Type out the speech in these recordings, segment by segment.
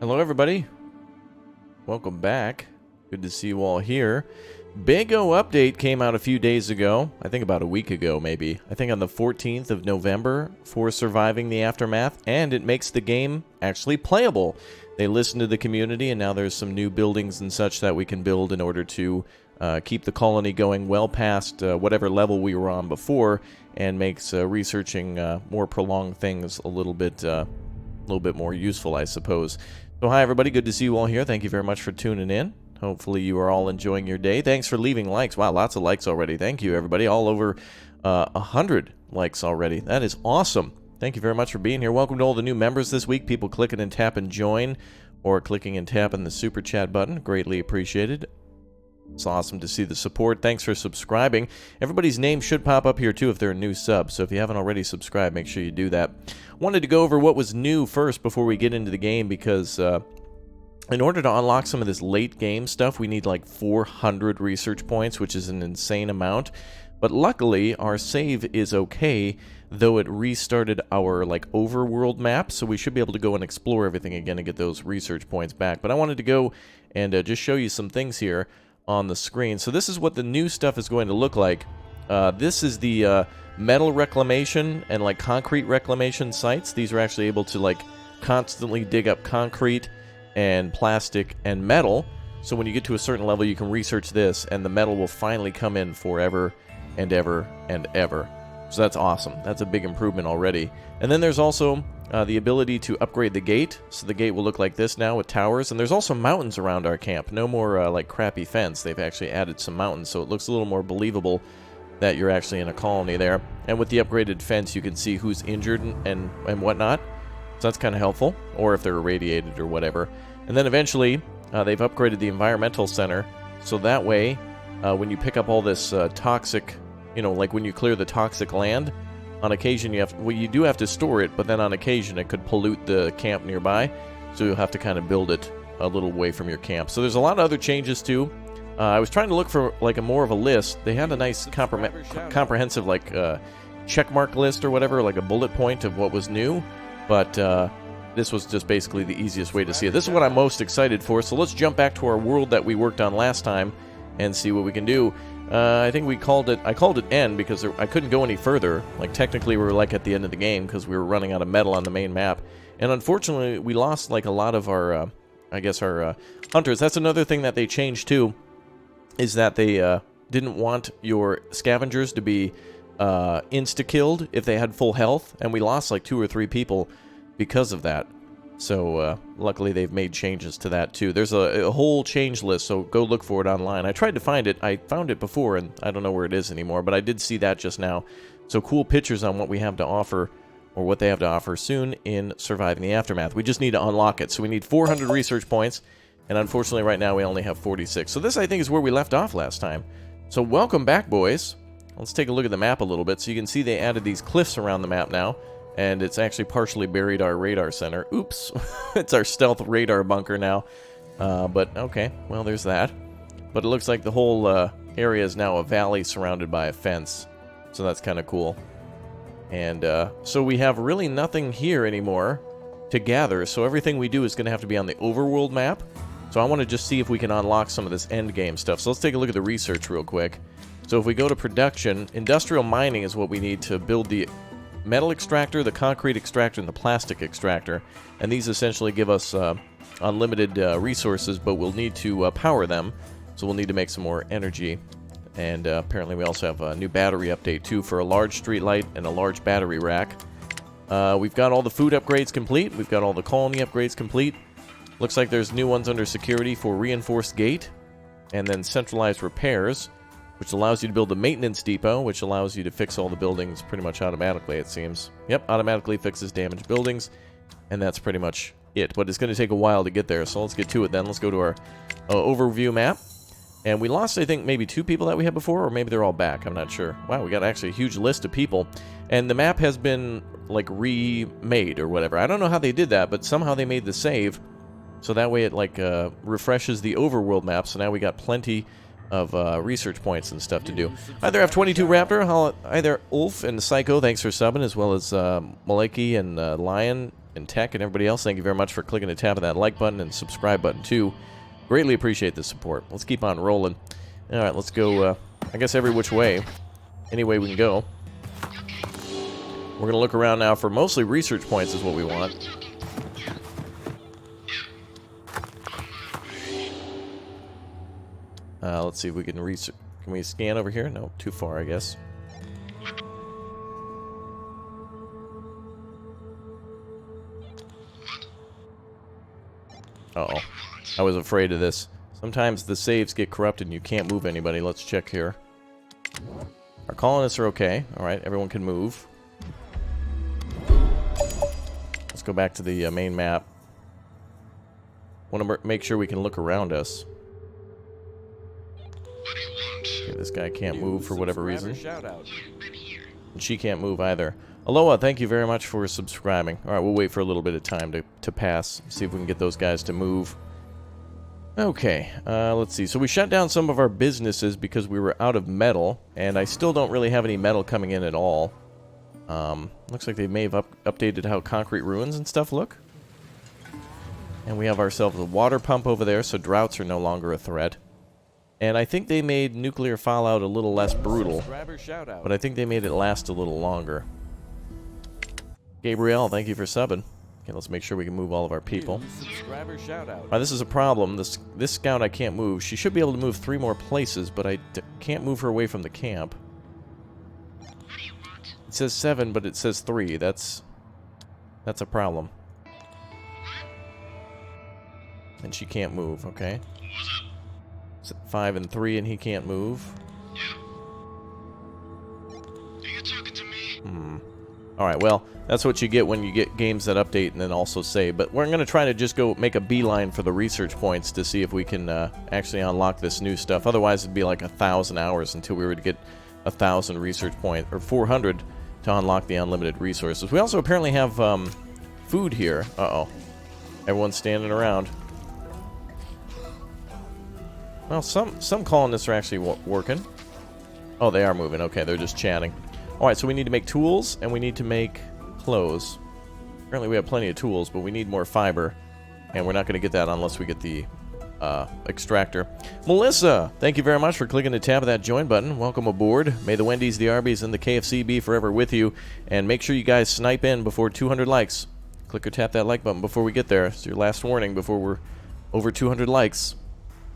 Hello everybody, welcome back. Good to see you all here. Big O update came out a few days ago, I think about a week ago maybe. I think on the 14th of November for Surviving the Aftermath, and it makes the game actually playable. They listened to the community and now there's some new buildings and such that we can build in order to keep the colony going well past whatever level we were on before, and makes researching more prolonged things a little bit more useful, I suppose. So hi everybody, good to see you all here. Thank you very much for tuning in. Hopefully you are all enjoying your day. Thanks for leaving likes. Wow, lots of likes already. Thank you everybody. All over 100 likes already. That is awesome. Thank you very much for being here. Welcome to all the new members this week. People clicking and tapping join, or clicking and tapping the super chat button. Greatly appreciated. It's awesome to see the support. Thanks for subscribing. Everybody's name should pop up here too if they're a new sub, so if you haven't already subscribed, make sure you do that. Wanted to go over what was new first before we get into the game, because in order to unlock some of this late game stuff, we need like 400 research points, which is an insane amount. But luckily, our save is okay, though it restarted our like overworld map, so we should be able to go and explore everything again and get those research points back. But I wanted to go and just show you some things here on the screen. So this is what the new stuff is going to look like. This is the metal reclamation and like concrete reclamation sites. These are actually able to like constantly dig up concrete and plastic and metal. So when you get to a certain level, you can research this and the metal will finally come in forever and ever and ever. So that's awesome. That's a big improvement already. And then there's also the ability to upgrade the gate. So the gate will look like this now with towers. And there's also mountains around our camp. No more like crappy fence. They've actually added some mountains, so it looks a little more believable that you're actually in a colony there. And with the upgraded fence, you can see who's injured and whatnot. So that's kind of helpful. Or if they're irradiated or whatever. And then eventually, they've upgraded the environmental center. So that way, when you pick up all this toxic, you know, like when you clear the toxic land, on occasion you do have to store it, but then on occasion it could pollute the camp nearby, so you'll have to kind of build it a little way from your camp. So there's a lot of other changes too. I was trying to look for like a more of a list. They had a nice comprehensive like checkmark list or whatever, like a bullet point of what was new, but this was just basically the easiest way to see it. This is what I'm most excited for, so let's jump back to our world that we worked on last time and see what we can do. I think I called it end because I couldn't go any further. Like technically we were like at the end of the game because we were running out of metal on the main map. And unfortunately we lost like a lot of our, I guess our hunters. That's another thing that they changed too, is that they didn't want your scavengers to be insta-killed if they had full health. And we lost like 2 or 3 people because of that. So, luckily they've made changes to that too. There's a whole change list, so go look for it online. I tried to find it. I found it before, and I don't know where it is anymore, but I did see that just now. So cool pictures on what we have to offer, or what they have to offer soon in Surviving the Aftermath. We just need to unlock it. So we need 400 research points, and unfortunately right now we only have 46. So this, I think, is where we left off last time. So welcome back, boys. Let's take a look at the map a little bit. So you can see they added these cliffs around the map now. And it's actually partially buried our radar center. Oops. It's our stealth radar bunker now. But, okay. Well, there's that. But it looks like the whole area is now a valley surrounded by a fence. So that's kind of cool. And so we have really nothing here anymore to gather. So everything we do is going to have to be on the overworld map. So I want to just see if we can unlock some of this end game stuff. So let's take a look at the research real quick. So if we go to production, industrial mining is what we need to build the metal extractor, the concrete extractor, and the plastic extractor. And these essentially give us unlimited resources, but we'll need to power them. So we'll need to make some more energy. And apparently we also have a new battery update too for a large street light and a large battery rack. We've got all the food upgrades complete. We've got all the colony upgrades complete. Looks like there's new ones under security for reinforced gate. And then centralized repairs, which allows you to build a maintenance depot, which allows you to fix all the buildings pretty much automatically, it seems. Yep, automatically fixes damaged buildings, and that's pretty much it. But it's going to take a while to get there, so let's get to it then. Let's go to our overview map. And we lost, I think, maybe 2 people that we had before, or maybe they're all back. I'm not sure. Wow, we got actually a huge list of people. And the map has been, like, remade or whatever. I don't know how they did that, but somehow they made the save. So that way it, like, refreshes the overworld map. So now we got plenty of research points and stuff to do. Hi there, F22 Raptor. Hi there, Ulf and Psycho. Thanks for subbing, as well as Maleki and Lion and Tech and everybody else, thank you very much for clicking the tab of that like button and subscribe button too. Greatly appreciate the support. Let's keep on rolling. Alright, let's go, I guess every which way. Any way we can go. We're going to look around now for mostly research points is what we want. Let's see if we can research. Can we scan over here? No, too far, I guess. Uh-oh. I was afraid of this. Sometimes the saves get corrupted and you can't move anybody. Let's check here. Our colonists are okay. Alright, everyone can move. Let's go back to the main map. Want to make sure we can look around us. Okay, this guy can't move for whatever reason. And she can't move either. Aloha, thank you very much for subscribing. Alright, we'll wait for a little bit of time to pass. See if we can get those guys to move. Okay, let's see. So we shut down some of our businesses because we were out of metal. And I still don't really have any metal coming in at all. Looks like they may have updated how concrete ruins and stuff look. And we have ourselves a water pump over there, so droughts are no longer a threat. And I think they made nuclear fallout a little less brutal. But I think they made it last a little longer. Gabriel, thank you for subbing. Okay, let's make sure we can move all of our people. This is a problem. This scout I can't move. She should be able to move 3 more places, but I can't move her away from the camp. It says 7, but it says 3. That's a problem. And she can't move, okay? It's 5 and 3 and he can't move. Alright, well, that's what you get when you get games that update and then also save. But we're going to try to just go make a beeline for the research points to see if we can actually unlock this new stuff. Otherwise, it'd be like 1,000 hours until we were to get 1,000 research points, or 400 to unlock the unlimited resources. We also apparently have food here. Uh-oh. Everyone's standing around. Well, some colonists are actually working. Oh, they are moving. Okay, they're just chatting. Alright, so we need to make tools, and we need to make clothes. Apparently we have plenty of tools, but we need more fiber. And we're not going to get that unless we get the extractor. Melissa, thank you very much for clicking the tab of that join button. Welcome aboard. May the Wendy's, the Arby's, and the KFC be forever with you. And make sure you guys snipe in before 200 likes. Click or tap that like button before we get there. It's your last warning before we're over 200 likes.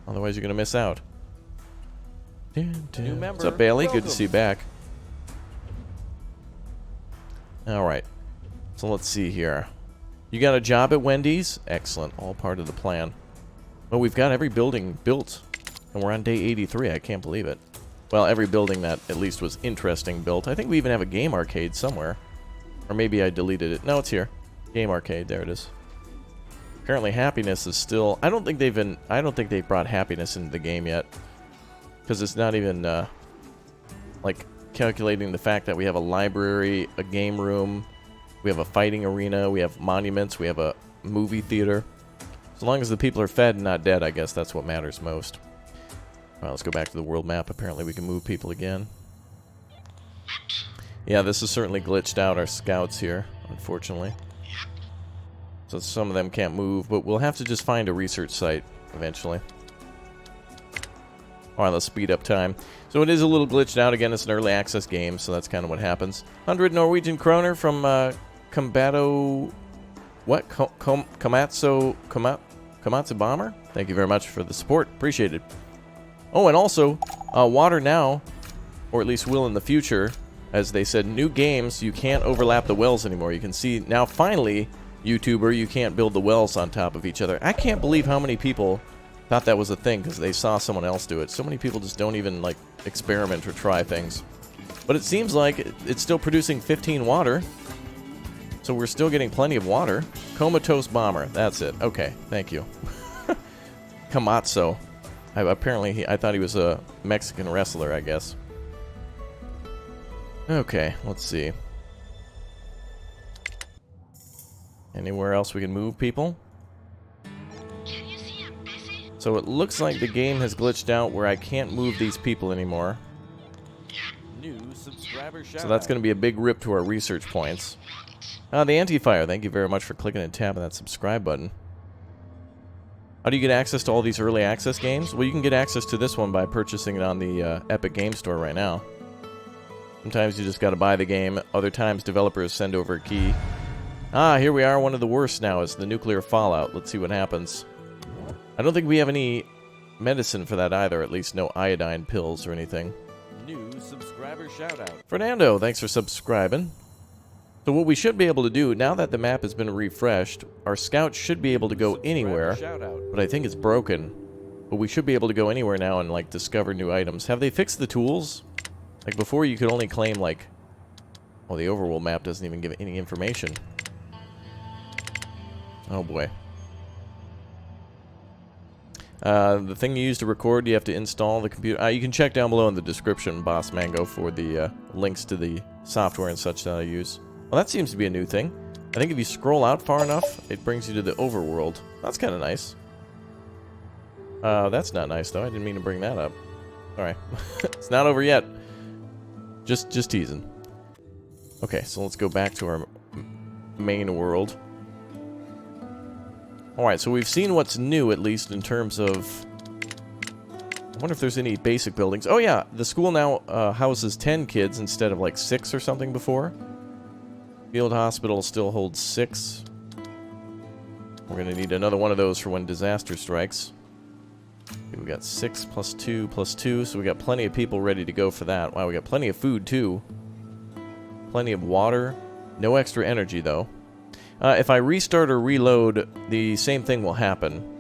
Otherwise, you're going to miss out. What's up, Bailey? Welcome. Good to see you back. Alright. So let's see here. You got a job at Wendy's? Excellent. All part of the plan. Well, we've got every building built. And we're on day 83. I can't believe it. Well, every building that at least was interesting built. I think we even have a game arcade somewhere. Or maybe I deleted it. No, it's here. Game arcade. There it is. Apparently happiness is still... I don't think they've brought happiness into the game yet. Because it's not even, like, calculating the fact that we have a library, a game room, we have a fighting arena, we have monuments, we have a movie theater. As long as the people are fed and not dead, I guess that's what matters most. Alright, let's go back to the world map. Apparently we can move people again. Yeah, this has certainly glitched out our scouts here, unfortunately. So some of them can't move, but we'll have to just find a research site eventually. Alright, let's speed up time. So it is a little glitched out. Again, it's an early access game, so that's kind of what happens. 100 Norwegian kroner from Combato... What? Komatsu Bomber? Thank you very much for the support. Appreciate it. Oh, and also, water now, or at least will in the future, as they said, new games, you can't overlap the wells anymore. You can see, now finally, YouTuber, you can't build the wells on top of each other. I can't believe how many people thought that was a thing because they saw someone else do it. So many people just don't even, like, experiment or try things. But it seems like it's still producing 15 water. So we're still getting plenty of water. Comatose Bomber. That's it. Okay. Thank you. Komatsu. Apparently, I thought he was a Mexican wrestler, I guess. Okay. Let's see. Anywhere else we can move people? So it looks like the game has glitched out where I can't move these people anymore. So that's going to be a big rip to our research points. The Anti-Fire, thank you very much for clicking and tapping that subscribe button. How do you get access to all these early access games? Well, you can get access to this one by purchasing it on the Epic Game Store right now. Sometimes you just gotta buy the game. Other times developers send over a key. Ah, here we are. One of the worst now is the nuclear fallout. Let's see what happens. I don't think we have any medicine for that either. At least no iodine pills or anything. New subscriber shoutout. Fernando, thanks for subscribing. So what we should be able to do, now that the map has been refreshed, our scouts should be able to go anywhere. But I think it's broken. But we should be able to go anywhere now and, like, discover new items. Have they fixed the tools? Like, before you could only claim, like... Oh, the overworld map doesn't even give any information. Oh, boy. The thing you use to record, you have to install the computer. You can check down below in the description, Boss Mango, for the links to the software and such that I use. Well, that seems to be a new thing. I think if you scroll out far enough, it brings you to the overworld. That's kind of nice. That's not nice, though. I didn't mean to bring that up. Alright. It's not over yet. Just teasing. Okay, so let's go back to our main world. Alright, so we've seen what's new, at least, in terms of... I wonder if there's any basic buildings. Oh, yeah, the school now houses 10 kids instead of, like, 6 or something before. Field Hospital still holds 6. We're going to need another one of those for when disaster strikes. Okay, we got 6 plus 2 plus 2, so we got plenty of people ready to go for that. Wow, we got plenty of food, too. Plenty of water. No extra energy, though. If I restart or reload, the same thing will happen.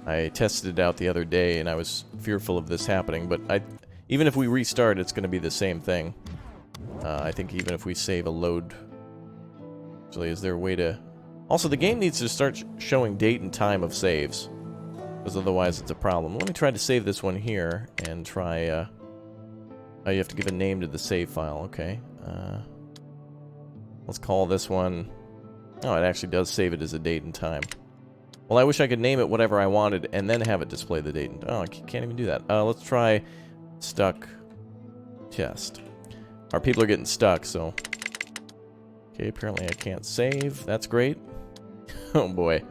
I tested it out the other day, and I was fearful of this happening, but even if we restart, it's going to be the same thing. I think even if we save a load... Actually, is there a way to... Also, the game needs to start showing date and time of saves, because otherwise it's a problem. Let me try to save this one here, and try... Oh, you have to give a name to the save file, okay. Let's call this one... Oh, it actually does save it as a date and time. Well, I wish I could name it whatever I wanted and then have it display the date and... Oh, I can't even do that. Let's try stuck test. Our people are getting stuck, so... Okay, apparently I can't save. That's great. Oh, boy.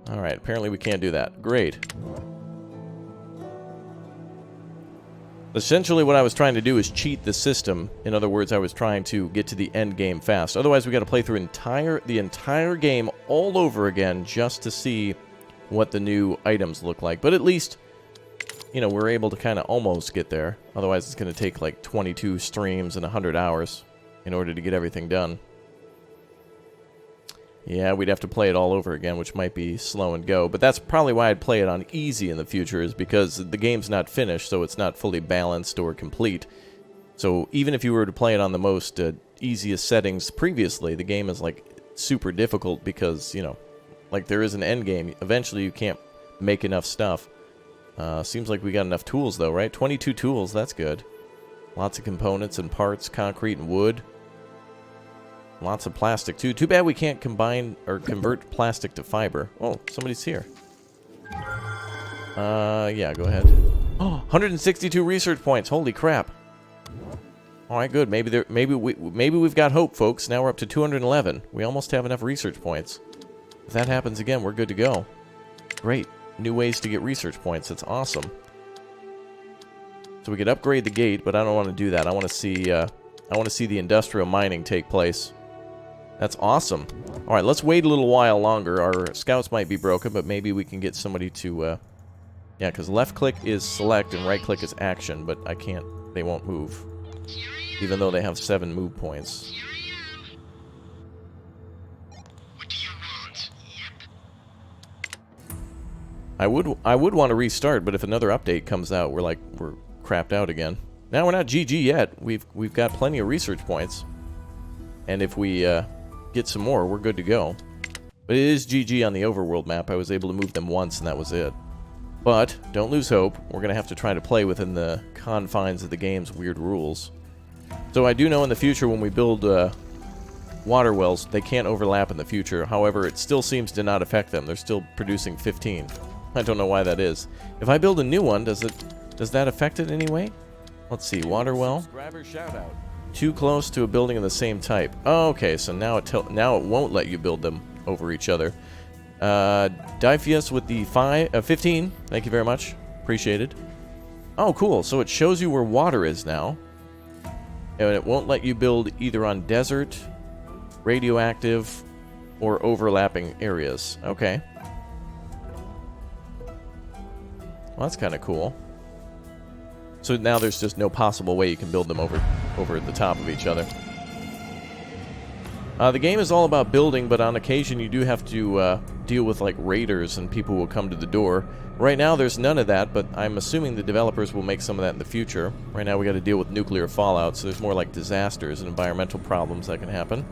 Alright, apparently we can't do that. Great. Essentially, what I was trying to do is cheat the system. In other words, I was trying to get to the end game fast. Otherwise, we got to play through the entire game all over again just to see what the new items look like. But at least, you know, we're able to kind of almost get there. Otherwise, it's going to take like 22 streams and 100 hours in order to get everything done. Yeah, we'd have to play it all over again, which might be slow and go. But that's probably why I'd play it on easy in the future, is because the game's not finished, so it's not fully balanced or complete. So even if you were to play it on the most easiest settings previously, the game is, like, super difficult because, you know, like, there is an end game. Eventually, you can't make enough stuff. Seems like we got enough tools, though, right? 22 tools, that's good. Lots of components and parts, concrete and wood. Lots of plastic, too. Too bad we can't combine or convert plastic to fiber. Oh, somebody's here. Yeah, go ahead. Oh, 162 research points. Holy crap. All right, good. Maybe we've got hope, folks. Now we're up to 211. We almost have enough research points. If that happens again, we're good to go. Great. New ways to get research points. That's awesome. So we could upgrade the gate, but I don't want to do that. I want to see the industrial mining take place. That's awesome. All right, let's wait a little while longer. Our scouts might be broken, but maybe we can get somebody to... Yeah, because left click is select and right click is action, but I can't... They won't move. Even though they have 7 move points. What do you want? Yep. I would want to restart, but if another update comes out, we're crapped out again. Now we're not GG yet. We've got plenty of research points. And if we get some more, we're good to go. But it is GG on the overworld map. I was able to move them once, and that was it. But don't lose hope. We're going to have to try to play within the confines of the game's weird rules. So I do know in the future when we build water wells, they can't overlap in the future. However, it still seems to not affect them. They're still producing 15. I don't know why that is. If I build a new one, does that affect it anyway? Let's see, water well. Subscriber shout out. Too close to a building of the same type. Oh, okay, so now now it won't let you build them over each other. Difius with the 15. Thank you very much. Appreciated. Oh, cool. So it shows you where water is now. And it won't let you build either on desert, radioactive, or overlapping areas. Okay. Well, that's kind of cool. So now there's just no possible way you can build them over the top of each other. The game is all about building, but on occasion you do have to deal with like raiders and people who will come to the door. Right now there's none of that, but I'm assuming the developers will make some of that in the future. Right now we got to deal with nuclear fallout, so there's more like disasters and environmental problems that can happen.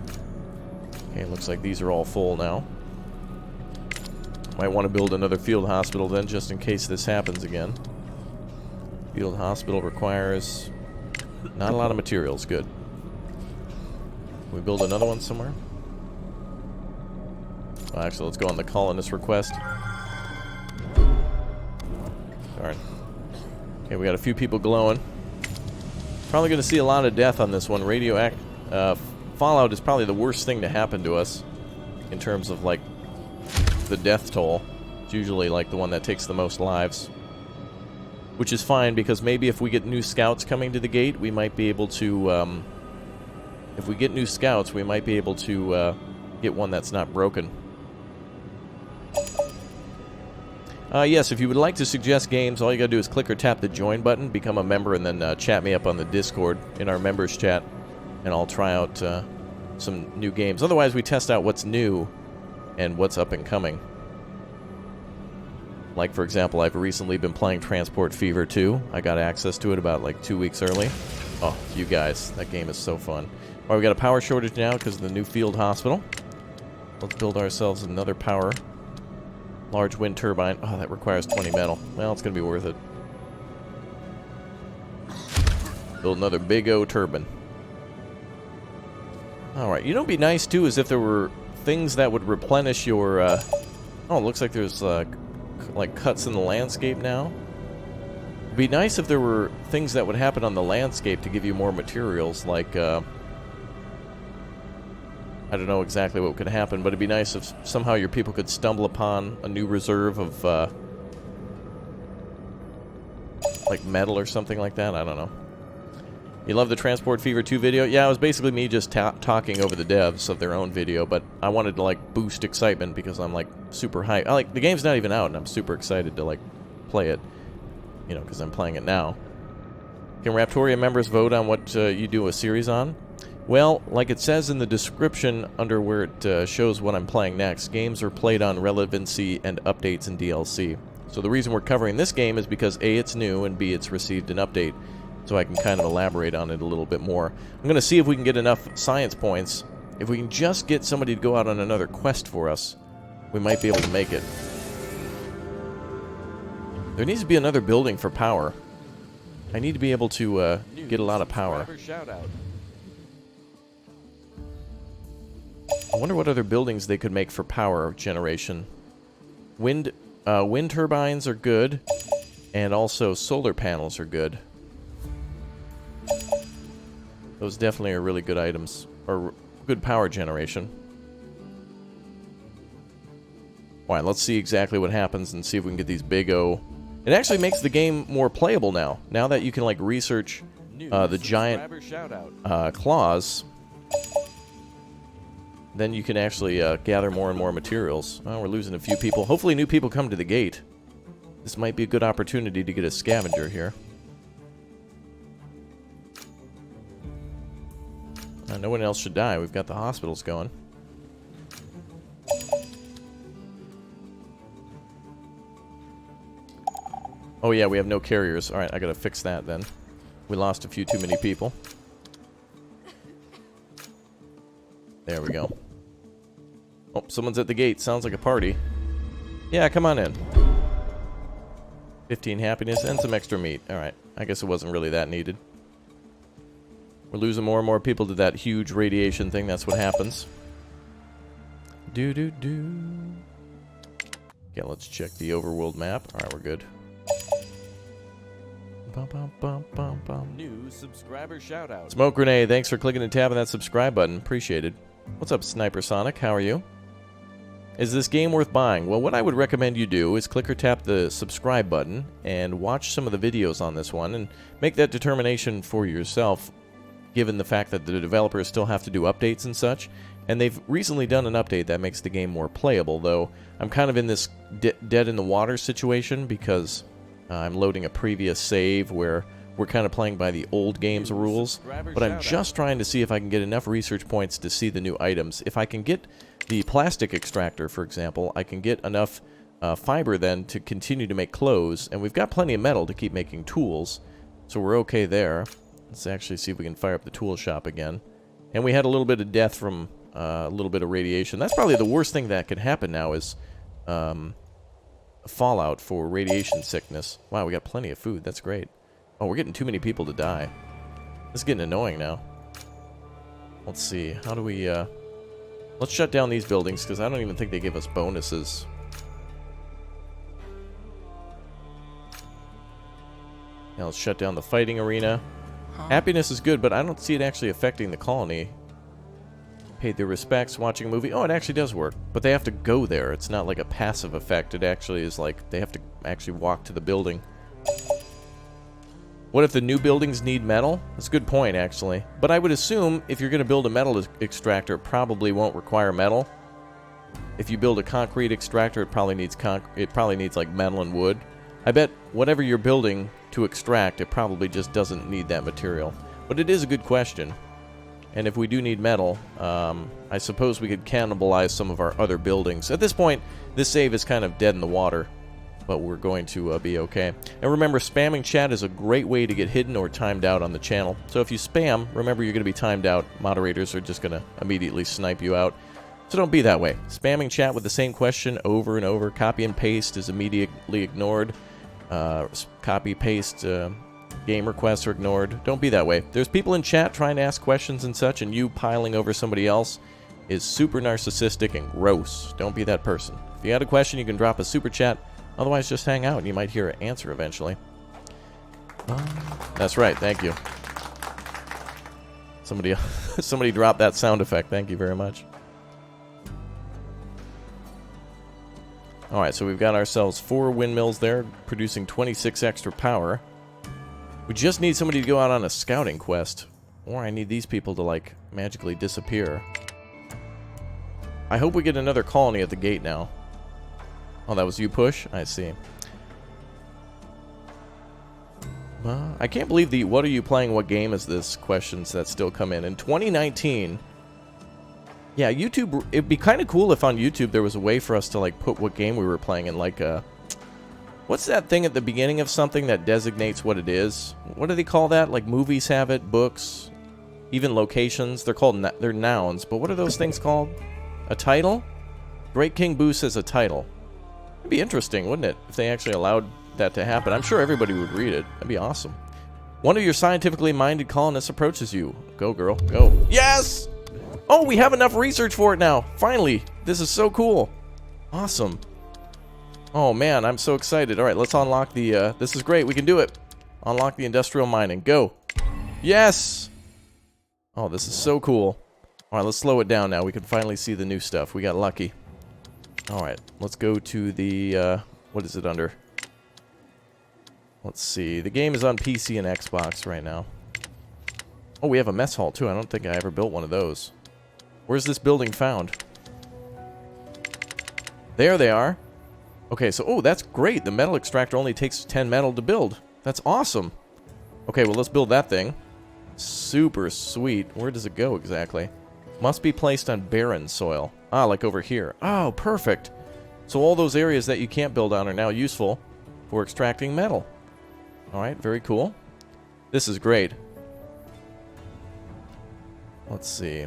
Okay, looks like these are all full now. Might want to build another field hospital then, just in case this happens again. Field hospital requires not a lot of materials. Good. Can we build another one somewhere? Well, actually, let's go on the colonist request. Darn. Okay, we got a few people glowing. Probably going to see a lot of death on this one. Fallout is probably the worst thing to happen to us in terms of, like, the death toll. It's usually, like, the one that takes the most lives. Which is fine, because maybe if we get new scouts coming to the gate, we might be able to, if we get new scouts, we might be able to, get one that's not broken. Yes, if you would like to suggest games, all you gotta do is click or tap the join button, become a member, and then, chat me up on the Discord, in our members chat, and I'll try out, some new games. Otherwise, we test out what's new, and what's up and coming. Like, for example, I've recently been playing Transport Fever 2. I got access to it about, like, 2 weeks early. Oh, you guys, that game is so fun. Alright, we got a power shortage now because of the new field hospital. Let's build ourselves another power. Large wind turbine. Oh, that requires 20 metal. Well, it's going to be worth it. Build another big O turbine. Alright, you know what would be nice, too, is if there were things that would replenish your, Oh, it looks like there's, like cuts in the landscape now. It'd be nice if there were things that would happen on the landscape to give you more materials, like, I don't know exactly what could happen, but it'd be nice if somehow your people could stumble upon a new reserve of, like metal or something like that. I don't know. You love the Transport Fever 2 video? Yeah, it was basically me just talking over the devs of their own video, but I wanted to, like, boost excitement because I'm, like, super hyped. The game's not even out, and I'm super excited to, like, play it. You know, because I'm playing it now. Can Raptoria members vote on what you do a series on? Well, like it says in the description under where it shows what I'm playing next, games are played on relevancy and updates and DLC. So the reason we're covering this game is because A, it's new, and B, it's received an update. So I can kind of elaborate on it a little bit more. I'm going to see if we can get enough science points. If we can just get somebody to go out on another quest for us, we might be able to make it. There needs to be another building for power. I need to be able to get a lot of power. I wonder what other buildings they could make for power generation. Wind turbines are good, and also solar panels are good. Those definitely are really good items, or good power generation. Alright, let's see exactly what happens and see if we can get these big O. It actually makes the game more playable now. Now that you can, like, research the giant claws, then you can actually gather more and more materials. Oh, we're losing a few people. Hopefully new people come to the gate. This might be a good opportunity to get a scavenger here. No one else should die. We've got the hospitals going. Oh yeah, we have no carriers. Alright, I gotta fix that then. We lost a few too many people. There we go. Oh, someone's at the gate. Sounds like a party. Yeah, come on in. 15 happiness and some extra meat. Alright, I guess it wasn't really that needed. We're losing more and more people to that huge radiation thing. That's what happens. Do-do-do. Okay, let's check the overworld map. Alright, we're good. Bum, bum, bum, bum, bum. New subscriber shout out. Smoke Grenade, thanks for clicking and tapping that subscribe button. Appreciated. What's up, Sniper Sonic? How are you? Is this game worth buying? Well, what I would recommend you do is click or tap the subscribe button and watch some of the videos on this one and make that determination for yourself, given the fact that the developers still have to do updates and such. And they've recently done an update that makes the game more playable, though I'm kind of in this dead in the water situation because I'm loading a previous save where we're kind of playing by the old game's rules. But I'm just trying to see if I can get enough research points to see the new items. If I can get the plastic extractor, for example, I can get enough fiber then to continue to make clothes, and we've got plenty of metal to keep making tools, so we're okay there. Let's actually see if we can fire up the tool shop again. And we had a little bit of death from a little bit of radiation. That's probably the worst thing that could happen now is fallout for radiation sickness. Wow, we got plenty of food. That's great. Oh, we're getting too many people to die. This is getting annoying now. Let's see. How do we... Let's shut down these buildings, because I don't even think they give us bonuses. Now let's shut down the fighting arena. Happiness is good, but I don't see it actually affecting the colony. Paid their respects, watching a movie. Oh, it actually does work. But they have to go there. It's not like a passive effect. It actually is like they have to actually walk to the building. What if the new buildings need metal? That's a good point, actually. But I would assume if you're going to build a metal extractor, it probably won't require metal. If you build a concrete extractor, it probably needs like metal and wood. I bet whatever you're building to extract, it probably just doesn't need that material. But it is a good question. And if we do need metal, I suppose we could cannibalize some of our other buildings. At this point, this save is kind of dead in the water. But we're going to be okay. And remember, spamming chat is a great way to get hidden or timed out on the channel. So if you spam, remember you're going to be timed out. Moderators are just going to immediately snipe you out. So don't be that way. Spamming chat with the same question over and over. Copy and paste is immediately ignored. Copy, paste, game requests are ignored. Don't be that way. There's people in chat trying to ask questions and such, and you piling over somebody else is super narcissistic and gross. Don't be that person. If you had a question, you can drop a super chat. Otherwise, just hang out and you might hear an answer eventually. That's right, thank you. Somebody dropped that sound effect. Thank you very much. Alright, so we've got ourselves 4 windmills there, producing 26 extra power. We just need somebody to go out on a scouting quest. Or I need these people to, like, magically disappear. I hope we get another colony at the gate now. Oh, that was you, Push? I see. I can't believe the "what are you playing, what game is this" questions that still come in. In 2019, yeah, YouTube, it'd be kind of cool if on YouTube there was a way for us to, like, put what game we were playing in, like, what's that thing at the beginning of something that designates what it is? What do they call that? Like, movies have it, books, even locations. They're called, they're nouns, but what are those things called? A title? Great King Boo says a title. It'd be interesting, wouldn't it, if they actually allowed that to happen? I'm sure everybody would read it. That'd be awesome. One of your scientifically minded colonists approaches you. Go, girl, go. Yes! Oh, we have enough research for it now. Finally. This is so cool. Awesome. Oh, man, I'm so excited. All right, let's unlock the, this is great. We can do it. Unlock the industrial mining. Go. Yes! Oh, this is so cool. All right, let's slow it down now. We can finally see the new stuff. We got lucky. Alright, let's go to the, what is it under? Let's see. The game is on PC and Xbox right now. Oh, we have a mess hall, too. I don't think I ever built one of those. Where's this building found? There they are. Okay, so, oh, that's great. The metal extractor only takes 10 metal to build. That's awesome. Okay, well, let's build that thing. Super sweet. Where does it go exactly? Must be placed on barren soil. Ah, like over here. Oh, perfect. So all those areas that you can't build on are now useful for extracting metal. Alright, very cool. This is great. Let's see.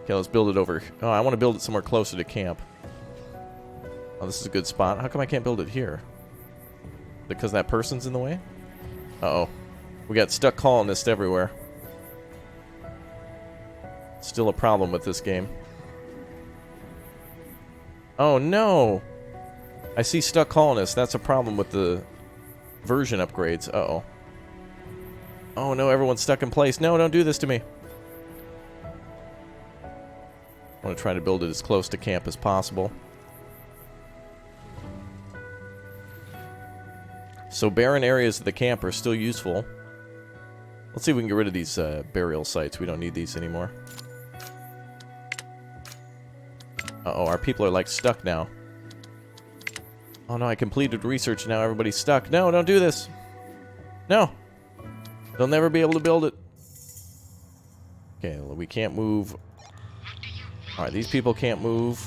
Okay, let's build it over. Oh, I want to build it somewhere closer to camp. Oh, this is a good spot. How come I can't build it here? Because that person's in the way? Uh-oh. We got stuck colonists everywhere. Still a problem with this game. Oh no! I see stuck colonists. That's a problem with the version upgrades. Uh-oh. Oh no, everyone's stuck in place. No, don't do this to me. I want to try to build it as close to camp as possible. So barren areas of the camp are still useful. Let's see if we can get rid of these burial sites. We don't need these anymore. Uh-oh, our people are like stuck now. Oh no, I completed research, now everybody's stuck. No, don't do this. No. They'll never be able to build it. Okay, well, we can't move. Alright, these people can't move.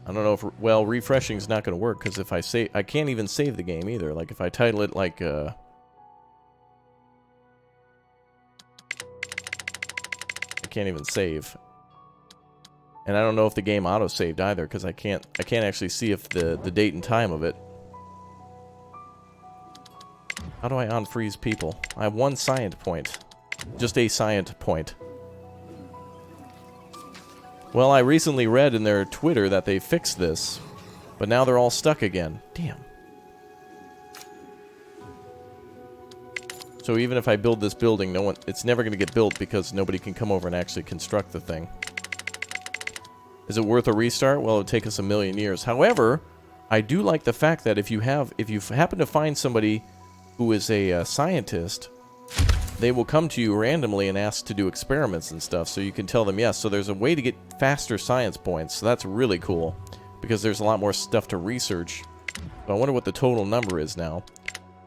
I don't know if, well, refreshing is not going to work, because if I save, I can't even save the game either. Like, if I title it like, I can't even save. And I don't know if the game auto-saved either, because I can't actually see if the date and time of it. How do I unfreeze people? I have one scient point. Just a scient point. Well, I recently read in their Twitter that they fixed this, but now they're all stuck again. Damn. So even if I build this building, it's never going to get built because nobody can come over and actually construct the thing. Is it worth a restart? Well, it would take us 1,000,000 years. However, I do like the fact that if you happen to find somebody who is a scientist, they will come to you randomly and ask to do experiments and stuff, so you can tell them yes. So there's a way to get faster science points, so that's really cool, because there's a lot more stuff to research. So I wonder what the total number is now.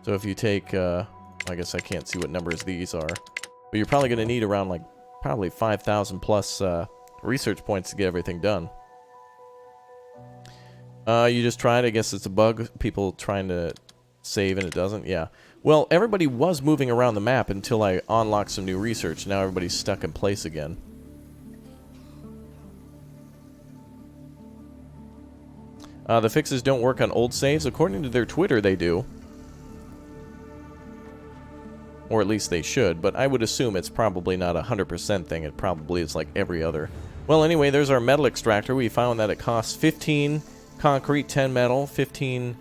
So if you take, I guess I can't see what numbers these are, but you're probably going to need around, like, probably 5,000 plus research points to get everything done. You just tried, I guess it's a bug, people trying to save and it doesn't, yeah. Well, everybody was moving around the map until I unlocked some new research. Now everybody's stuck in place again. The fixes don't work on old saves. According to their Twitter, they do. Or at least they should, but I would assume it's probably not a 100% thing. It probably is like every other. Well, anyway, there's our metal extractor. We found that it costs 15 concrete, 10 metal, 15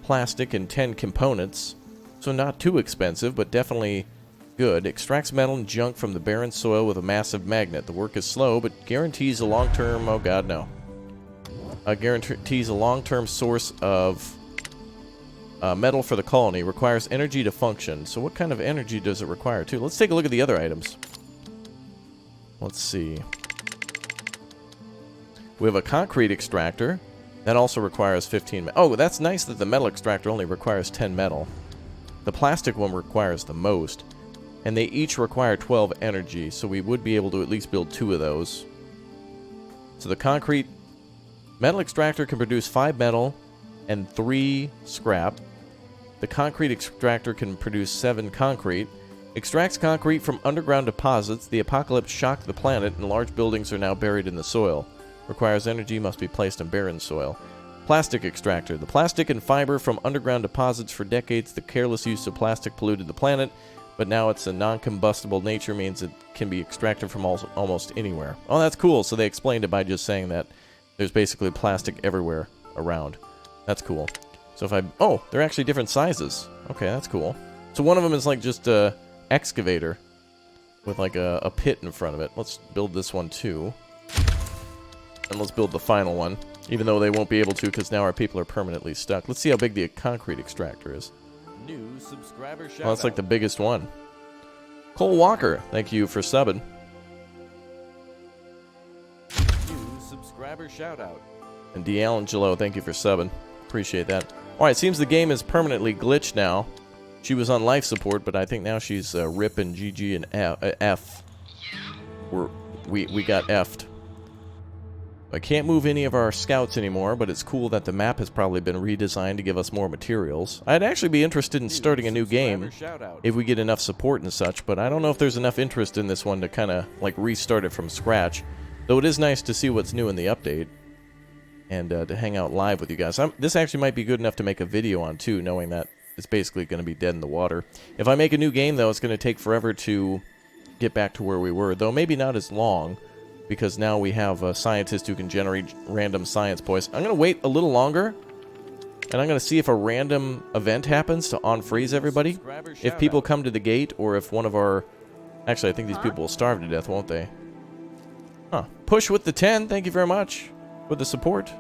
plastic, and 10 components. So not too expensive, but definitely good. Extracts metal and junk from the barren soil with a massive magnet. The work is slow, but guarantees a long-term... Oh, God, no. Guarantees a long-term source of metal for the colony. Requires energy to function. So what kind of energy does it require, too? Let's take a look at the other items. Let's see. We have a concrete extractor. That also requires 15 metal. Oh, that's nice that the metal extractor only requires 10 metal. The plastic one requires the most. And they each require 12 energy, so we would be able to at least build 2 of those. So the concrete metal extractor can produce 5 metal and 3 scrap. The concrete extractor can produce 7 concrete. Extracts concrete from underground deposits. The apocalypse shocked the planet and large buildings are now buried in the soil. Requires energy, must be placed in barren soil. Plastic extractor. The plastic and fiber from underground deposits for decades. The careless use of plastic polluted the planet, but now it's a non-combustible nature means it can be extracted from almost anywhere. Oh, that's cool. So they explained it by just saying that there's basically plastic everywhere around. That's cool. So if I... Oh, they're actually different sizes. Okay, that's cool. So one of them is like just a excavator with like a pit in front of it. Let's build this one too. And let's build the final one, even though they won't be able to because now our people are permanently stuck. Let's see how big the concrete extractor is. New subscriber shout Oh, that's like the biggest one. Cole Walker, thank you for subbing. New subscriber shout out. And D'Angelo, thank you for subbing. Appreciate that. Alright, seems the game is permanently glitched now. She was on life support, but I think now she's RIP and GG and F. We got F'd. I can't move any of our scouts anymore, but it's cool that the map has probably been redesigned to give us more materials. I'd actually be interested in starting a new game if we get enough support and such, but I don't know if there's enough interest in this one to kind of like restart it from scratch. Though it is nice to see what's new in the update and to hang out live with you guys. This actually might be good enough to make a video on too, knowing that it's basically going to be dead in the water. If I make a new game, though, it's going to take forever to get back to where we were, though maybe not as long. Because now we have a scientist who can generate random science points. I'm going to wait a little longer And I'm going to see if a random event happens to unfreeze everybody. Subscriber If people shoutout. come to the gate, or if one of our... Actually, I think these people will starve to death, won't they? Huh. Push with the 10, thank you very much. With the support.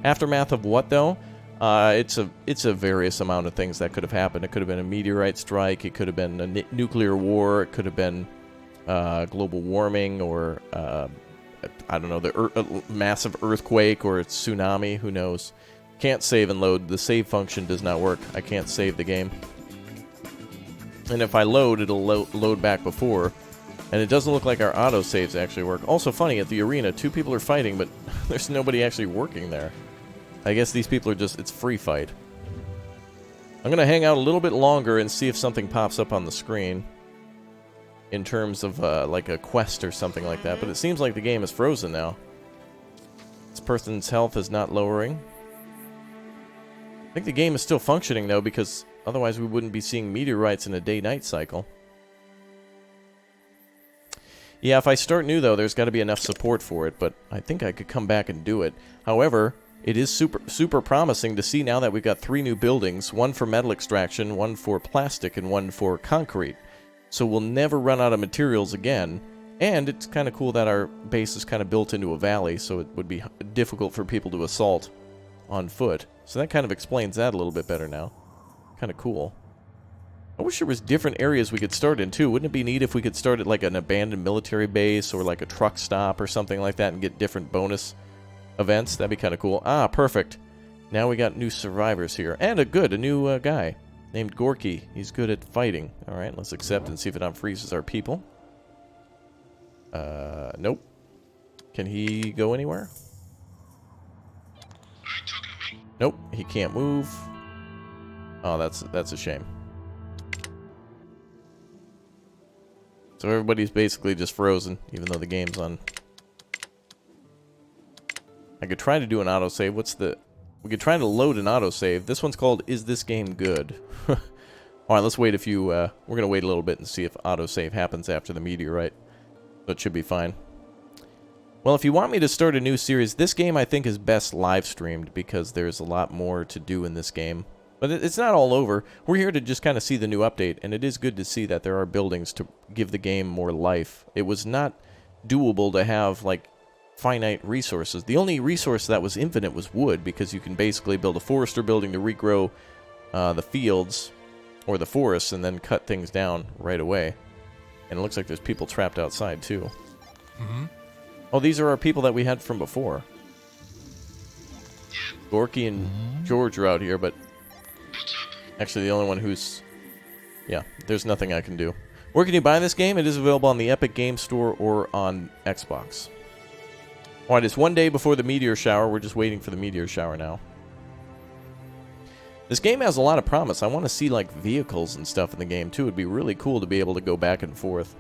Aftermath of what, though? It's a various amount of things that could have happened. It could have been a meteorite strike. It could have been a nuclear war. It could have been global warming, or I don't know, massive earthquake or a tsunami. Who knows? Can't save and load. The save function does not work. I can't save the game. And if I load, it'll load back before. And it doesn't look like our autosaves actually work. Also funny, at the arena, 2 people are fighting, but there's nobody actually working there. I guess these people are just, it's free fight. I'm going to hang out a little bit longer and see if something pops up on the screen. In terms of like a quest or something like that. But it seems like the game is frozen now. This person's health is not lowering. I think the game is still functioning though, because otherwise we wouldn't be seeing meteorites in a day-night cycle. Yeah, if I start new though, there's got to be enough support for it, but I think I could come back and do it. However, it is super promising to see now that we've got 3 new buildings, one for metal extraction, one for plastic, and one for concrete. So we'll never run out of materials again, and it's kind of cool that our base is kind of built into a valley, so it would be difficult for people to assault on foot. So that kind of explains that a little bit better now. Kind of cool. I wish there was different areas we could start in, too. Wouldn't it be neat if we could start at, like, an abandoned military base or, like, a truck stop or something like that and get different bonus events? That'd be kind of cool. Ah, perfect. Now we got new survivors here. And a new guy named Gorky. He's good at fighting. Alright, let's accept and see if it unfreezes our people. Nope. Can he go anywhere? Nope, he can't move. Oh, that's a shame. So everybody's basically just frozen, even though the game's on. I could try to do an autosave. We could try to load an autosave. This one's called, Is This Game Good? Alright, let's wait we're going to wait a little bit and see if autosave happens after the meteorite. So it should be fine. Well, if you want me to start a new series, this game I think is best live streamed because there's a lot more to do in this game. But it's not all over. We're here to just kind of see the new update, and it is good to see that there are buildings to give the game more life. It was not doable to have, like, finite resources. The only resource that was infinite was wood, because you can basically build a forester building to regrow the fields or the forests and then cut things down right away. And it looks like there's people trapped outside, too. Mm-hmm. Oh, these are our people that we had from before. Gorky and George are out here, but actually the only one who's... Yeah, there's nothing I can do. Where can you buy this game? It is available on the Epic Game Store or on Xbox. Alright, it's one day before the meteor shower. We're just waiting for the meteor shower now. This game has a lot of promise. I want to see, like, vehicles and stuff in the game, too. It'd be really cool to be able to go back and forth.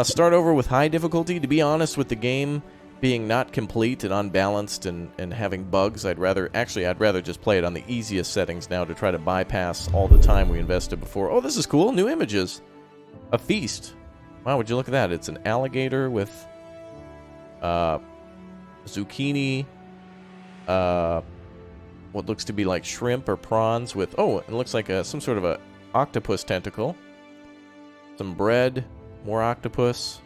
Start over with high difficulty. To be honest, with the game being not complete and unbalanced and having bugs, I'd rather just play it on the easiest settings now to try to bypass all the time we invested before. Oh, this is cool. New images. A feast. Wow, would you look at that? It's an alligator with zucchini, what looks to be like shrimp or prawns with... Oh, it looks like some sort of a octopus tentacle. Some bread, more octopus,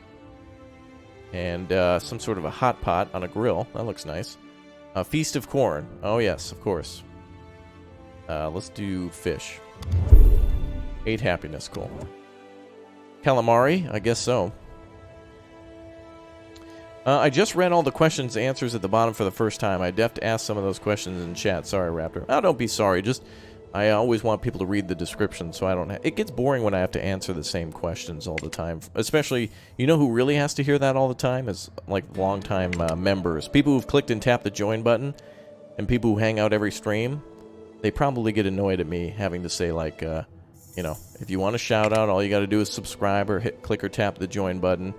and some sort of a hot pot on a grill. That looks nice. A feast of corn. Oh, yes, of course. Let's do fish. 8 happiness. Cool. Calamari? I guess so. I just read all the questions and answers at the bottom for the first time. I'd have to ask some of those questions in chat. Sorry, Raptor. Oh, don't be sorry. Just, I always want people to read the description, so I don't... It gets boring when I have to answer the same questions all the time. Especially, you know who really has to hear that all the time? Is, like, long-time members. People who've clicked and tapped the join button, and people who hang out every stream. They probably get annoyed at me having to say, like, you know, if you want a shout-out, all you gotta do is subscribe or click or tap the join button.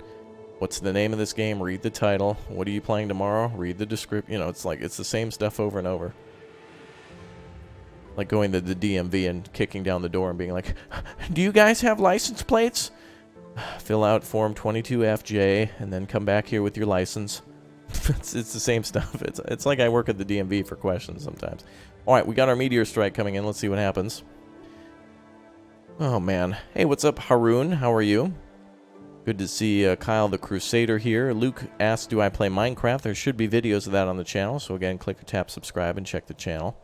What's the name of this game? Read the title. What are you playing tomorrow? Read the description. You know, it's like, it's the same stuff over and over. Like going to the DMV and kicking down the door and being like, do you guys have license plates? Fill out form 22FJ and then come back here with your license. It's the same stuff. It's like I work at the DMV for questions sometimes. Alright, we got our meteor strike coming in. Let's see what happens. Oh, man. Hey, what's up, Haroon? How are you? Good to see Kyle the Crusader here. Luke asked, do I play Minecraft? There should be videos of that on the channel. So again, click or tap subscribe and check the channel.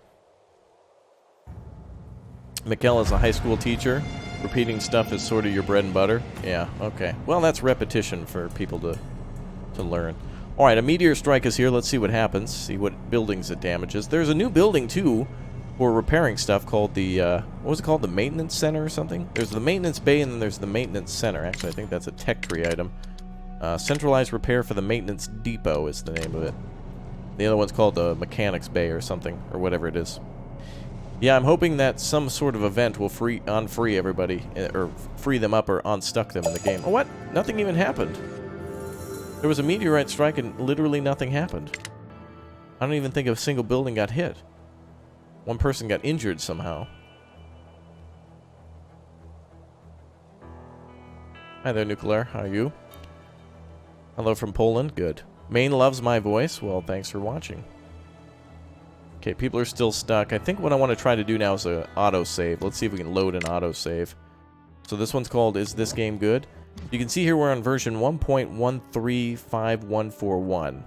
Mikkel is a high school teacher. Repeating stuff is sort of your bread and butter. Yeah, okay. Well, that's repetition for people to learn. Alright, a meteor strike is here. Let's see what happens. See what buildings it damages. There's a new building, too, for repairing stuff called the, what was it called? The maintenance center or something? There's the maintenance bay and then there's the maintenance center. Actually, I think that's a tech tree item. Centralized repair for the maintenance depot is the name of it. The other one's called the mechanics bay or something, or whatever it is. Yeah, I'm hoping that some sort of event will free everybody, or free them up or unstuck them in the game. Oh, what? Nothing even happened. There was a meteorite strike and literally nothing happened. I don't even think a single building got hit. One person got injured somehow. Hi there, Nuclear. How are you? Hello from Poland. Good. Maine loves my voice. Well, thanks for watching. Okay, people are still stuck. I think what I want to try to do now is a autosave. Let's see if we can load an autosave. So this one's called Is This Game Good? You can see here we're on version 1.135141.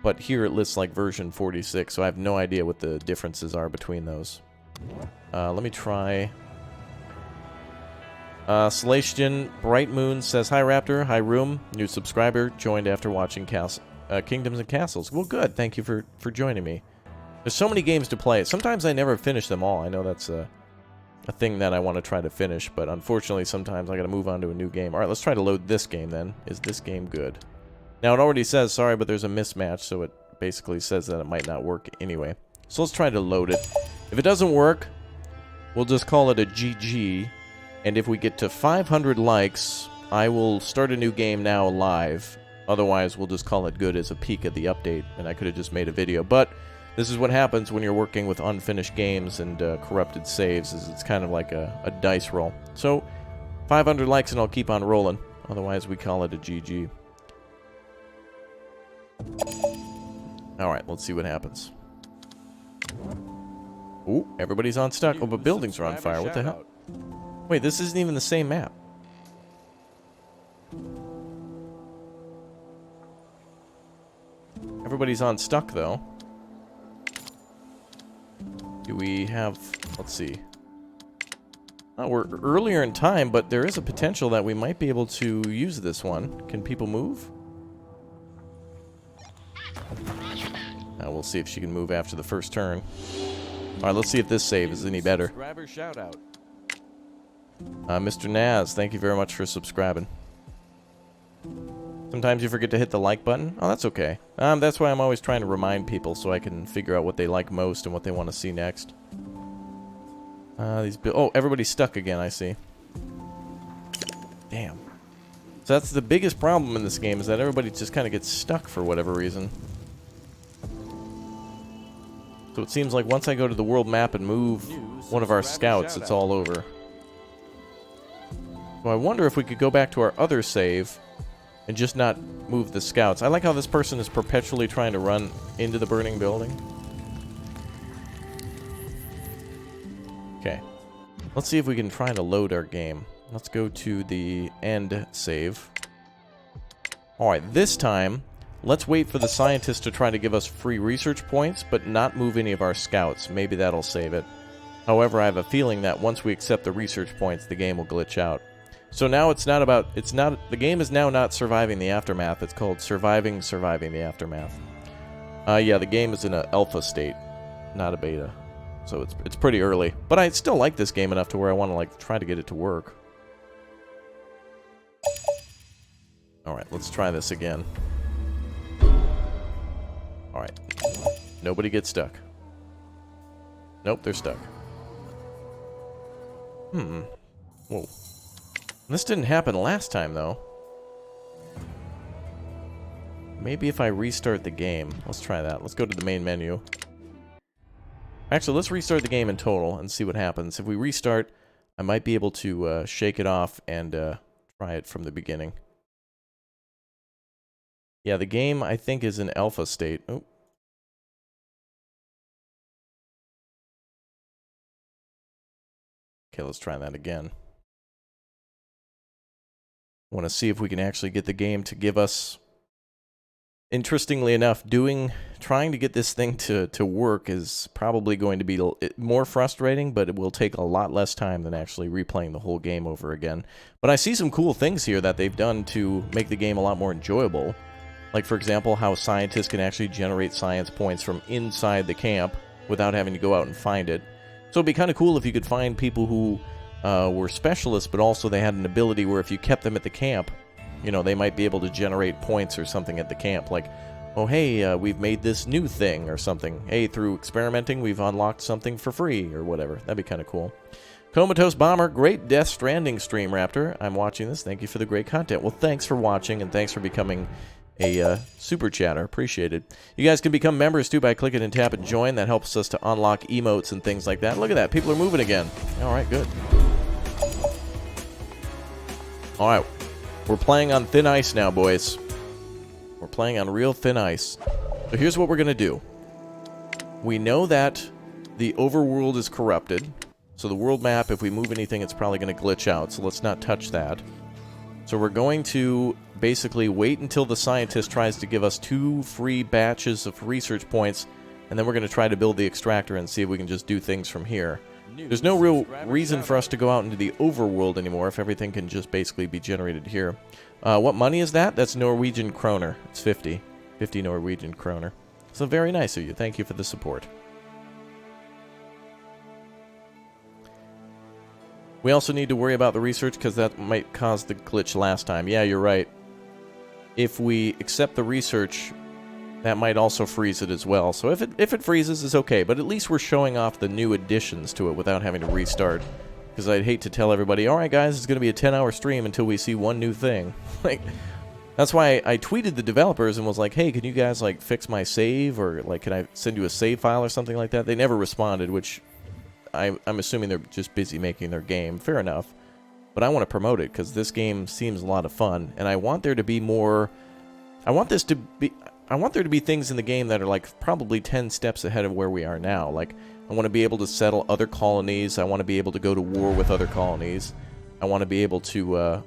But here it lists like version 46, so I have no idea what the differences are between those. Let me try... Celestian Bright Moon says, Hi Raptor, hi Room, new subscriber, joined after watching Kingdoms and Castles. Well, good, thank you for joining me. There's so many games to play. Sometimes I never finish them all. I know that's a thing that I want to try to finish, but unfortunately sometimes I gotta move on to a new game. Alright, let's try to load this game then. Is this game good? Now it already says, sorry, but there's a mismatch, so it basically says that it might not work anyway. So let's try to load it. If it doesn't work, we'll just call it a GG, and if we get to 500 likes, I will start a new game now live. Otherwise, we'll just call it good as a peek at the update, and I could have just made a video. But this is what happens when you're working with unfinished games and corrupted saves, is it's kind of like a dice roll. So, 500 likes and I'll keep on rolling. Otherwise, we call it a GG. Alright, let's see what happens. Ooh, everybody's on stuck. Oh, but buildings are on fire. What the hell? Wait, this isn't even the same map. Everybody's on stuck, though. Do we have... Let's see. Oh, we're earlier in time, but there is a potential that we might be able to use this one. Can people move? We'll see if she can move after the first turn. Alright, let's see if this save is any better. Subscriber shout out. Mr. Naz, thank you very much for subscribing. Sometimes you forget to hit the like button. Oh, that's okay. That's why I'm always trying to remind people so I can figure out what they like most and what they want to see next. Oh, everybody's stuck again, I see. Damn. So that's the biggest problem in this game, is that everybody just kind of gets stuck for whatever reason. So it seems like once I go to the world map and move one of our scouts, it's all over. So I wonder if we could go back to our other save and just not move the scouts. I like how this person is perpetually trying to run into the burning building. Okay. Let's see if we can try to load our game. Let's go to the end save. Alright, this time, let's wait for the scientists to try to give us free research points, but not move any of our scouts. Maybe that'll save it. However, I have a feeling that once we accept the research points, the game will glitch out. So now the game is now not surviving the aftermath. It's called surviving the aftermath. Yeah, the game is in an alpha state, not a beta. So it's pretty early. But I still like this game enough to where I want to like try to get it to work. Alright, let's try this again. Alright. Nobody gets stuck. Nope, they're stuck. Whoa. This didn't happen last time, though. Maybe if I restart the game. Let's try that. Let's go to the main menu. Actually, let's restart the game in total and see what happens. If we restart, I might be able to shake it off and try it from the beginning. Yeah, the game, I think, is in alpha state. Oh. Okay, let's try that again. I want to see if we can actually get the game to give us... Interestingly enough, trying to get this thing to work is probably going to be more frustrating, but it will take a lot less time than actually replaying the whole game over again. But I see some cool things here that they've done to make the game a lot more enjoyable. Like, for example, how scientists can actually generate science points from inside the camp without having to go out and find it. So it'd be kind of cool if you could find people who were specialists, but also they had an ability where if you kept them at the camp, you know, they might be able to generate points or something at the camp. Like, oh, hey, we've made this new thing or something. Hey, through experimenting, we've unlocked something for free or whatever. That'd be kind of cool. Comatose Bomber, great Death Stranding stream, Raptor. I'm watching this. Thank you for the great content. Well, thanks for watching, and thanks for becoming a super chatter. Appreciate it. You guys can become members, too, by clicking and tap and join. That helps us to unlock emotes and things like that. Look at that. People are moving again. All right, good. All right. We're playing on thin ice now, boys. We're playing on real thin ice. So here's what we're going to do. We know that the overworld is corrupted. So the world map, if we move anything, it's probably going to glitch out. So let's not touch that. So we're going to basically wait until the scientist tries to give us 2 free batches of research points. And then we're going to try to build the extractor and see if we can just do things from here. There's no real reason for us to go out into the overworld anymore if everything can just basically be generated here. What money is that? That's Norwegian kroner. It's 50. 50 Norwegian kroner. So very nice of you. Thank you for the support. We also need to worry about the research because that might cause the glitch last time. Yeah, you're right. If we accept the research, that might also freeze it as well. So if it freezes, it's okay. But at least we're showing off the new additions to it without having to restart. Because I'd hate to tell everybody, all right, guys, it's going to be a 10-hour stream until we see one new thing. Like, that's why I tweeted the developers and was like, hey, can you guys, like, fix my save? Or, like, can I send you a save file or something like that? They never responded, which I'm assuming they're just busy making their game. Fair enough. But I want to promote it because this game seems a lot of fun. And I want there to be more... I want there to be things in the game that are like probably 10 steps ahead of where we are now. Like, I want to be able to settle other colonies. I want to be able to go to war with other colonies. I want to be able to,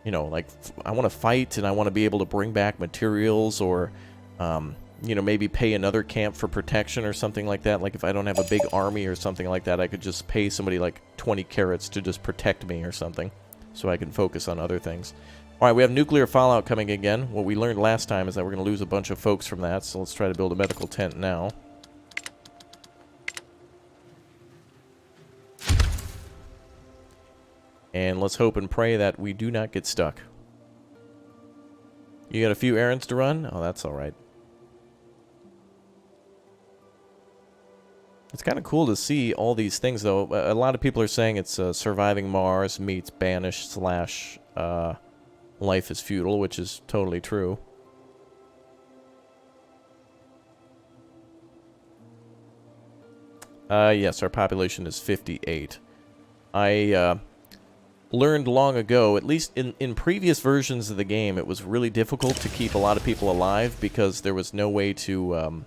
you know, like, I want to fight and I want to be able to bring back materials or, you know, maybe pay another camp for protection or something like that. Like, if I don't have a big army or something like that, I could just pay somebody like 20 carats to just protect me or something so I can focus on other things. Alright, we have nuclear fallout coming again. What we learned last time is that we're going to lose a bunch of folks from that, so let's try to build a medical tent now. And let's hope and pray that we do not get stuck. You got a few errands to run? Oh, that's alright. It's kind of cool to see all these things, though. A lot of people are saying it's surviving Mars meets banished slash... life is futile, which is totally true. Yes, our population is 58. I learned long ago, at least in previous versions of the game, it was really difficult to keep a lot of people alive because there was no way to...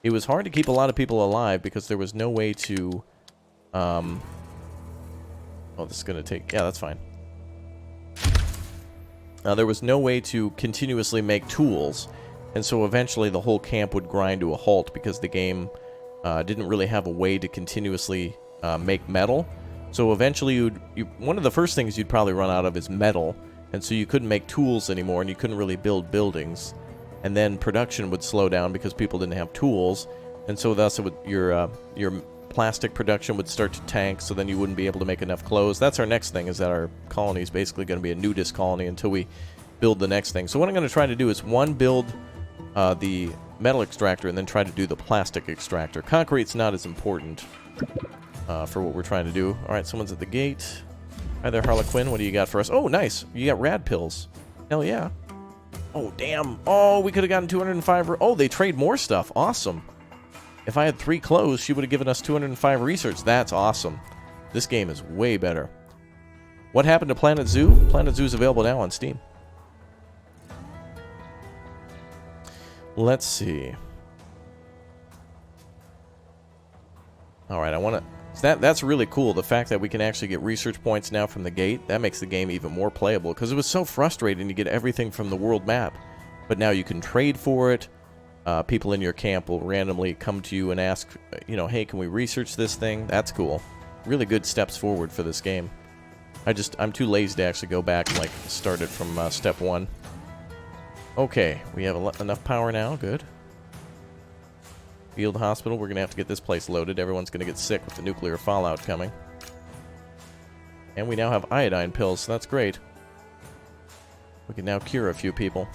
it was hard to keep a lot of people alive because there was no way to... oh, this is going to take... Yeah, that's fine. There was no way to continuously make tools, and so eventually the whole camp would grind to a halt because the game didn't really have a way to continuously make metal. So eventually one of the first things you'd probably run out of is metal, and so you couldn't make tools anymore, and you couldn't really build buildings. And then production would slow down because people didn't have tools, and so thus it would, your plastic production would start to tank, so then you wouldn't be able to make enough clothes. That's our next thing, is that our colony is basically going to be a nudist colony until we build the next thing. So what I'm going to try to do is, one, build the metal extractor, and then try to do the plastic extractor. Concrete's not as important for what we're trying to do. Alright, someone's at the gate. Hi there, Harlequin. What do you got for us? Oh, nice! You got rad pills. Hell yeah. Oh, damn. Oh, we could have gotten 205... Oh, they trade more stuff. Awesome. If I had 3 clothes, she would have given us 205 research. That's awesome. This game is way better. What happened to Planet Zoo? Planet Zoo is available now on Steam. Let's see. Alright, I want to... So that's really cool. The fact that we can actually get research points now from the gate, that makes the game even more playable. Because it was so frustrating to get everything from the world map. But now you can trade for it. People in your camp will randomly come to you and ask, you know, hey, can we research this thing? That's cool. Really good steps forward for this game. I'm too lazy to actually go back and, like, start it from step 1. Okay, we have enough power now. Good. Field hospital, we're going to have to get this place loaded. Everyone's going to get sick with the nuclear fallout coming. And we now have iodine pills, so that's great. We can now cure a few people.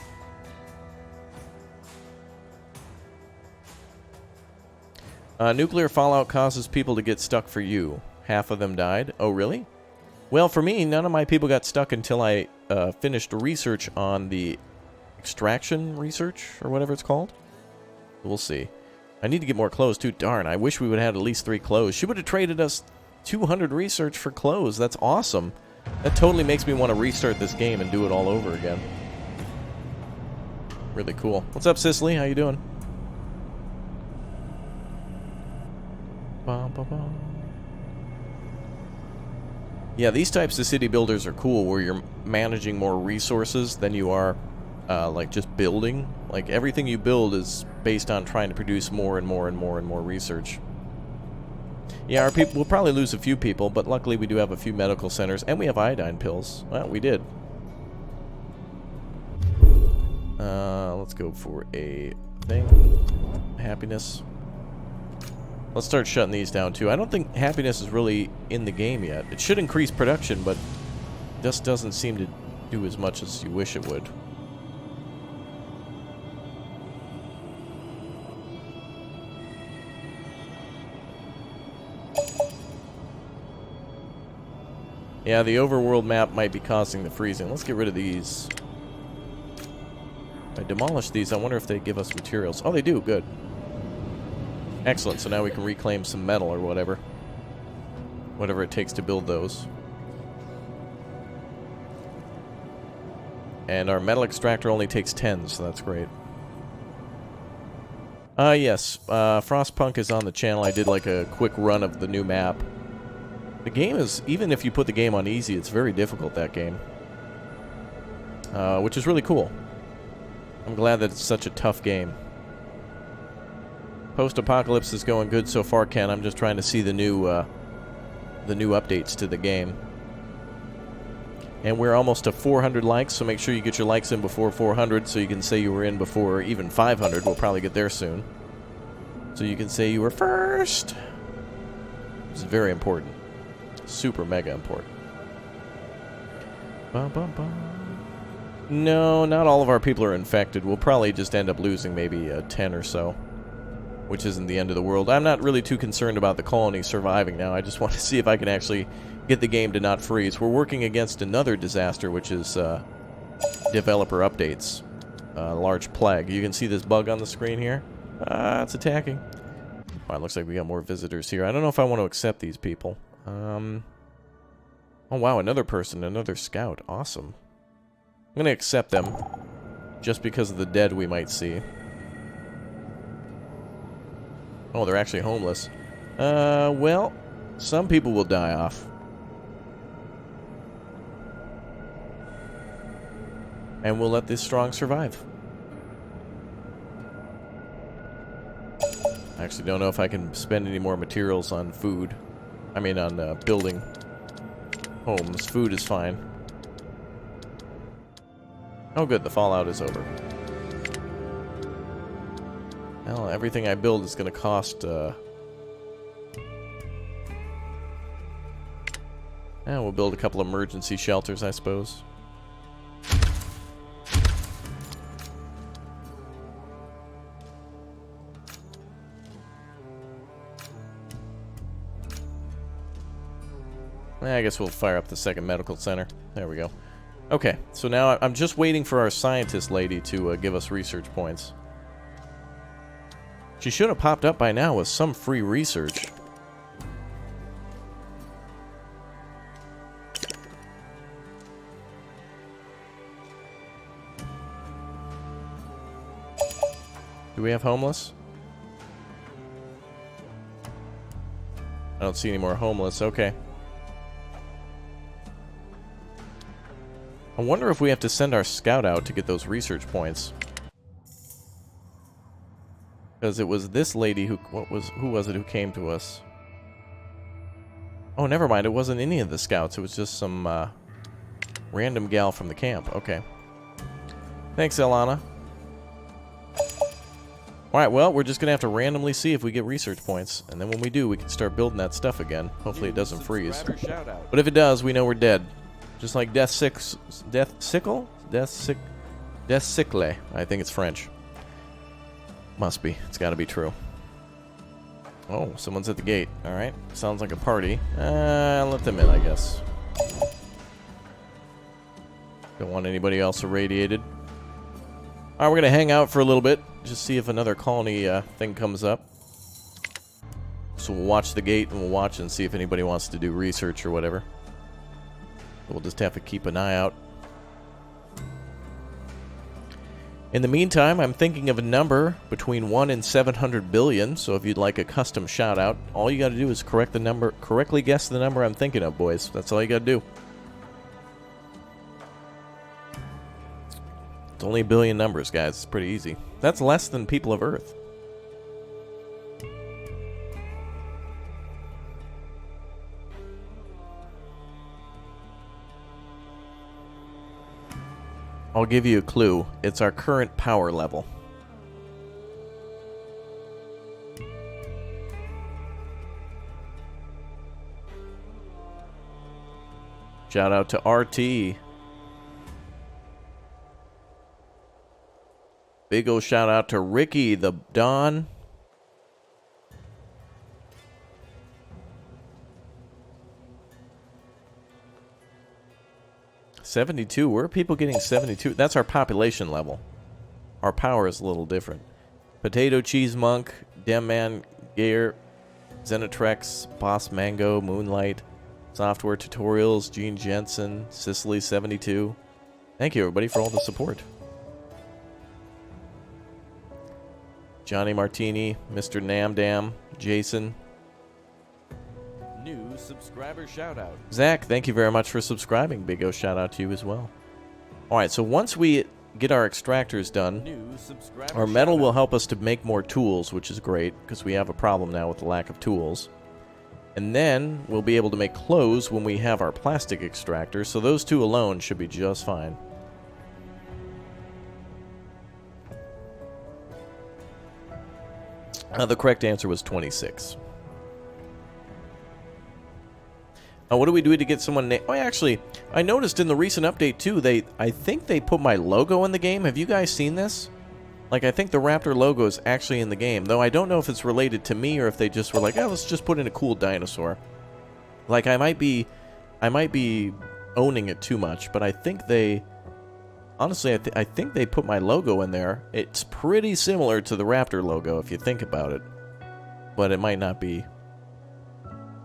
Nuclear fallout causes people to get stuck for you. Half of them died. Oh, really? Well, for me, none of my people got stuck until I finished research on the extraction research, or whatever it's called. We'll see. I need to get more clothes, too. Darn, I wish we would have had at least 3 clothes. She would have traded us 200 research for clothes. That's awesome. That totally makes me want to restart this game and do it all over again. Really cool. What's up, Cicely? How you doing? Bum, bum, bum. Yeah, these types of city builders are cool, where you're managing more resources than you are, like, just building. Like, everything you build is based on trying to produce more and more and more and more research. Yeah, our people, we'll probably lose a few people, but luckily we do have a few medical centers, and we have iodine pills. Well, we did. Let's go for a thing. Happiness. Let's start shutting these down, too. I don't think happiness is really in the game yet. It should increase production, but just doesn't seem to do as much as you wish it would. Yeah, the overworld map might be causing the freezing. Let's get rid of these. If I demolish these, I wonder if they give us materials. Oh, they do. Good. Excellent. So now we can reclaim some metal or whatever. Whatever it takes to build those. And our metal extractor only takes 10, so that's great. Yes. Frostpunk is on the channel. I did like a quick run of the new map. The game is, even if you put the game on easy, it's very difficult, that game. Which is really cool. I'm glad that it's such a tough game. Post-apocalypse is going good so far, Ken. I'm just trying to see the new updates to the game. And we're almost to 400 likes, so make sure you get your likes in before 400 so you can say you were in before even 500. We'll probably get there soon. So you can say you were first. It's very important. Super mega important. Bum, bum, bum. No, not all of our people are infected. We'll probably just end up losing maybe 10 or so, which isn't the end of the world. I'm not really too concerned about the colony surviving now. I just want to see if I can actually get the game to not freeze. We're working against another disaster, which is developer updates. Large plague. You can see this bug on the screen here. It's attacking. Oh, it looks like we got more visitors here. I don't know if I want to accept these people. Oh, wow, another person, another scout. Awesome. I'm going to accept them, just because of the dead we might see. Oh, they're actually homeless. Well, some people will die off. And we'll let this strong survive. I actually don't know if I can spend any more materials on food. I mean, on building homes. Food is fine. Oh, good. The fallout is over. Well, everything I build is going to cost, and we'll build a couple emergency shelters, I suppose. I guess we'll fire up the second medical center. There we go. Okay, so now I'm just waiting for our scientist lady to give us research points. She should have popped up by now with some free research. Do we have homeless? don't see any more homeless. Okay. I wonder if we have to send our scout out to get those research points. Because it was this lady who... Who was it who came to us? Oh, never mind. It wasn't any of the scouts. It was just some random gal from the camp. Okay. Thanks, Elana. Alright, well, we're just going to have to randomly see if we get research points. And then when we do, we can start building that stuff again. Hopefully it doesn't freeze. But if it does, we know we're dead. Just like Death Sickle? Death Sickle. I think it's French. Must be. It's got to be true. Oh, someone's at the gate. Alright. Sounds like a party. Let them in, I guess. Don't want anybody else irradiated. Alright, we're going to hang out for a little bit. Just see if another colony thing comes up. So we'll watch the gate and we'll watch and see if anybody wants to do research or whatever. We'll just have to keep an eye out. In the meantime, I'm thinking of a number between 1 and 700 billion. So if you'd like a custom shout out, all you got to do is correctly guess the number I'm thinking of, boys. That's all you got to do. It's only a billion numbers, guys. It's pretty easy. That's less than people of Earth. I'll give you a clue. It's our current power level. Shout out to RT. Big ol' shout out to Ricky the Don. $72. Where are people getting 72? That's our population level. Our power is a little different. Potato Cheese Monk, Demman Gear, Zenitrex, Boss Mango, Moonlight, Software Tutorials, Gene Jensen, Sicily 72. Thank you everybody for all the support. Johnny Martini, Mr. Namdam, Jason. New subscriber shout out. Zach, thank you very much for subscribing. Big O shout out to you as well. Alright, so once we get our extractors done, our metal will help us to make more tools, which is great, because we have a problem now with the lack of tools. And then we'll be able to make clothes when we have our plastic extractor, so those two alone should be just fine. The correct answer was 26. What do we do to get someone Oh, actually, I noticed in the recent update, too, I think they put my logo in the game. Have you guys seen this? Like, I think the Raptor logo is actually in the game, though I don't know if it's related to me or if they just were like, oh, let's just put in a cool dinosaur. Like, I might be owning it too much, but I think they... Honestly, I think they put my logo in there. It's pretty similar to the Raptor logo, if you think about it. But it might not be.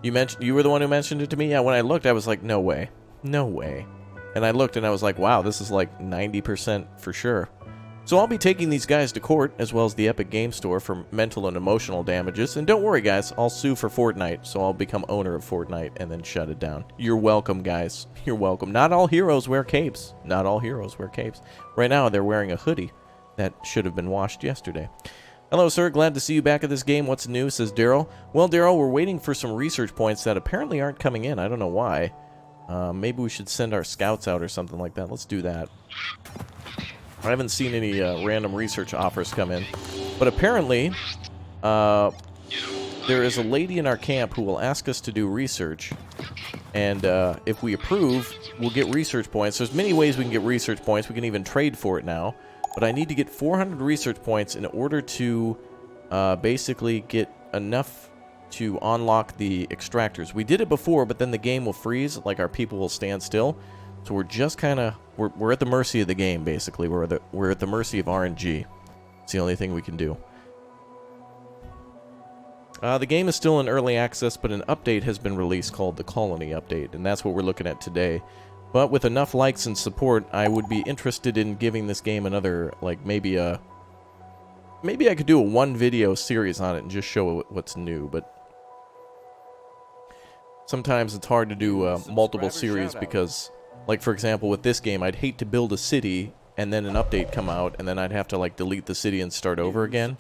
You were the one who mentioned it to me? Yeah, when I looked, I was like, no way. No way. And I looked and I was like, wow, this is like 90% for sure. So I'll be taking these guys to court, as well as the Epic Game Store, for mental and emotional damages. And don't worry, guys, I'll sue for Fortnite, so I'll become owner of Fortnite and then shut it down. You're welcome, guys. You're welcome. Not all heroes wear capes. Not all heroes wear capes. Right now, they're wearing a hoodie that should have been washed yesterday. Hello, sir. Glad to see you back at this game. What's new, says Daryl. Well, Daryl, we're waiting for some research points that apparently aren't coming in. I don't know why. Maybe we should send our scouts out or something like that. Let's do that. I haven't seen any random research offers come in. But apparently, there is a lady in our camp who will ask us to do research. And if we approve, we'll get research points. There's many ways we can get research points. We can even trade for it now. But I need to get 400 research points in order to basically get enough to unlock the extractors. We did it before, but then the game will freeze. Like, our people will stand still. So we're just kind of... We're at the mercy of the game, basically. We're at the mercy of RNG. It's the only thing we can do. The game is still in early access, but an update has been released called the Colony Update, and that's what we're looking at today. But with enough likes and support, I would be interested in giving this game another, like, maybe I could do a one-video series on it and just show what's new, but sometimes it's hard to do multiple series because, like for example, with this game, I'd hate to build a city and then an update come out, and then I'd have to like delete the city and start over again.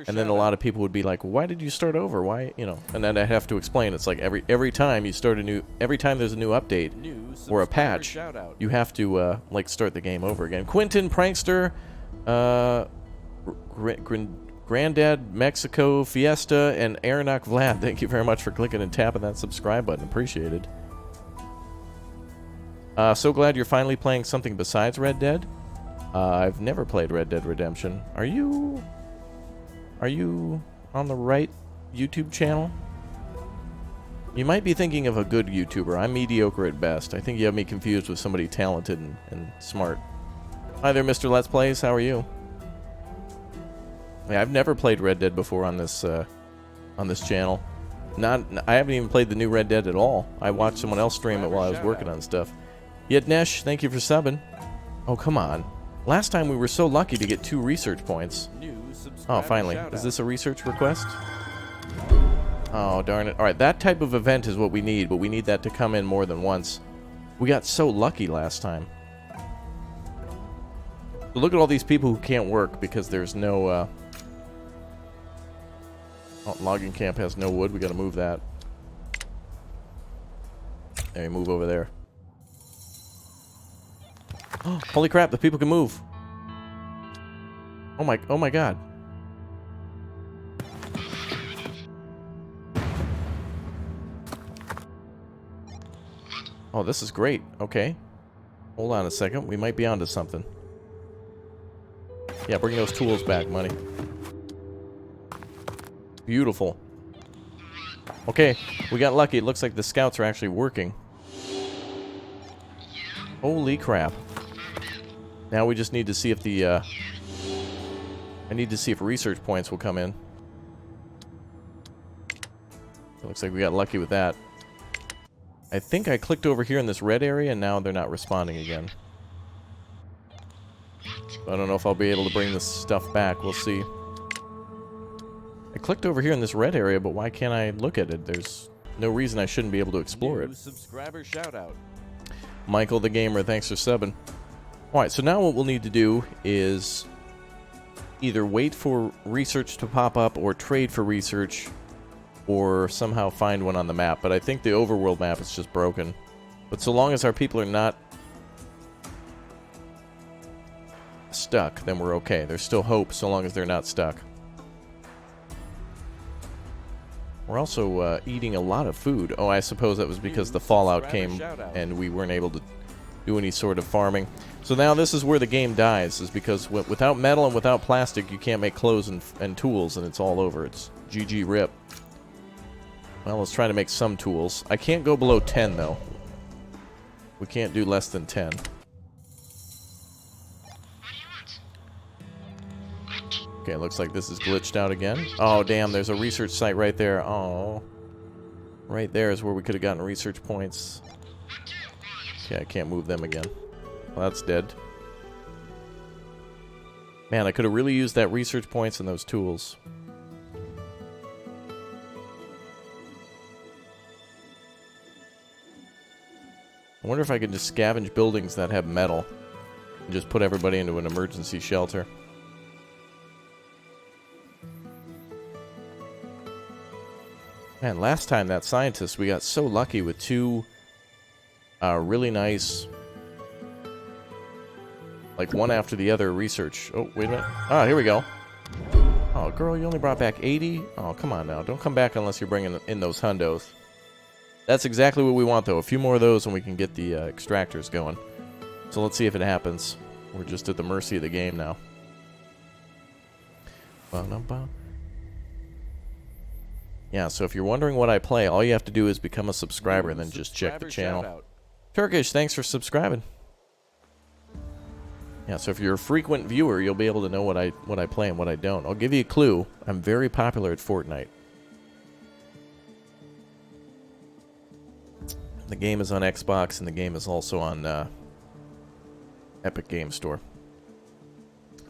And then a lot of people would be like, "Why did you start over? Why, you know?" And then I'd have to explain. It's like every time you start every time there's a new update or a patch, you have to like start the game over again. Quentin Prankster, Granddad Mexico Fiesta, and Aeronaut Vlad, thank you very much for clicking and tapping that subscribe button. Appreciated. So glad you're finally playing something besides Red Dead. I've never played Red Dead Redemption. Are you on the right YouTube channel? You might be thinking of a good YouTuber. I'm mediocre at best. I think you have me confused with somebody talented and smart. Hi there, Mr. Let's Plays. How are you? Yeah, I've never played Red Dead before on this channel. I haven't even played the new Red Dead at all. I watched someone else stream it while I was working on stuff. Yetnesh, thank you for subbing. Oh, come on. Last time we were so lucky to get 2 research points. Oh, finally. Is this a research request? Oh, darn it. Alright, that type of event is what we need, but we need that to come in more than once. We got so lucky last time. So look at all these people who can't work because there's no, Oh, logging camp has no wood. We gotta move that. There, move over there. Holy crap, the people can move. Oh my god. Oh, this is great. Okay. Hold on a second. We might be onto something. Yeah, bring those tools back, money. Beautiful. Okay, we got lucky. It looks like the scouts are actually working. Holy crap. Now we just need to see if the, I need to see if research points will come in. It looks like we got lucky with that. I think I clicked over here in this red area, and now they're not responding again. I don't know if I'll be able to bring this stuff back. We'll see. I clicked over here in this red area, but why can't I look at it? There's no reason I shouldn't be able to explore it. Subscriber shout out. Michael the Gamer, thanks for subbing. Alright, so now what we'll need to do is either wait for research to pop up or trade for research or somehow find one on the map. But I think the overworld map is just broken. But so long as our people are not stuck, then we're okay. There's still hope so long as they're not stuck. We're also eating a lot of food. Oh, I suppose that was because the fallout came and we weren't able to do any sort of farming. So now this is where the game dies, is because without metal and without plastic, you can't make clothes and tools, and it's all over. It's GG rip. Well, let's try to make some tools. I can't go below 10, though. We can't do less than 10. Okay, looks like this is glitched out again. Oh, damn, there's a research site right there. Oh. Right there is where we could have gotten research points. Okay, I can't move them again. Well, that's dead. Man, I could have really used that research points and those tools. I wonder if I can just scavenge buildings that have metal and just put everybody into an emergency shelter. Man, last time that scientist, we got so lucky with 2 really nice, like one after the other research. Oh, wait a minute. Ah, here we go. Oh, girl, you only brought back 80? Oh, come on now. Don't come back unless you're bringing in those hundos. That's exactly what we want, though. A few more of those and we can get the extractors going. So let's see if it happens. We're just at the mercy of the game now. Yeah, so if you're wondering what I play, all you have to do is become a subscriber and then just check the channel. Turkish, thanks for subscribing. Yeah, so if you're a frequent viewer, you'll be able to know what I play and what I don't. I'll give you a clue. I'm very popular at Fortnite. The game is on Xbox, and the game is also on Epic Game Store.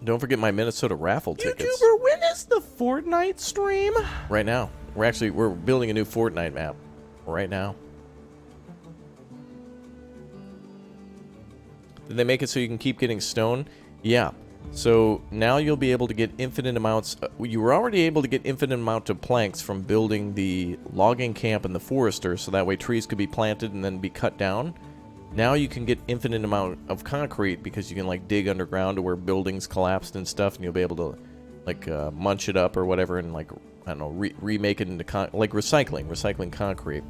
Don't forget my Minnesota raffle tickets. YouTuber, when is the Fortnite stream? Right now. We're building a new Fortnite map. Right now. Did they make it so you can keep getting stone? Yeah. So now you'll be able to get infinite amounts. You were already able to get infinite amount of planks from building the logging camp and the forester, so that way trees could be planted and then be cut down. Now you can get infinite amount of concrete because you can like dig underground to where buildings collapsed and stuff, and you'll be able to like munch it up or whatever and like, I don't know, remake it into like recycling concrete.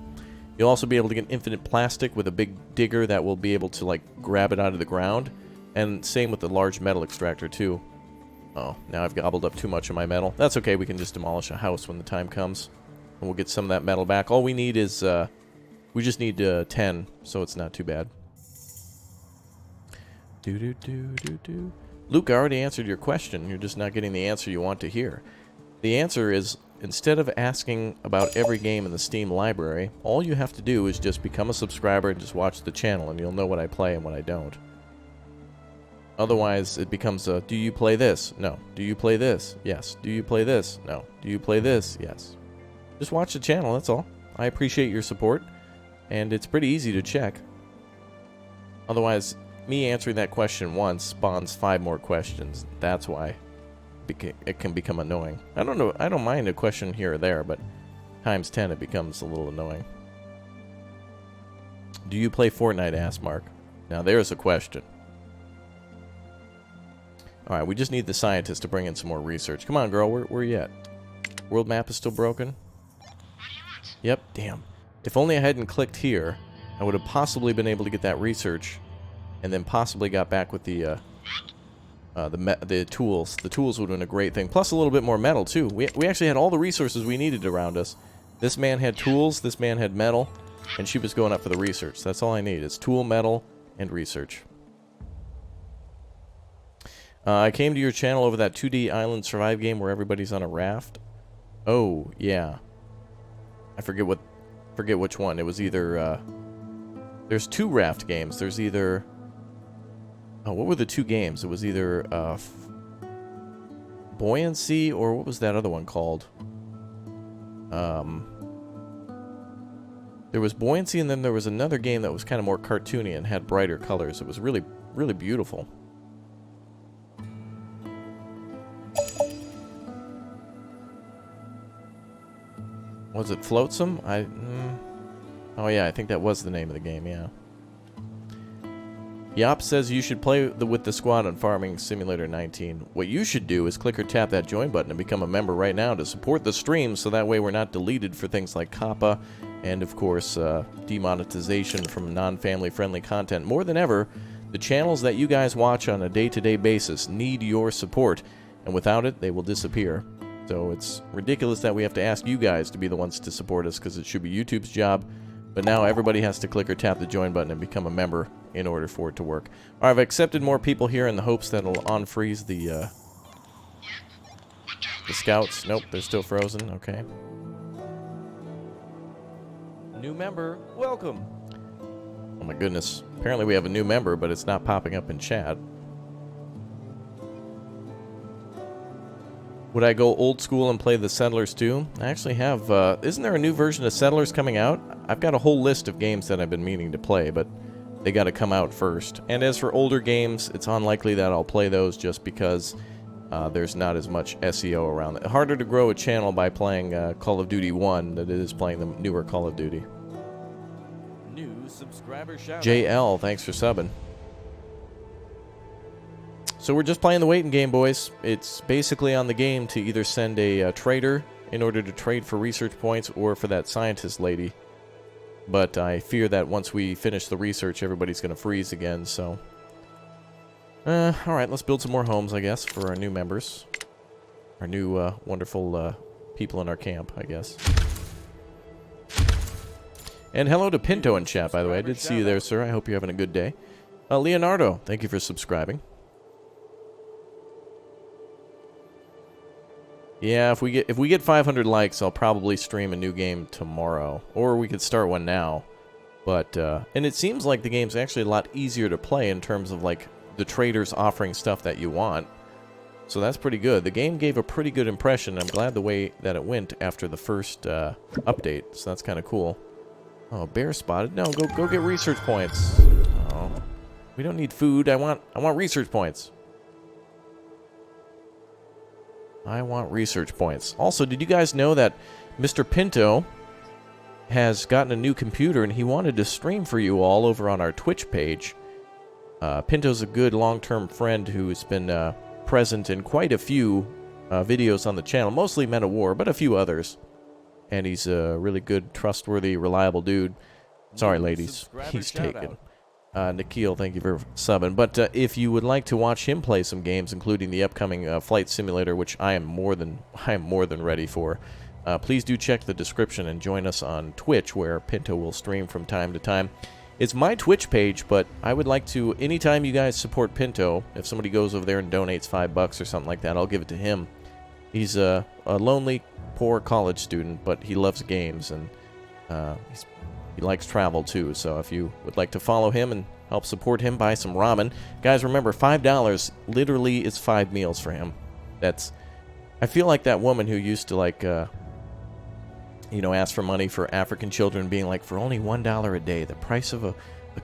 You'll also be able to get infinite plastic with a big digger that will be able to like grab it out of the ground. And same with the large metal extractor too. Oh, now I've gobbled up too much of my metal. That's okay, we can just demolish a house when the time comes. And we'll get some of that metal back. All we need is, we just need 10, so it's not too bad. Luke, I already answered your question. You're just not getting the answer you want to hear. The answer is, instead of asking about every game in the Steam library, all you have to do is just become a subscriber and just watch the channel, and you'll know what I play and what I don't. Otherwise, it becomes a, do you play this? No. Do you play this? Yes. Do you play this? No. Do you play this? Yes. Just watch the channel, that's all. I appreciate your support, and it's pretty easy to check. Otherwise, me answering that question once spawns 5 more questions. That's why it can become annoying. I don't know, I don't mind a question here or there, but times 10 it becomes a little annoying. Do you play Fortnite? Asked Mark. Now there's a question. Alright, we just need the scientist to bring in some more research. Come on, girl, where you at? World map is still broken? Yep, damn. If only I hadn't clicked here, I would have possibly been able to get that research, and then possibly got back with the tools. The tools would have been a great thing. Plus a little bit more metal, too. We actually had all the resources we needed around us. This man had tools, this man had metal, and she was going up for the research. That's all I need. It's tool, metal, and research. I came to your channel over that 2D Island Survive game where everybody's on a raft. Oh, yeah. I forget which one. It was either, there's 2 raft games. There's either... Oh, what were the 2 games? It was either, Buoyancy, or what was that other one called? There was Buoyancy, and then there was another game that was kind of more cartoony and had brighter colors. It was really, really beautiful. Was it Floatsome? Oh yeah, I think that was the name of the game, yeah. Yop says you should play with the squad on Farming Simulator 19. What you should do is click or tap that join button and become a member right now to support the stream, so that way we're not deleted for things like COPPA and, of course, demonetization from non-family friendly content. More than ever, the channels that you guys watch on a day-to-day basis need your support, and without it, they will disappear. So it's ridiculous that we have to ask you guys to be the ones to support us, because it should be YouTube's job. But now everybody has to click or tap the join button and become a member in order for it to work. All right, I've accepted more people here in the hopes that it'll unfreeze the scouts. Nope, they're still frozen. Okay. New member, welcome. Oh my goodness. Apparently we have a new member, but it's not popping up in chat. Would I go old school and play the Settlers too? I actually have, isn't there a new version of Settlers coming out? I've got a whole list of games that I've been meaning to play, but they gotta come out first. And as for older games, it's unlikely that I'll play those just because there's not as much SEO around it. Harder to grow a channel by playing Call of Duty 1 than it is playing the newer Call of Duty. New subscriber shout JL, thanks for subbing. So we're just playing the waiting game, boys. It's basically on the game to either send a trader in order to trade for research points or for that scientist lady. But I fear that once we finish the research, everybody's going to freeze again, so... alright, let's build some more homes, I guess, for our new members. Our new, wonderful, people in our camp, I guess. And hello to Pinto in chat, by the way. I did see you there, sir. I hope you're having a good day. Leonardo, thank you for subscribing. Yeah, if we get 500 likes, I'll probably stream a new game tomorrow, or we could start one now. But and it seems like the game's actually a lot easier to play in terms of like the traders offering stuff that you want. So that's pretty good. The game gave a pretty good impression. I'm glad the way that it went after the first update. So that's kind of cool. Oh, bear spotted. No, go get research points. Oh, We don't need food. I want research points. I want research points. Also, did you guys know that Mr. Pinto has gotten a new computer and he wanted to stream for you all over on our Twitch page? Pinto's a good long-term friend who's been present in quite a few videos on the channel, mostly Men of War, but a few others. And he's a really good, trustworthy, reliable dude. Sorry, ladies. He's taken. Nikhil, thank you for subbing. But if you would like to watch him play some games, including the upcoming Flight Simulator, which I am more than ready for, please do check the description and join us on Twitch, where Pinto will stream from time to time. It's my Twitch page, but I would like to, anytime you guys support Pinto, if somebody goes over there and donates $5 or something like that, I'll give it to him. He's a lonely, poor college student, but he loves games, and he likes travel too. So if you would like to follow him and help support him, buy some ramen. Guys, remember, $5 literally is 5 meals for him. I feel like that woman who used to, like, ask for money for African children, being like, for only $1 a day, the price of a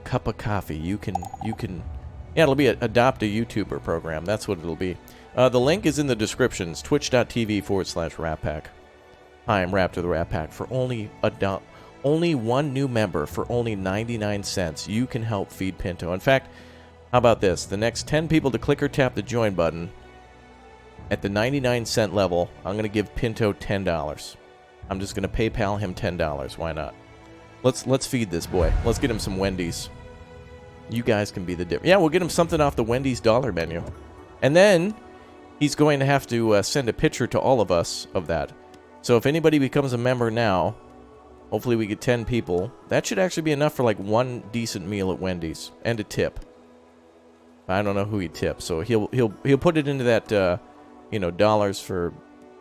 cup of coffee, you can, yeah, it'll be adopt a YouTuber program. That's what it'll be. The link is in the description. It's twitch.tv/RapPack. Hi, I'm Raptor the Rat Pack. For only one new member for only 99 cents, you can help feed Pinto. In fact, how about this? The next 10 people to click or tap the join button at the 99-cent level, I'm going to give Pinto $10. I'm just going to PayPal him $10. Why not? Let's feed this boy. Let's get him some Wendy's. You guys can be the difference. Yeah, we'll get him something off the Wendy's dollar menu. And then he's going to have to send a picture to all of us of that. So if anybody becomes a member now, hopefully we get 10 people. That should actually be enough for like one decent meal at Wendy's and a tip. I don't know who he tips, so he'll put it into that dollars for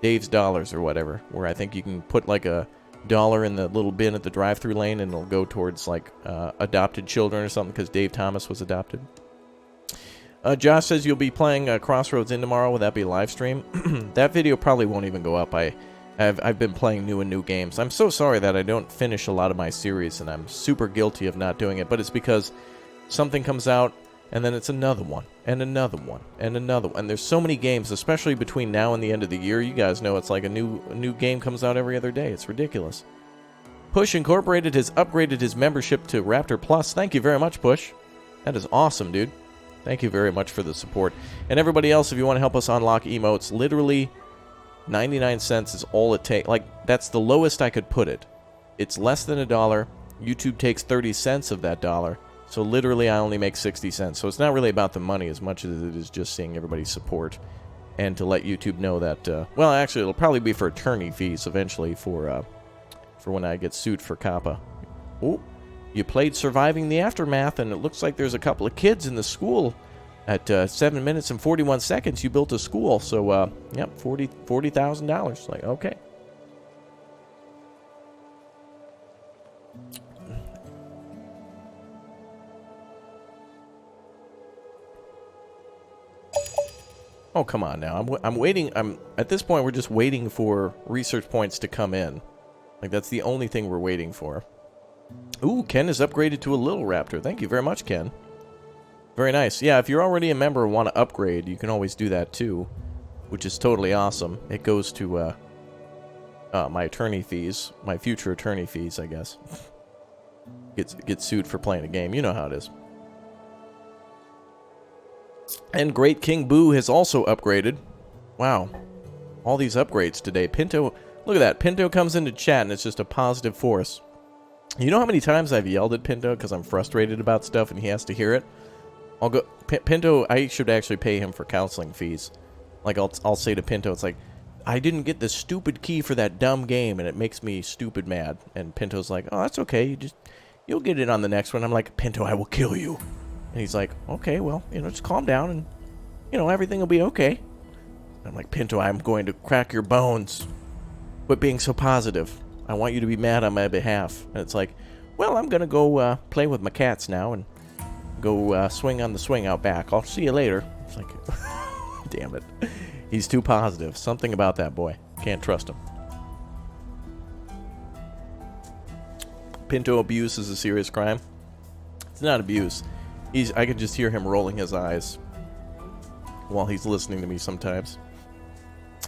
Dave's Dollars or whatever, where I think you can put like $1 in the little bin at the drive-thru lane, and it'll go towards like adopted children or something, because Dave Thomas was adopted. Josh says you'll be playing Crossroads in tomorrow. Will that be a live stream? That video probably won't even go up. I've been playing new games. I'm so sorry that I don't finish a lot of my series, and I'm super guilty of not doing it, but it's because something comes out, and then it's another one, and another one, and another one. And there's so many games, especially between now and the end of the year. You guys know it's like a new game comes out every other day. It's ridiculous. Push Incorporated has upgraded his membership to Raptor Plus. Thank you very much, Push. That is awesome, dude. Thank you very much for the support. And everybody else, if you want to help us unlock emotes, literally 99 cents is all it takes. Like, that's the lowest I could put it. It's less than $1. YouTube takes 30 cents of that dollar. So literally I only make 60 cents. So it's not really about the money as much as it is just seeing everybody's support. And to let YouTube know that, well, actually, it'll probably be for attorney fees eventually for when I get sued for COPPA. Oh, you played Surviving the Aftermath, and it looks like there's a couple of kids in the school. At 7 minutes and 41 seconds, you built a school. So, yep, $40,000. Like, okay. Oh, come on now. I'm waiting. At this point, we're just waiting for research points to come in. Like, that's the only thing we're waiting for. Ooh, Ken is upgraded to a Little Raptor. Thank you very much, Ken. Very nice. Yeah, if you're already a member and want to upgrade, you can always do that too, which is totally awesome. It goes to my attorney fees, my future attorney fees, I guess. Get sued for playing a game. You know how it is. And Great King Boo has also upgraded. Wow. All these upgrades today. Pinto, look at that. Pinto comes into chat and it's just a positive force. You know how many times I've yelled at Pinto because I'm frustrated about stuff and he has to hear it? I'll go, Pinto, I should actually pay him for counseling fees. Like, I'll say to Pinto, it's like, I didn't get the stupid key for that dumb game, and it makes me stupid mad. And Pinto's like, oh, that's okay, you'll get it on the next one. I'm like, Pinto, I will kill you. And he's like, okay, well, just calm down, and, everything will be okay. I'm like, Pinto, I'm going to crack your bones. Quit being so positive. I want you to be mad on my behalf. And it's like, well, I'm going to go play with my cats now, and go swing on the swing out back. I'll see you later. It's like, damn it. He's too positive. Something about that boy. Can't trust him. Pinto abuse is a serious crime. It's not abuse. I can just hear him rolling his eyes while he's listening to me sometimes.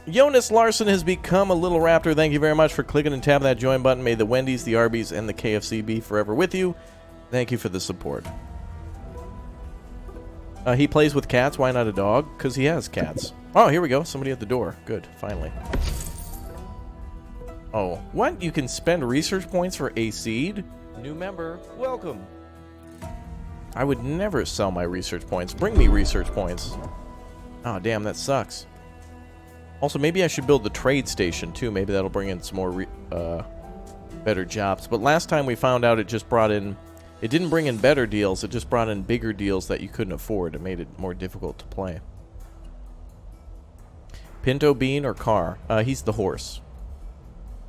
Jonas Larson has become a little raptor. Thank you very much for clicking and tapping that join button. May the Wendy's, the Arby's, and the KFC be forever with you. Thank you for the support. He plays with cats. Why not a dog? Because he has cats. Oh, here we go. Somebody at the door. Good. Finally. Oh, what? You can spend research points for a seed? New member, welcome. I would never sell my research points. Bring me research points. Oh, damn, that sucks. Also, maybe I should build the trade station, too. Maybe that'll bring in some more better jobs. But last time we found out it just brought in... It didn't bring in better deals. It just brought in bigger deals that you couldn't afford. It made it more difficult to play. Pinto bean or car? He's the horse.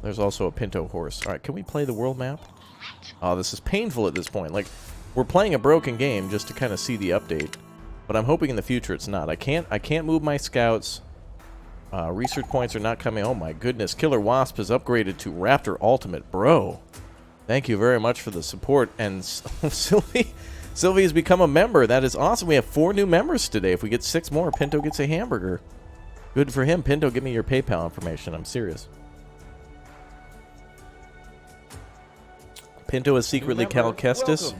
There's also a pinto horse. All right, can we play the world map? Oh, this is painful at this point. Like, we're playing a broken game just to kind of see the update. But I'm hoping in the future it's not. I can't move my scouts. Research points are not coming. Oh my goodness. Killer Wasp has upgraded to Raptor Ultimate. Bro. Thank you very much for the support. And Sylvie has become a member. That is awesome. We have 4 new members today. If we get 6 more, Pinto gets a hamburger. Good for him. Pinto, give me your PayPal information. I'm serious. Pinto is secretly Cal Kestis.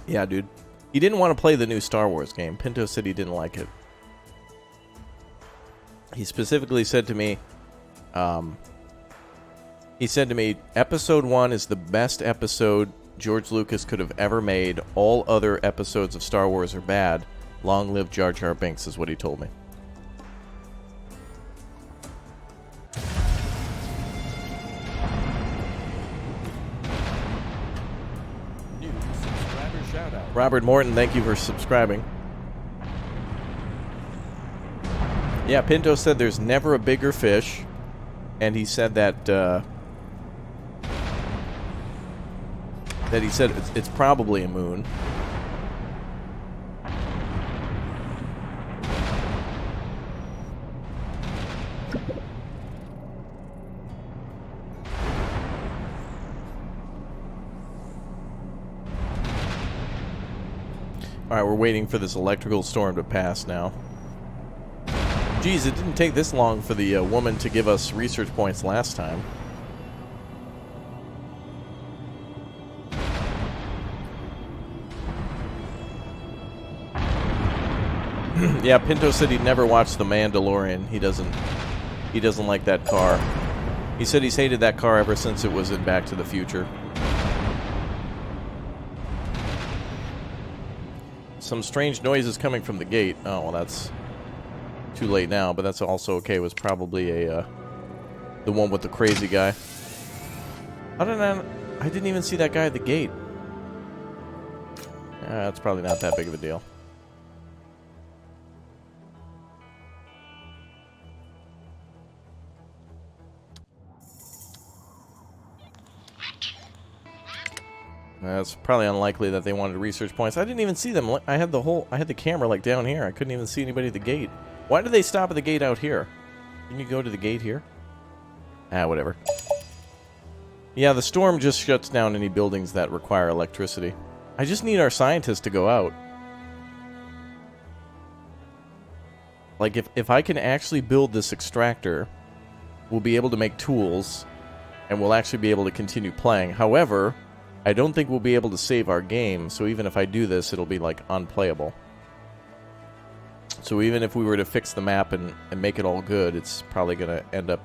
Yeah, dude. He didn't want to play the new Star Wars game. Pinto said he didn't like it. He specifically said to me, Episode 1 is the best episode George Lucas could have ever made. All other episodes of Star Wars are bad. Long live Jar Jar Binks is what he told me. New subscriber shout out. Robert Morton, thank you for subscribing. Yeah, Pinto said there's never a bigger fish. And he said that he said it's probably a moon. Alright, we're waiting for this electrical storm to pass now. Geez, it didn't take this long for the woman to give us research points last time. Yeah, Pinto said he'd never watched The Mandalorian. He doesn't like that car. He said he's hated that car ever since it was in Back to the Future. Some strange noises coming from the gate. Oh, well, that's too late now, but that's also okay. It was probably the one with the crazy guy. I didn't even see that guy at the gate. That's probably not that big of a deal. It's probably unlikely that they wanted research points. I didn't even see them. I had the camera like down here. I couldn't even see anybody at the gate. Why did they stop at the gate out here? Can you go to the gate here? Whatever. Yeah, the storm just shuts down any buildings that require electricity. I just need our scientists to go out. Like, if I can actually build this extractor, we'll be able to make tools, and we'll actually be able to continue playing. However, I don't think we'll be able to save our game, so even if I do this, it'll be, like, unplayable. So even if we were to fix the map and make it all good, it's probably going to end up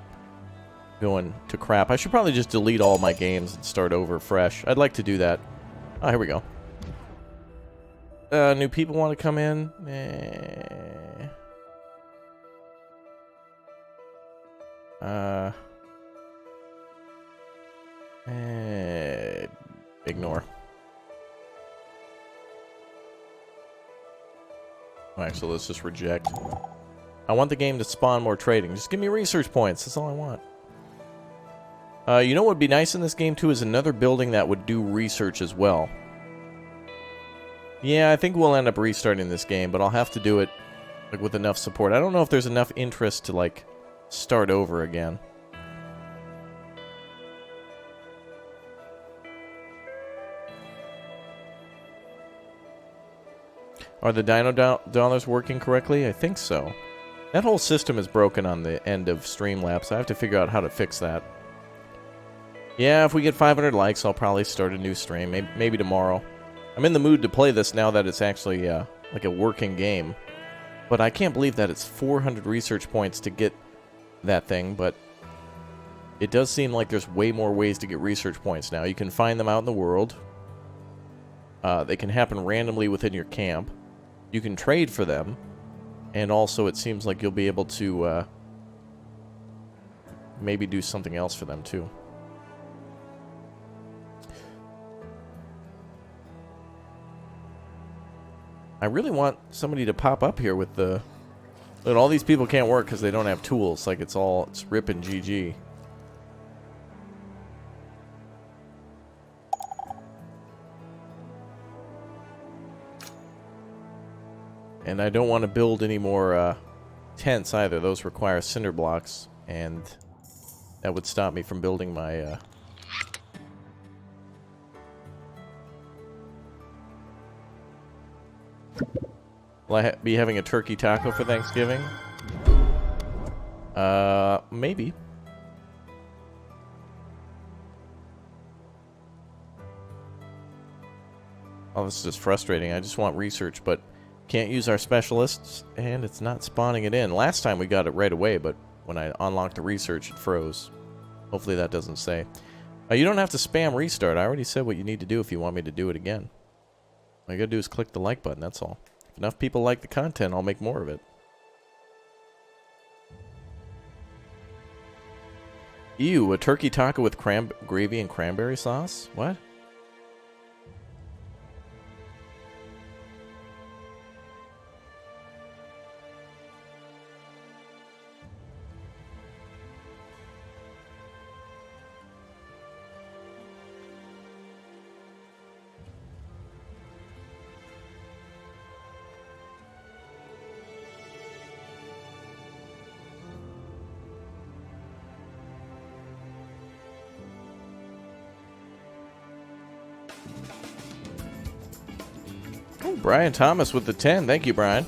going to crap. I should probably just delete all my games and start over fresh. I'd like to do that. Oh, here we go. New people want to come in? Ignore. Actually, let's just reject. I want the game to spawn more trading. Just give me research points. That's all I want. You know what would be nice in this game, too, is another building that would do research as well. Yeah, I think we'll end up restarting this game, but I'll have to do it like with enough support. I don't know if there's enough interest to, like, start over again. Are the dino dollars working correctly? I think so. That whole system is broken on the end of Streamlabs. I have to figure out how to fix that. Yeah, if we get 500 likes, I'll probably start a new stream. Maybe tomorrow. I'm in the mood to play this now that it's actually like a working game. But I can't believe that it's 400 research points to get that thing, but it does seem like there's way more ways to get research points now. You can find them out in the world. They can happen randomly within your camp. You can trade for them. And also it seems like you'll be able to maybe do something else for them too. I really want somebody to pop up here with the... Look, all these people can't work because they don't have tools. Like, it's RIP and GG. And I don't want to build any more tents either. Those require cinder blocks, and that would stop me from building my... Will I be having a turkey taco for Thanksgiving? Maybe. Oh, this is just frustrating. I just want research, but can't use our specialists, and it's not spawning it in. Last time we got it right away, but when I unlocked the research, it froze. Hopefully that doesn't say. You don't have to spam restart. I already said what you need to do if you want me to do it again. All you gotta do is click the like button, that's all. If enough people like the content, I'll make more of it. Ew, a turkey taco with gravy and cranberry sauce? What? Oh, Brian Thomas with the 10. Thank you, Brian.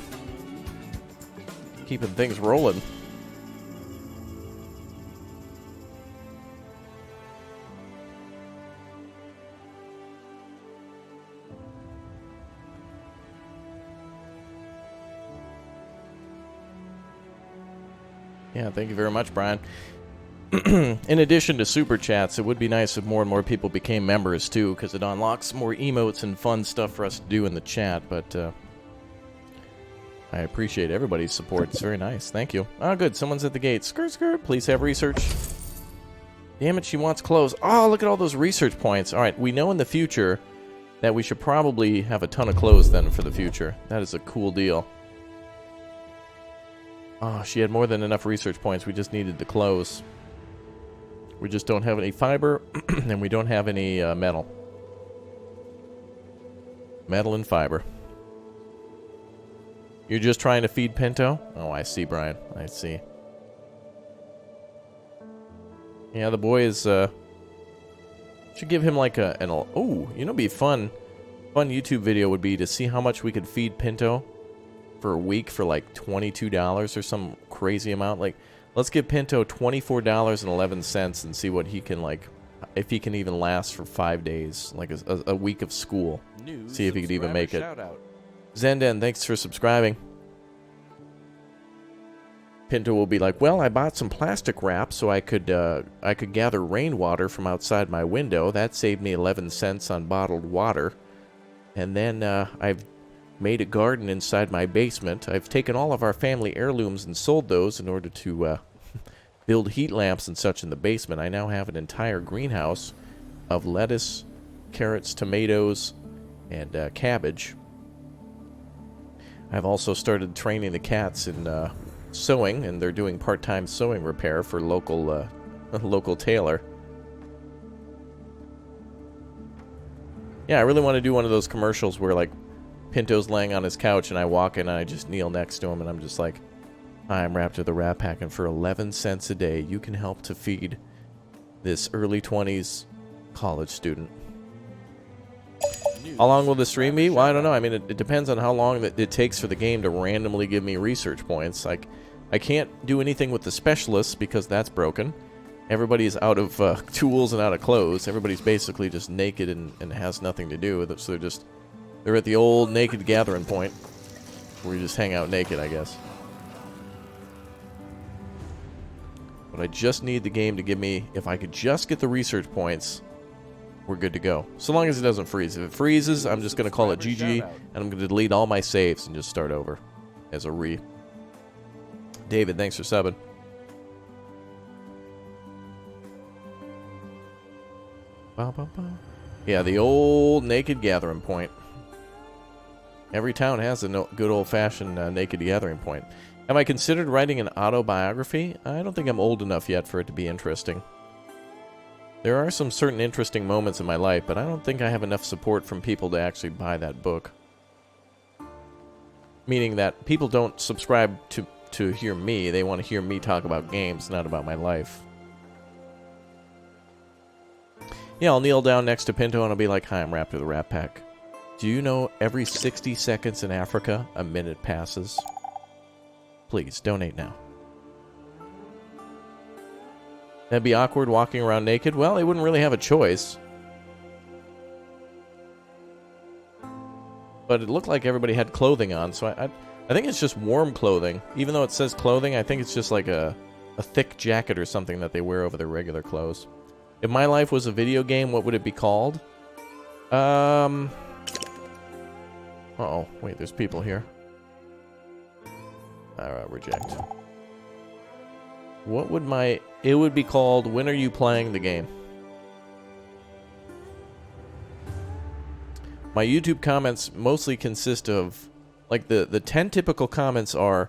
Keeping things rolling. Yeah, thank you very much, Brian. In addition to super chats, it would be nice if more and more people became members too, because it unlocks more emotes and fun stuff for us to do in the chat. But I appreciate everybody's support. It's very nice. Thank you. Oh, good. Someone's at the gate. Skirt, skirt. Please have research. Damn it, she wants clothes. Oh, look at all those research points. All right, we know in the future that we should probably have a ton of clothes then for the future. That is a cool deal. Oh, she had more than enough research points. We just needed the clothes. We just don't have any fiber, and we don't have any metal. Metal and fiber. You're just trying to feed Pinto? Oh, I see, Brian. I see. Yeah, the boy is, should give him like oh, you know, be fun YouTube video would be to see how much we could feed Pinto for a week for like $22 or some crazy amount. Like, let's give Pinto $24.11 and see what he can, like, if he can even last for 5 days, like a week of school. See if he could even make it. Zenden, thanks for subscribing. Pinto will be like, well, I bought some plastic wrap so I could gather rainwater from outside my window. That saved me 11 cents on bottled water. And then I've made a garden inside my basement. I've taken all of our family heirlooms and sold those in order to build heat lamps and such in the basement. I now have an entire greenhouse of lettuce, carrots, tomatoes, and cabbage. I've also started training the cats in sewing, and they're doing part-time sewing repair for local tailor. Yeah, I really want to do one of those commercials where, like, Pinto's laying on his couch and I walk in and I just kneel next to him and I'm just like, hi, I'm Raptor the Rat Pack, and for 11 cents a day you can help to feed this early 20s college student. How long will the stream be? Well, I don't know. I mean, it depends on how long it takes for the game to randomly give me research points. Like, I can't do anything with the specialists because that's broken. Everybody's out of tools and out of clothes. Everybody's basically just naked and has nothing to do with it. So they're at the old naked gathering point where you just hang out naked, I guess. But I just need the game to give me, if I could just get the research points, we're good to go. So long as it doesn't freeze. If it freezes, I'm just going to call it GG, and I'm going to delete all my saves and just start over as a re. David, thanks for subbing. Yeah, the old naked gathering point. Every town has a good old-fashioned naked gathering point. Have I considered writing an autobiography? I don't think I'm old enough yet for it to be interesting. There are some certain interesting moments in my life, but I don't think I have enough support from people to actually buy that book. Meaning that people don't subscribe to hear me. They want to hear me talk about games, not about my life. Yeah, I'll kneel down next to Pinto and I'll be like, "Hi, I'm Raptor the Rat Pack. Do you know every 60 seconds in Africa, a minute passes? Please, donate now." That'd be awkward walking around naked. Well, they wouldn't really have a choice. But it looked like everybody had clothing on, so I think it's just warm clothing. Even though it says clothing, I think it's just like a thick jacket or something that they wear over their regular clothes. If my life was a video game, what would it be called? Uh-oh. Wait, there's people here. Alright, reject. What would my... It would be called, When Are You Playing the Game? My YouTube comments mostly consist of... Like, the 10 typical comments are...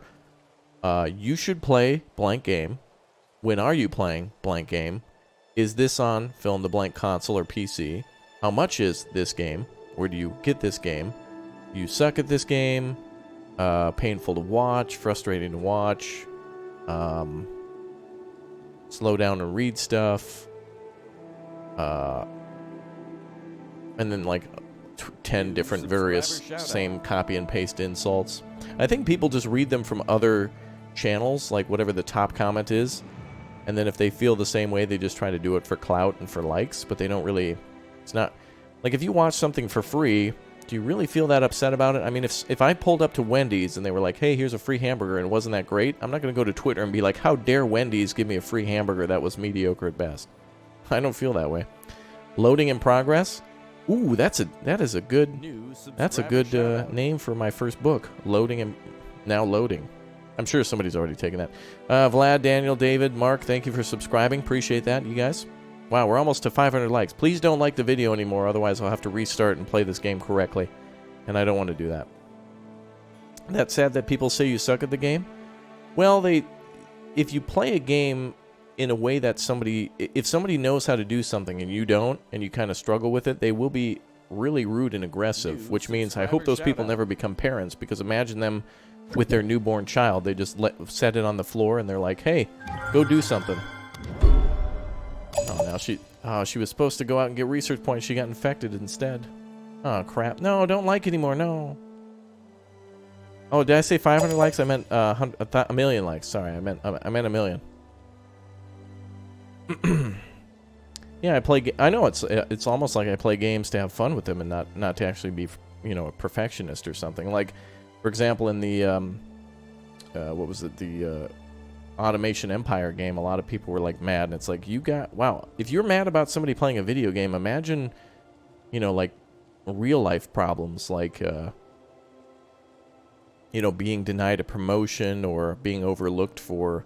you should play blank game. When are you playing blank game? Is this on fill in the blank console or PC? How much is this game? Where do you get this game? You suck at this game. Painful to watch. Frustrating to watch. Slow down and read stuff. And then like 10 different various same copy and paste insults. I think people just read them from other channels, like whatever the top comment is. And then if they feel the same way, they just try to do it for clout and for likes, but they don't really... It's not... Like, if you watch something for free, do you really feel that upset about it? I mean, if I pulled up to Wendy's and they were like, "Hey, here's a free hamburger," and wasn't that great, I'm not going to go to Twitter and be like, "How dare Wendy's give me a free hamburger that was mediocre at best?" I don't feel that way. Loading in progress? Ooh, that is a good name for my first book. Loading and... Now loading. I'm sure somebody's already taken that. Vlad, Daniel, David, Mark, thank you for subscribing. Appreciate that, you guys. Wow, we're almost to 500 likes. Please don't like the video anymore, otherwise I'll have to restart and play this game correctly. And I don't want to do that. That's sad that people say you suck at the game. Well, if you play a game in a way that if somebody knows how to do something and you don't, and you kind of struggle with it, they will be really rude and aggressive, which means I hope those people never become parents, because imagine them with their newborn child. They just set it on the floor and they're like, "Hey, go do something." Oh, now she was supposed to go out and get research points. She got infected instead. Oh, crap. No, don't like anymore. No. Oh, did I say 500 likes? I meant a million likes. Sorry, I meant a million. Yeah, I know it's almost like I play games to have fun with them and not to actually be, a perfectionist or something. Like, for example, in the what was it? The Automation Empire game, a lot of people were like mad, and it's like, wow, if you're mad about somebody playing a video game, imagine, like real life problems, like being denied a promotion or being overlooked for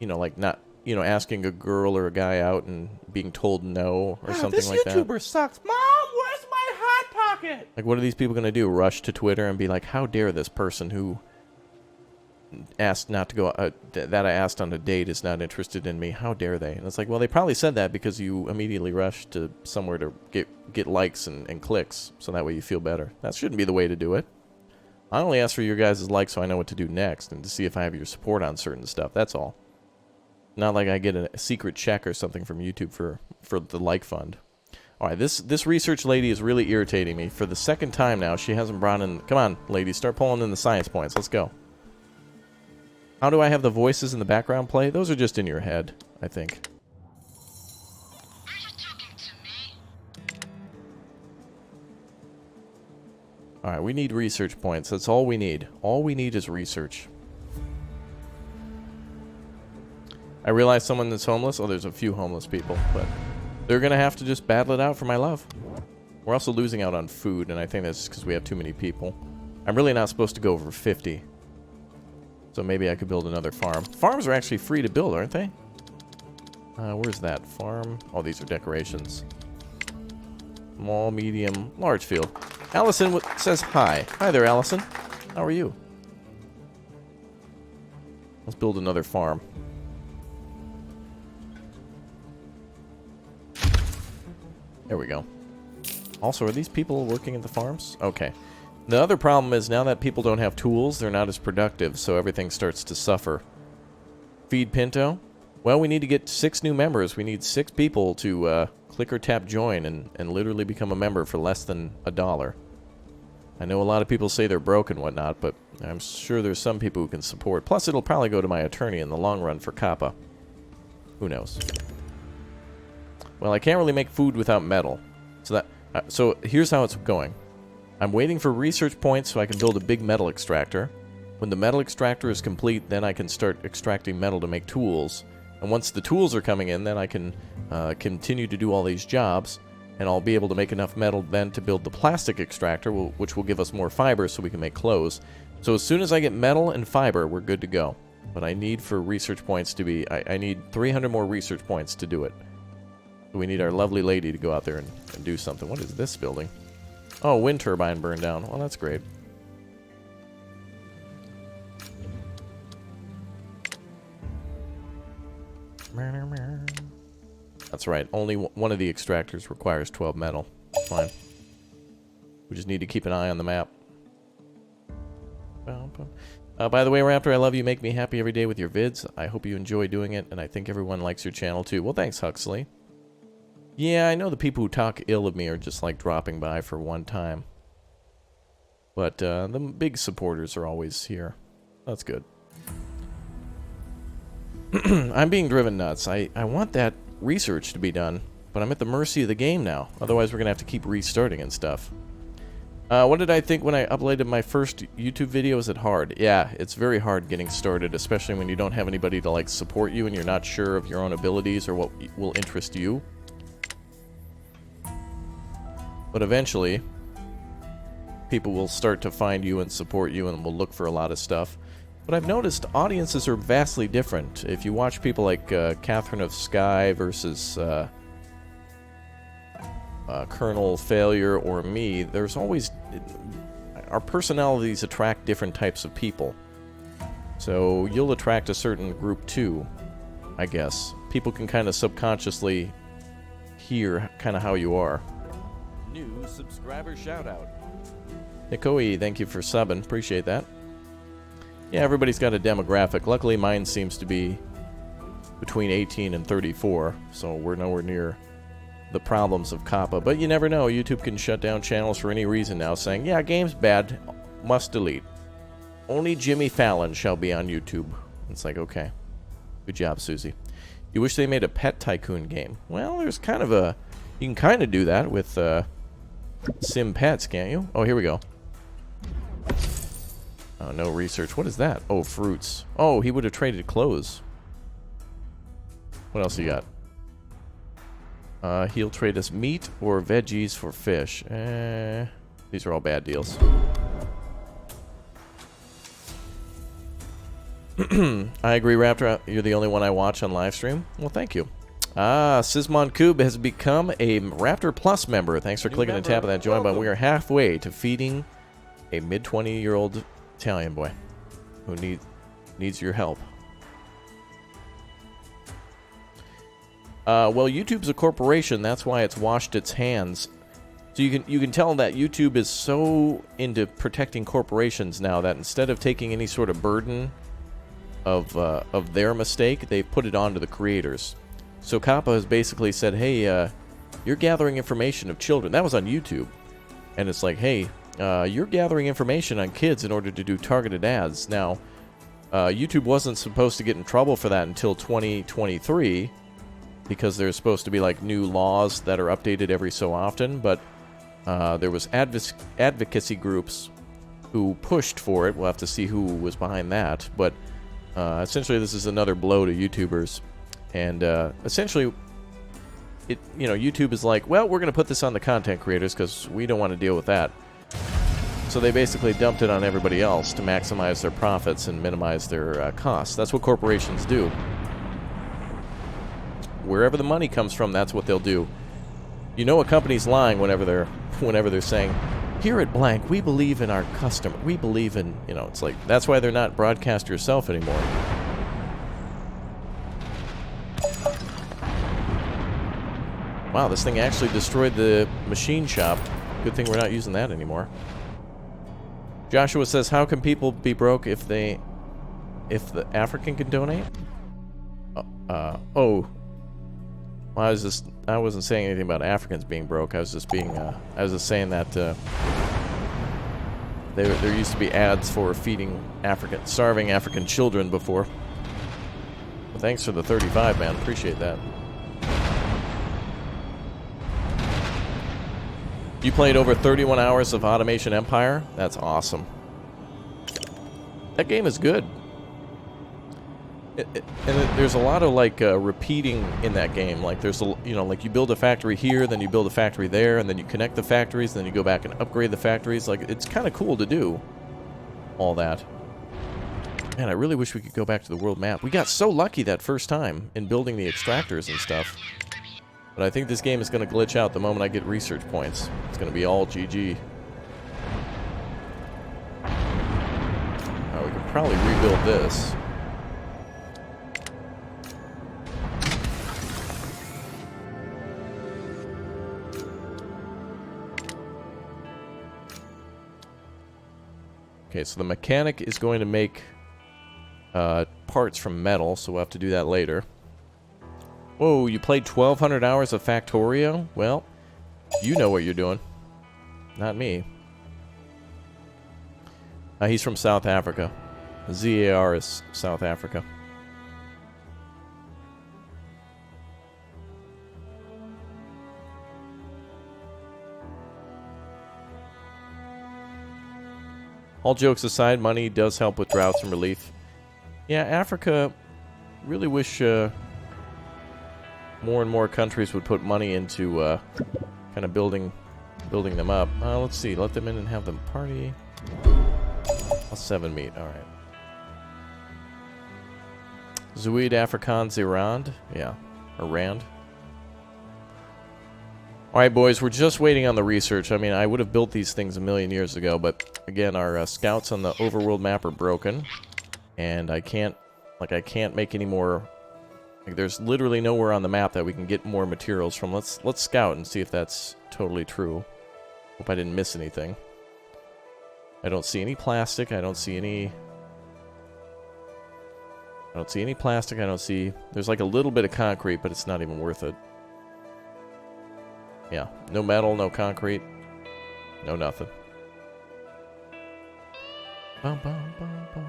like not asking a girl or a guy out and being told no or something like that. This YouTuber sucks. Mom, where's my Hot Pocket? Like, what are these people going to do? Rush to Twitter and be like, "How dare this person who asked not to go that I asked on a date is not interested in me? How dare they?" And it's like, well, they probably said that because you immediately rushed to somewhere to get likes and clicks, so that way you feel better. That shouldn't be the way to do it. I only ask for your guys' likes so I know what to do next and to see if I have your support on certain stuff. That's all. Not like I get a secret check or something from YouTube for the like fund. All right, this research lady is really irritating me. For the second time now, she hasn't brought in... Come on, lady, start pulling in the science points. Let's go. How do I have the voices in the background play? Those are just in your head, I think. Are you talking to me? All right, we need research points. That's all we need. All we need is research. I realize someone that's homeless. Oh, there's a few homeless people, but they're going to have to just battle it out for my love. We're also losing out on food, and I think that's because we have too many people. I'm really not supposed to go over 50. So maybe I could build another farm. Farms are actually free to build, aren't they? Where's that? Farm? Oh, these are decorations. Small, medium, large field. Allison says hi. Hi there, Allison. How are you? Let's build another farm. There we go. Also, are these people working at the farms? Okay. The other problem is now that people don't have tools, they're not as productive, so everything starts to suffer. Feed Pinto? Well, we need to get 6 new members. We need 6 people to click or tap join and literally become a member for less than $1. I know a lot of people say they're broke and whatnot, but I'm sure there's some people who can support. Plus, it'll probably go to my attorney in the long run for COPPA. Who knows? Well, I can't really make food without metal. So here's how it's going. I'm waiting for research points so I can build a big metal extractor. When the metal extractor is complete, then I can start extracting metal to make tools. And once the tools are coming in, then I can continue to do all these jobs. And I'll be able to make enough metal then to build the plastic extractor, which will give us more fiber so we can make clothes. So as soon as I get metal and fiber, we're good to go. But I need for research points to be... I need 300 more research points to do it. So we need our lovely lady to go out there and do something. What is this building? Oh, wind turbine burned down. Well, that's great. That's right. Only one of the extractors requires 12 metal. Fine. We just need to keep an eye on the map. By the way, Raptor, I love you. Make me happy every day with your vids. I hope you enjoy doing it, and I think everyone likes your channel too. Well, thanks, Huxley. Yeah, I know the people who talk ill of me are just like dropping by for one time. But the big supporters are always here. That's good. I'm being driven nuts. I want that research to be done, but I'm at the mercy of the game now. Otherwise, we're going to have to keep restarting and stuff. What did I think when I uploaded my first YouTube video? Is it hard? Yeah, it's very hard getting started, especially when you don't have anybody to like support you and you're not sure of your own abilities or what will interest you. But eventually, people will start to find you and support you and will look for a lot of stuff. But I've noticed audiences are vastly different. If you watch people like Catherine of Sky versus Colonel Failure or me, there's always... Our personalities attract different types of people. So you'll attract a certain group too, I guess. People can kind of subconsciously hear kind of how you are. New subscriber shoutout. Nikoi, thank you for subbing. Appreciate that. Yeah, everybody's got a demographic. Luckily, mine seems to be between 18 and 34, so we're nowhere near the problems of COPPA. But you never know. YouTube can shut down channels for any reason now, saying, yeah, game's bad. Must delete. Only Jimmy Fallon shall be on YouTube. It's like, okay. Good job, Susie. You wish they made a pet tycoon game. Well, there's kind of a... You can kind of do that with... Sim Pets, can't you? Oh, here we go. Oh, no research. What is that? Oh, fruits. Oh, he would have traded clothes. What else you got? He'll trade us meat or veggies for fish. These are all bad deals. I agree, Raptor. You're the only one I watch on Livestream. Well, thank you. Sismon Koob has become a Raptor Plus member. Thanks for clicking and tapping that join button. We are halfway to feeding a mid-20-year-old Italian boy who needs your help. Well, YouTube's a corporation. That's why it's washed its hands. So you can tell that YouTube is so into protecting corporations now that instead of taking any sort of burden of their mistake, they've put it onto the creators. So COPPA has basically said, hey, you're gathering information of children. That was on YouTube. And it's like, hey, you're gathering information on kids in order to do targeted ads. Now, YouTube wasn't supposed to get in trouble for that until 2023, because there's supposed to be like new laws that are updated every so often, but there was advocacy groups who pushed for it. We'll have to see who was behind that, but essentially this is another blow to YouTubers. And essentially, YouTube is like, well, we're going to put this on the content creators because we don't want to deal with that. So they basically dumped it on everybody else to maximize their profits and minimize their costs. That's what corporations do. Wherever the money comes from, that's what they'll do. You know a company's lying whenever they're saying, here at blank, we believe in our customer. We believe in, it's like, that's why they're not broadcast yourself anymore. Wow, this thing actually destroyed the machine shop. Good thing we're not using that anymore. Joshua says, how can people be broke if the African can donate? Oh. Well, I wasn't saying anything about Africans being broke. I was just saying that there used to be ads for feeding starving African children before. Well, thanks for the 35, man. Appreciate that. You played over 31 hours of Automation Empire? That's awesome. That game is good. There's a lot of like repeating in that game. Like there's like you build a factory here, then you build a factory there, and then you connect the factories, then you go back and upgrade the factories. Like it's kind of cool to do all that. Man, I really wish we could go back to the world map. We got so lucky that first time in building the extractors and stuff. But I think this game is going to glitch out the moment I get research points. It's going to be all GG. We can probably rebuild this. Okay, so the mechanic is going to make parts from metal, so we'll have to do that later. Whoa, you played 1,200 hours of Factorio? Well, you know what you're doing. Not me. He's from South Africa. ZAR is South Africa. All jokes aside, money does help with droughts and relief. Yeah, Africa, really wish more and more countries would put money into kind of building them up. Let's see, let them in and have them party. 7 meat, alright. Zuid Afrikaans Irand? Yeah, or Rand. Alright, boys, we're just waiting on the research. I mean, I would have built these things a million years ago, but again, our scouts on the overworld map are broken. And I can't make any more. Like, there's literally nowhere on the map that we can get more materials from. Let's scout and see if that's totally true. Hope I didn't miss anything. I don't see any plastic. I don't see any plastic. I don't see... There's like a little bit of concrete, but it's not even worth it. Yeah, no metal, no concrete, no nothing. Bum, bum, bum, bum.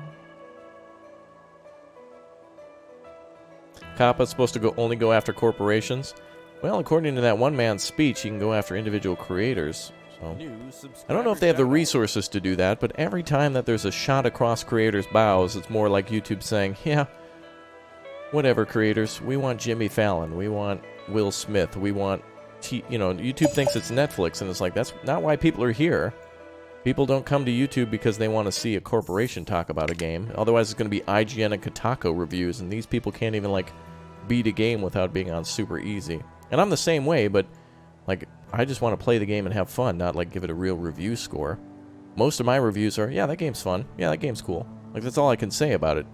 Kappa's supposed to only go after corporations. Well, according to that one man's speech, he can go after individual creators. So I don't know if they have the resources to do that, but every time that there's a shot across creators' bows, it's more like YouTube saying, yeah, whatever, creators. We want Jimmy Fallon. We want Will Smith. We want... YouTube thinks it's Netflix, and it's like, that's not why people are here. People don't come to YouTube because they want to see a corporation talk about a game. Otherwise, it's going to be IGN and Kotaku reviews, and these people can't even, like, beat a game without being on super easy. And I'm the same way, but, like, I just want to play the game and have fun, not, like, give it a real review score. Most of my reviews are, yeah, that game's fun. Yeah, that game's cool. Like, that's all I can say about it.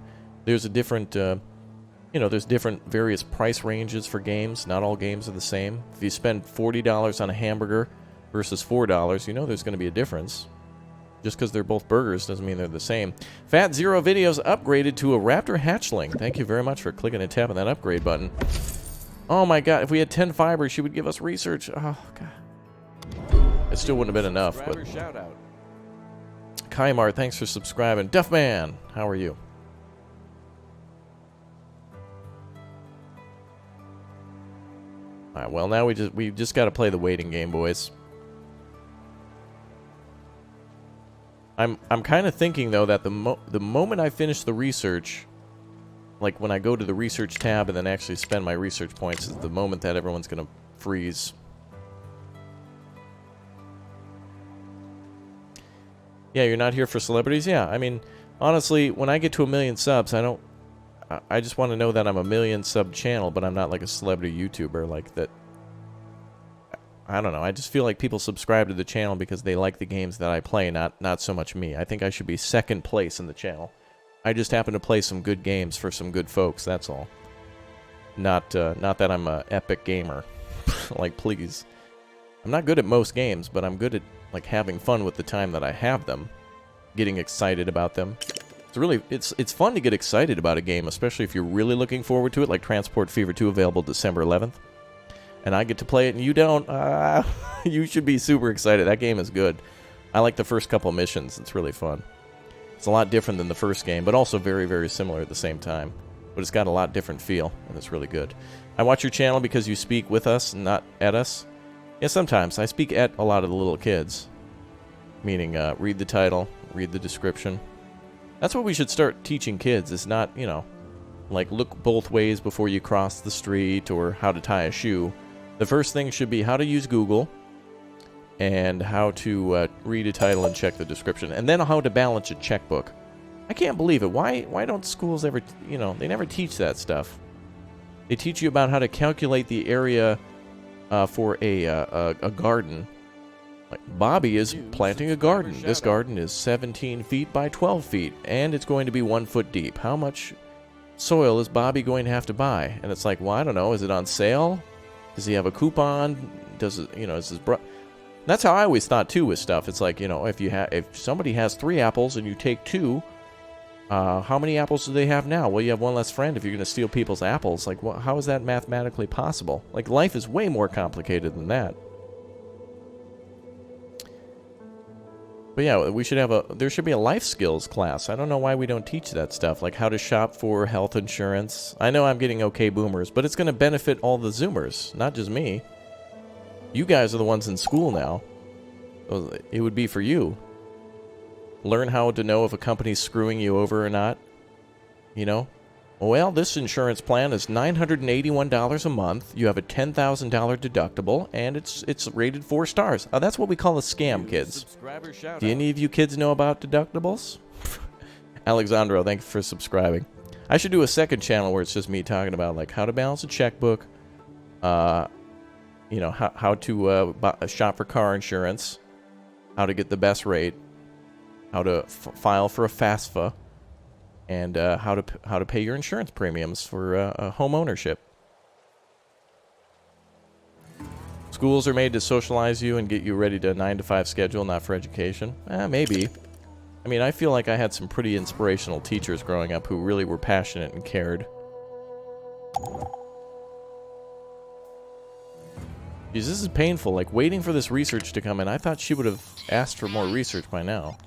There's a different, there's different various price ranges for games. Not all games are the same. If you spend $40 on a hamburger versus $4, you know there's going to be a difference. Just because they're both burgers doesn't mean they're the same. Fat Zero Videos upgraded to a Raptor hatchling. Thank you very much for clicking and tapping that upgrade button. Oh my god, if we had 10 fiber, she would give us research. Oh god. It still wouldn't have been enough, but... Subscriber shout out. Kaimar, thanks for subscribing. Duffman, how are you? Alright, well now we just got to play the waiting game, boys. I'm kind of thinking though that the moment I finish the research, like when I go to the research tab and then actually spend my research points, is the moment that everyone's gonna freeze. Yeah, you're not here for celebrities? Yeah, I mean, honestly, when I get to 1 million subs, I just want to know that I'm a 1 million sub channel, but I'm not like a celebrity YouTuber like that. I don't know, I just feel like people subscribe to the channel because they like the games that I play, not so much me. I think I should be second place in the channel. I just happen to play some good games for some good folks, that's all. Not that I'm a epic gamer. Like, please. I'm not good at most games, but I'm good at, like, having fun with the time that I have them. Getting excited about them. It's fun to get excited about a game, especially if you're really looking forward to it, like Transport Fever 2 available December 11th. And I get to play it and you don't. You should be super excited. That game is good. I like the first couple missions. It's really fun. It's a lot different than the first game, but also very, very similar at the same time. But it's got a lot different feel, and it's really good. I watch your channel because you speak with us, not at us. Yeah, sometimes. I speak at a lot of the little kids. Meaning, read the title, read the description. That's what we should start teaching kids. It's not, you know, like look both ways before you cross the street or how to tie a shoe. The first thing should be how to use Google and how to read a title and check the description. And then how to balance a checkbook. I can't believe it. Why don't schools ever, you know, they never teach that stuff. They teach you about how to calculate the area for a garden. Like Bobby is planting a garden. This garden is 17 feet by 12 feet, and it's going to be 1 foot deep. How much soil is Bobby going to have to buy? And it's like, well, I don't know. Is it on sale? Does he have a coupon? Does it, you know, is his That's how I always thought too with stuff. It's like, you know, if somebody has 3 apples and you take 2, how many apples do they have now? Well, you have 1 less friend if you're going to steal people's apples. Like, how is that mathematically possible? Like, life is way more complicated than that. But yeah, we should have there should be a life skills class. I don't know why we don't teach that stuff, like how to shop for health insurance. I know I'm getting okay boomers, but it's going to benefit all the Zoomers, not just me. You guys are the ones in school now. It would be for you. Learn how to know if a company's screwing you over or not. You know? Well, this insurance plan is $981 a month. You have a $10,000 deductible, and it's rated 4 stars. That's what we call a scam, kids. Do any of you kids know about deductibles? Alexandro, thank you for subscribing. I should do a second channel where it's just me talking about like how to balance a checkbook, you know, how to shop for car insurance, how to get the best rate, how to file for a FAFSA. And how to pay your insurance premiums for home ownership. Schools are made to socialize you and get you ready to a 9-to-5 schedule, not for education. Maybe. I mean, I feel like I had some pretty inspirational teachers growing up who really were passionate and cared. Jeez, this is painful. Like, waiting for this research to come in. I thought she would have asked for more research by now.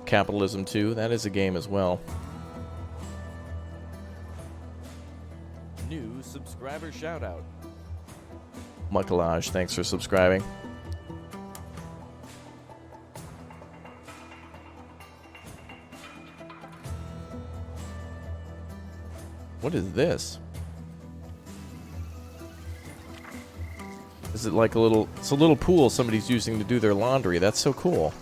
Capitalism 2, that is a game as well. New subscriber shout out. Muckalage, thanks for subscribing. What is this? Is it like it's a little pool somebody's using to do their laundry. That's so cool.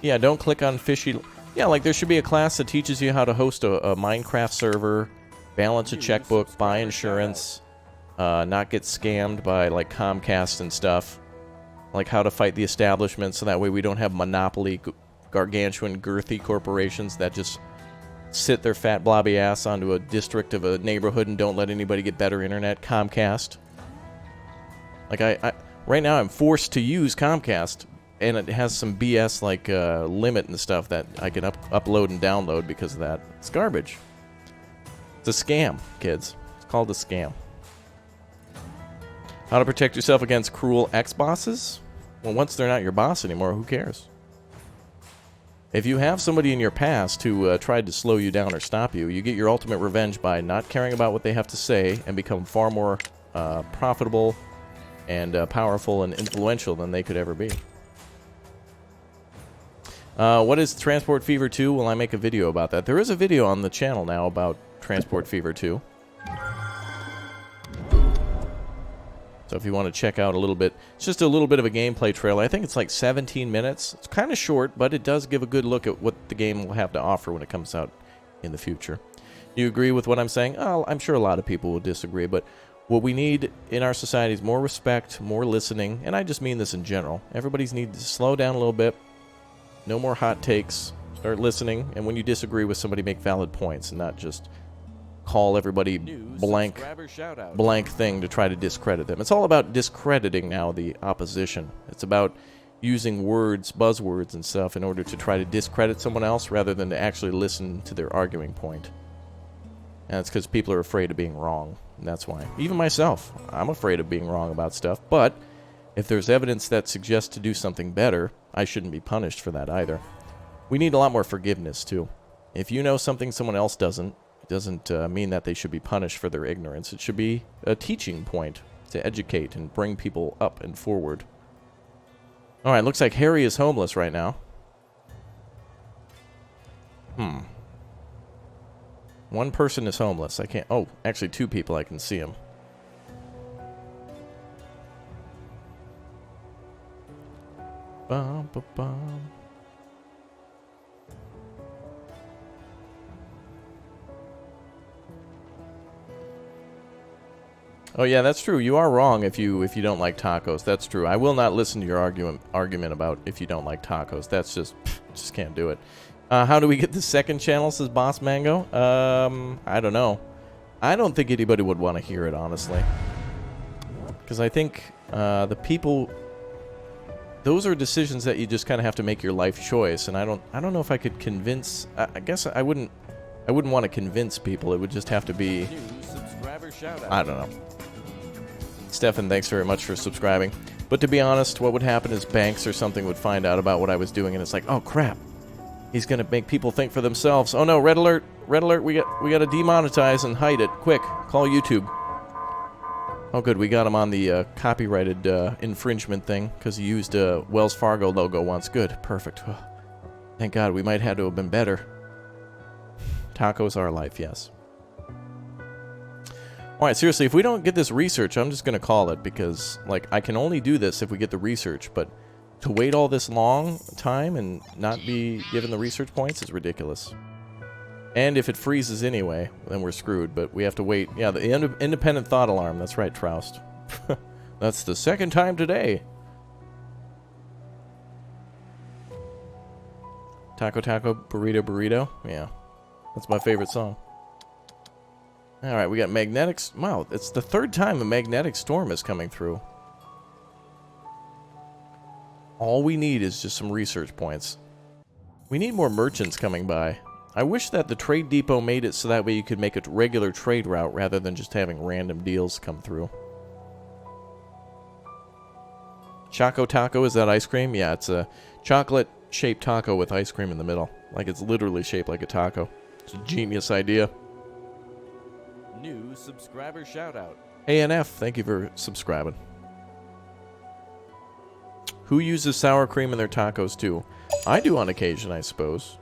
Yeah, don't click on fishy... Yeah, like there should be a class that teaches you how to host a Minecraft server, balance a checkbook, buy insurance, not get scammed by like Comcast and stuff. Like how to fight the establishment so that way we don't have monopoly, gargantuan, girthy corporations that just sit their fat blobby ass onto a district of a neighborhood and don't let anybody get better internet. Comcast. Like right now I'm forced to use Comcast and it has some BS like limit and stuff that I can upload and download because of that. It's garbage. It's a scam, kids. It's called a scam. How to protect yourself against cruel ex-bosses? Well, once they're not your boss anymore, who cares? If you have somebody in your past who tried to slow you down or stop you, you get your ultimate revenge by not caring about what they have to say and become far more profitable and powerful and influential than they could ever be. What is Transport Fever 2? Will I make a video about that? There is a video on the channel now about Transport Fever 2. So if you want to check out a little bit, it's just a little bit of a gameplay trailer. I think it's like 17 minutes. It's kind of short, but it does give a good look at what the game will have to offer when it comes out in the future. You agree with what I'm saying? Oh, I'm sure a lot of people will disagree, but what we need in our society is more respect, more listening, and I just mean this in general. Everybody's need to slow down a little bit. No more hot takes. Start listening, and when you disagree with somebody, make valid points and not just call everybody blank thing to try to discredit them. It's all about discrediting now the opposition. It's about using words, buzzwords and stuff in order to try to discredit someone else rather than to actually listen to their arguing point. And it's because people are afraid of being wrong, and that's why. Even myself, I'm afraid of being wrong about stuff, but if there's evidence that suggests to do something better, I shouldn't be punished for that either. We need a lot more forgiveness, too. If you know something someone else doesn't, it doesn't mean that they should be punished for their ignorance. It should be a teaching point to educate and bring people up and forward. Alright, looks like Harry is homeless right now. One person is homeless. I can't... Oh, actually 2 people. I can see him. Bum, bum, bum. Oh yeah, that's true. You are wrong if you don't like tacos. That's true. I will not listen to your argument about if you don't like tacos. That's just can't do it. How do we get the second channel, says Boss Mango? I don't know. I don't think anybody would want to hear it, honestly. Because I think the people... Those are decisions that you just kind of have to make your life choice, and I don't know if I could convince... I guess I wouldn't want to convince people. It would just have to be... I don't know. Stefan, thanks very much for subscribing. But to be honest, what would happen is banks or something would find out about what I was doing, and it's like, oh crap, he's gonna make people think for themselves. Oh no, red alert, we gotta demonetize and hide it. Quick, call YouTube. Oh good, we got him on the copyrighted infringement thing because he used a Wells Fargo logo once. Good, perfect. Oh, thank God, we might have to have been better. Tacos are life, yes. Alright, seriously, if we don't get this research, I'm just going to call it, because, like, I can only do this if we get the research, but to wait all this long time and not be given the research points is ridiculous. And if it freezes anyway, then we're screwed, but we have to wait. Yeah, the independent thought alarm, that's right, Troust. That's the second time today. Taco Taco, Burrito Burrito, yeah. That's my favorite song. Alright, we got magnetic... Wow, it's the 3rd time a magnetic storm is coming through. All we need is just some research points. We need more merchants coming by. I wish that the trade depot made it so that way you could make a regular trade route rather than just having random deals come through. Choco Taco, is that ice cream? Yeah, it's a chocolate-shaped taco with ice cream in the middle. Like it's literally shaped like a taco. It's a genius idea. New subscriber shoutout. ANF, thank you for subscribing. Who uses sour cream in their tacos too? I do on occasion, I suppose.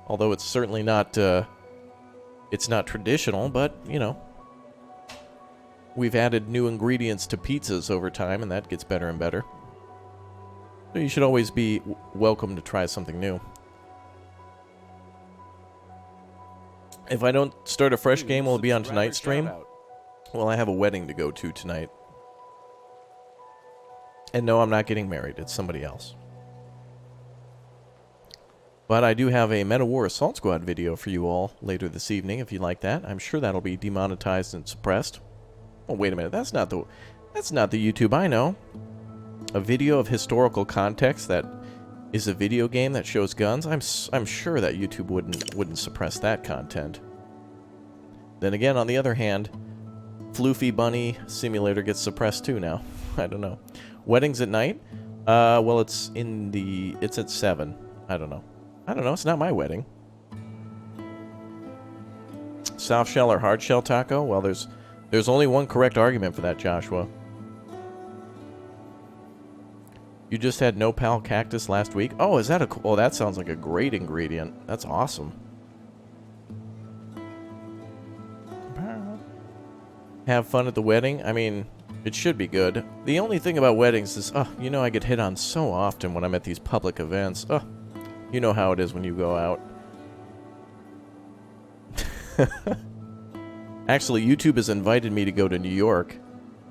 Although it's certainly not, it's not traditional, but, you know. We've added new ingredients to pizzas over time, and that gets better and better. So you should always be welcome to try something new. If I don't start a fresh game, will it be on tonight's stream? Well, I have a wedding to go to tonight. And no, I'm not getting married. It's somebody else. But I do have a Meteor Assault Squad video for you all later this evening, if you like that. I'm sure that'll be demonetized and suppressed. Oh, wait a minute. That's not the YouTube I know. a video of historical context that is a video game that shows guns, I'm sure that YouTube wouldn't suppress that content. Then again, on the other hand, Floofy Bunny Simulator gets suppressed too now. I don't know. Weddings at night? Well, it's at 7. I don't know. It's not my wedding. Soft shell or hard shell taco? Well, there's only one correct argument for that, Joshua. You just had nopal cactus last week? Oh, is that a... Oh, that sounds like a great ingredient. That's awesome. Have fun at the wedding? I mean, it should be good. The only thing about weddings is, you know I get hit on so often when I'm at these public events. You know how it is when you go out. Actually, YouTube has invited me to go to New York,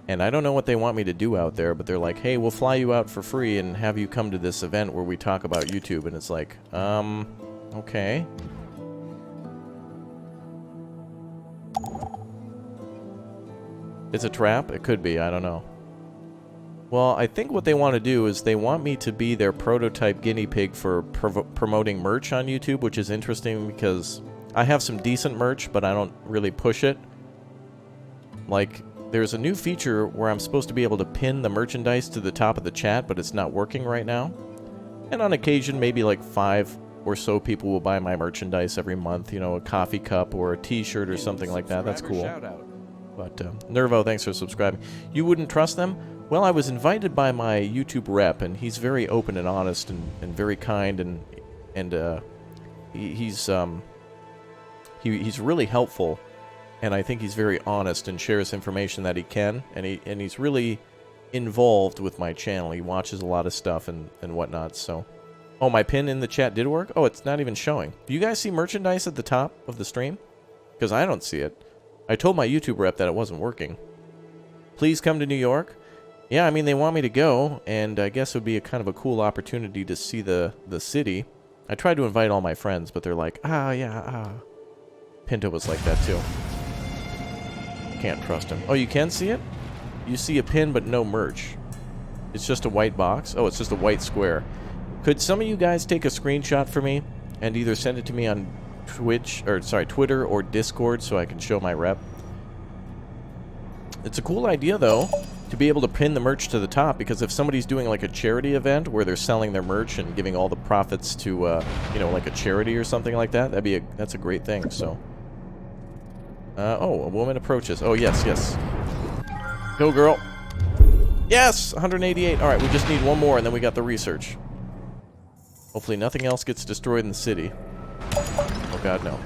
and I don't know what they want me to do out there, but they're like, hey, we'll fly you out for free and have you come to this event where we talk about YouTube, and it's like, okay. It's a trap? It could be, I don't know. Well, I think what they want to do is they want me to be their prototype guinea pig for promoting merch on YouTube, which is interesting because I have some decent merch, but I don't really push it. Like, there's a new feature where I'm supposed to be able to pin the merchandise to the top of the chat, but it's not working right now. And on occasion, maybe like 5 or so people will buy my merchandise every month, you know, a coffee cup or a t-shirt or something like that. That's cool. But, Nervo, thanks for subscribing. You wouldn't trust them? Well, I was invited by my YouTube rep, and he's very open and honest and very kind, and he's really helpful, and I think he's very honest and shares information that he can, and he's really involved with my channel. He watches a lot of stuff and whatnot, so... Oh, my pin in the chat did work? Oh, it's not even showing. Do you guys see merchandise at the top of the stream? Because I don't see it. I told my YouTube rep that it wasn't working. Please come to New York. Yeah, I mean, they want me to go, and I guess it would be a kind of a cool opportunity to see the city. I tried to invite all my friends, but they're like, Pinto was like that, too. Can't trust him. Oh, you can see it? You see a pin, but no merch. It's just a white box? Oh, it's just a white square. Could some of you guys take a screenshot for me and either send it to me on Twitter or Discord so I can show my rep? It's a cool idea, though, to be able to pin the merch to the top, because if somebody's doing like a charity event where they're selling their merch and giving all the profits to, you know, like a charity or something like that, that's a great thing, so. Oh, a woman approaches. Oh, yes. Go, girl. Yes! 188. Alright, we just need one more, and then we got the research. Hopefully nothing else gets destroyed in the city. Oh, God, no.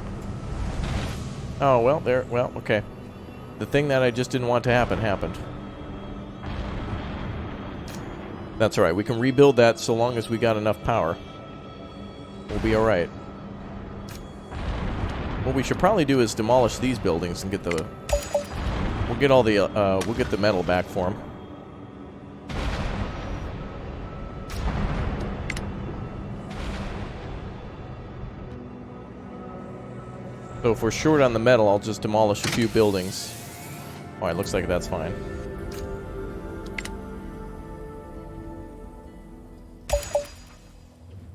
Oh, well, okay. The thing that I just didn't want to happen, happened. That's alright, we can rebuild that so long as we got enough power. We'll be alright. What we should probably do is demolish these buildings and get the... We'll get all the, we'll get the metal back for them. So if we're short on the metal, I'll just demolish a few buildings. Alright, looks like that's fine.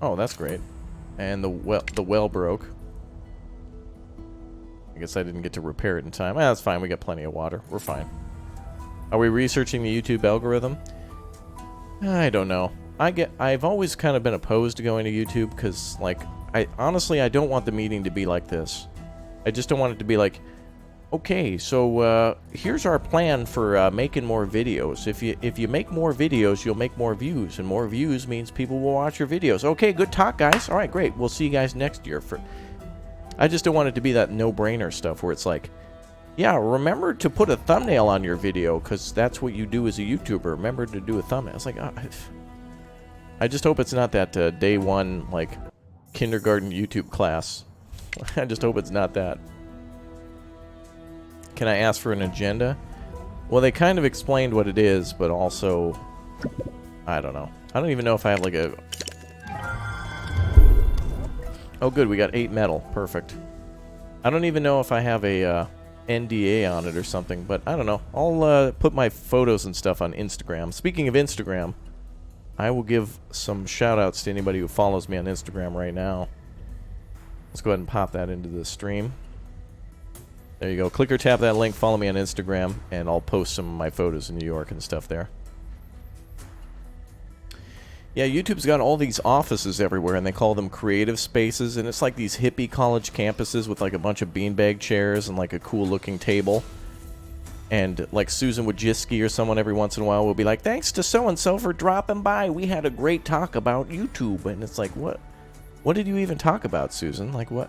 Oh, that's great. And the well broke. I guess I didn't get to repair it in time. That's fine, we got plenty of water. We're fine. Are we researching the YouTube algorithm? I don't know. I've always kind of been opposed to going to YouTube because, like, honestly, I don't want the meeting to be like this. I just don't want it to be like, okay, so here's our plan for making more videos. If you make more videos, you'll make more views, and more views means people will watch your videos. Okay, good talk, guys. All right, great. We'll see you guys next year. I just don't want it to be that no-brainer stuff where it's like, yeah, remember to put a thumbnail on your video because that's what you do as a YouTuber. Remember to do a thumbnail. It's like, I just hope it's not that day one, like, kindergarten YouTube class. I just hope it's not that. Can I ask for an agenda? Well, they kind of explained what it is, but also, I don't know. I don't even know if I have like a... Oh, good, we got 8 metal. Perfect. I don't even know if I have a NDA on it or something, but I don't know. I'll put my photos and stuff on Instagram. Speaking of Instagram, I will give some shout-outs to anybody who follows me on Instagram right now. Let's go ahead and pop that into the stream. There you go. Click or tap that link, follow me on Instagram, and I'll post some of my photos in New York and stuff there. Yeah, YouTube's got all these offices everywhere, and they call them creative spaces, and it's like these hippie college campuses with like a bunch of beanbag chairs and like a cool-looking table. And like Susan Wojcicki or someone every once in a while will be like, thanks to so-and-so for dropping by. We had a great talk about YouTube. And it's like, what? What did you even talk about, Susan? Like, what?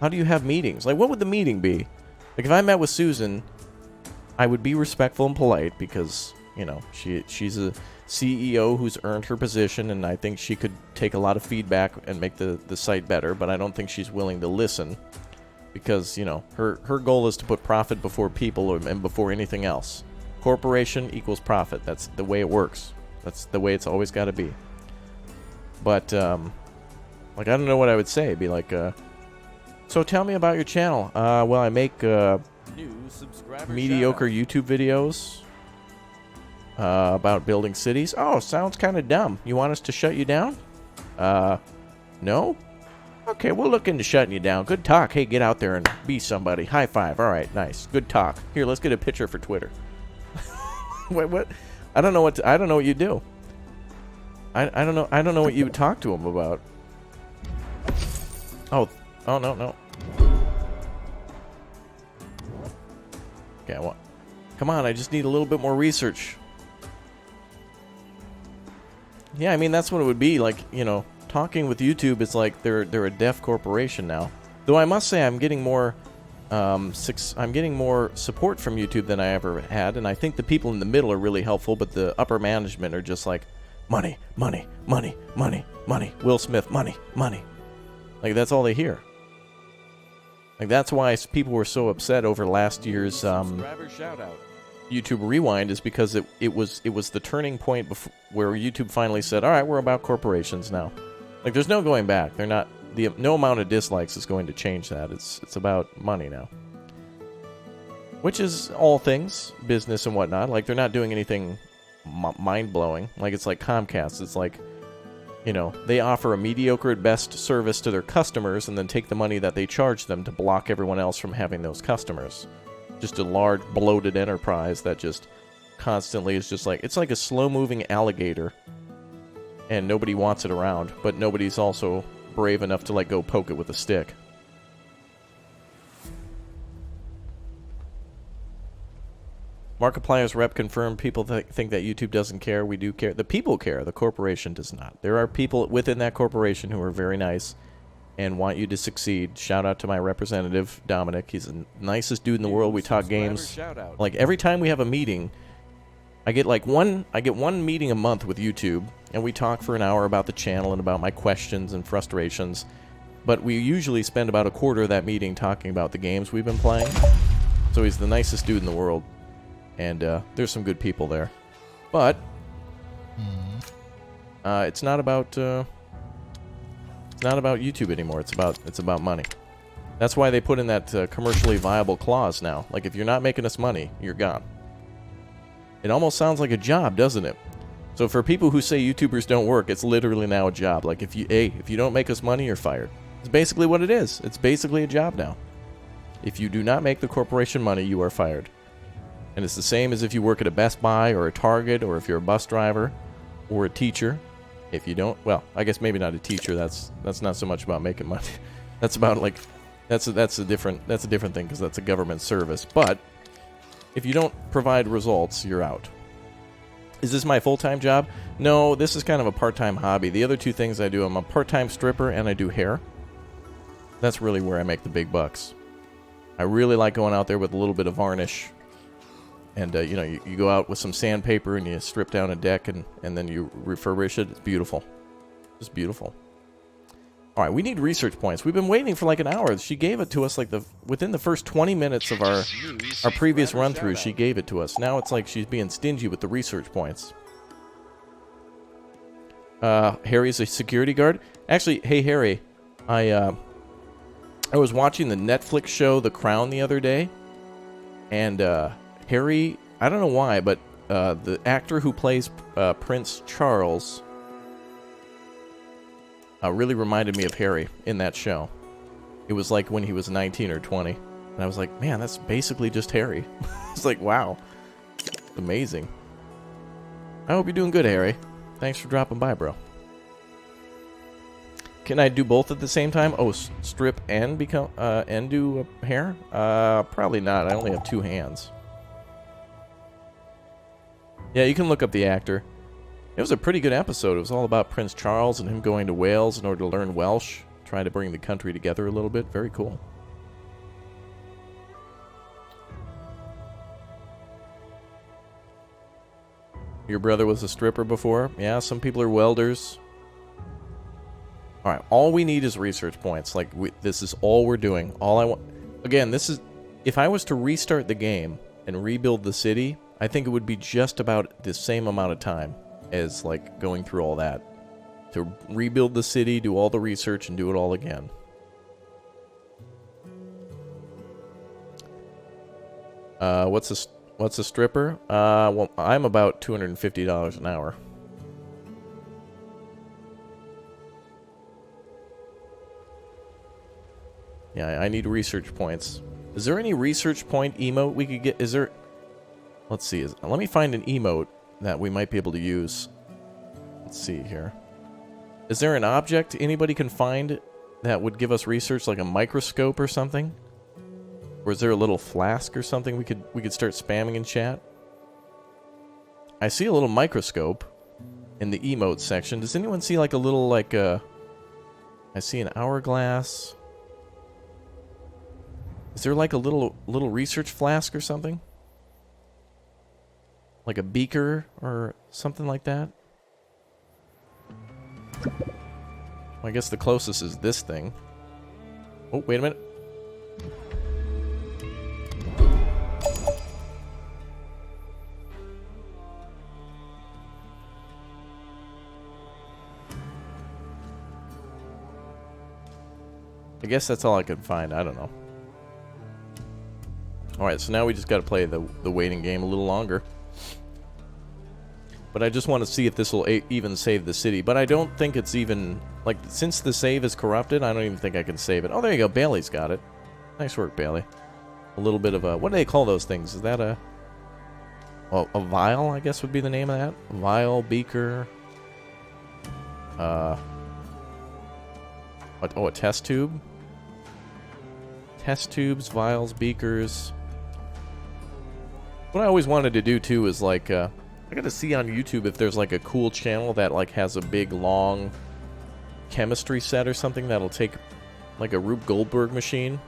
How do you have meetings? Like, what would the meeting be? Like, if I met with Susan, I would be respectful and polite because, you know, she's a CEO who's earned her position, and I think she could take a lot of feedback and make the site better, but I don't think she's willing to listen because, you know, her goal is to put profit before people and before anything else. Corporation equals profit. That's the way it works. That's the way it's always got to be. But, like, I don't know what I would say. Be like, so tell me about your channel. Well, I make New subscriber mediocre YouTube videos about building cities. Oh, sounds kind of dumb. You want us to shut you down? No? Okay, we'll look into shutting you down. Good talk. Hey, get out there and be somebody. High five. All right, nice. Good talk. Here, let's get a picture for Twitter. Wait, what? I don't know what you do. I don't know what you would talk to him about. Oh no. Okay, well, come on, I just need a little bit more research. Yeah, I mean, that's what it would be like, you know, talking with YouTube is like they're a deaf corporation now. Though I must say I'm getting more I'm getting more support from YouTube than I ever had, and I think the people in the middle are really helpful, but the upper management are just like money, money, money, money, money. Will Smith, money, money. Like, that's all they hear. Like, that's why people were so upset over last year's subscriber shout out. YouTube Rewind, is because it was the turning point where YouTube finally said, all right, we're about corporations now. Like, there's no going back. They're not, no amount of dislikes is going to change that. It's about money now. Which is all things, business and whatnot. Like, they're not doing anything mind-blowing. Like, it's like Comcast. It's like, you know, they offer a mediocre at best service to their customers and then take the money that they charge them to block everyone else from having those customers. Just a large, bloated enterprise that just constantly is just like, it's like a slow-moving alligator, and nobody wants it around, but nobody's also brave enough to, like, go poke it with a stick. Markiplier's rep confirmed people think that YouTube doesn't care. We do care. The people care. The corporation does not. There are people within that corporation who are very nice and want you to succeed. Shout out to my representative, Dominic. He's the nicest dude in the world. We talk games. Like, every time we have a meeting, I get one meeting a month with YouTube, and we talk for an hour about the channel and about my questions and frustrations. But we usually spend about a quarter of that meeting talking about the games we've been playing. So he's the nicest dude in the world. And there's some good people there. But it's not about YouTube anymore. It's about money. That's why they put in that commercially viable clause now. Like, if you're not making us money, you're gone. It almost sounds like a job, doesn't it? So for people who say YouTubers don't work, it's literally now a job. Like, if you don't make us money, you're fired. It's basically what it is. It's basically a job now. If you do not make the corporation money, you are fired. And it's the same as if you work at a Best Buy or a Target, or if you're a bus driver or a teacher. If you don't, well, I guess maybe not a teacher. That's not so much about making money. That's about, like, that's a different thing, because that's a government service. But if you don't provide results, you're out. Is this my full-time job? No, this is kind of a part-time hobby. The other two things I do, I'm a part-time stripper and I do hair. That's really where I make the big bucks. I really like going out there with a little bit of varnish. And, you know, you go out with some sandpaper and you strip down a deck and then you refurbish it. It's beautiful. Just beautiful. All right, we need research points. We've been waiting for like an hour. She gave it to us like within the first 20 minutes of our previous run-through. She gave it to us. Now it's like she's being stingy with the research points. Harry's a security guard. Actually, hey, Harry, I was watching the Netflix show The Crown the other day, and Harry, I don't know why, but the actor who plays Prince Charles really reminded me of Harry in that show. It was like when he was 19 or 20. And I was like, man, that's basically just Harry. It's like, wow. Amazing. I hope you're doing good, Harry. Thanks for dropping by, bro. Can I do both at the same time? Oh, strip and become and do hair? Probably not. I only have 2 hands. Yeah, you can look up the actor. It was a pretty good episode. It was all about Prince Charles and him going to Wales in order to learn Welsh, trying to bring the country together a little bit. Very cool. Your brother was a stripper before? Yeah, some people are welders. Alright, all we need is research points. Like, this is all we're doing. All I want... Again, this is... If I was to restart the game and rebuild the city, I think it would be just about the same amount of time as, like, going through all that. To rebuild the city, do all the research, and do it all again. What's a stripper? Well, I'm about $250 an hour. Yeah, I need research points. Is there any research point emote we could get? Is there... Let's see. Let me find an emote that we might be able to use. Let's see here. Is there an object anybody can find that would give us research, like a microscope or something? Or is there a little flask or something we could start spamming in chat? I see a little microscope in the emote section. Does anyone see like a little like I see an hourglass. Is there like a little research flask or something? Like a beaker or something like that? Well, I guess the closest is this thing. Oh, wait a minute. I guess that's all I could find. I don't know. Alright, so now we just got to play the waiting game a little longer. But I just want to see if this will even save the city. But I don't think it's even... Like, since the save is corrupted, I don't even think I can save it. Oh, there you go. Bailey's got it. Nice work, Bailey. A little bit of a... What do they call those things? Is that a... Well, a vial, I guess would be the name of that? Vial, beaker... Oh, a test tube? Test tubes, vials, beakers... What I always wanted to do, too, is, like, I gotta see on YouTube if there's, like, a cool channel that, like, has a big, long chemistry set or something that'll take, like, a Rube Goldberg machine.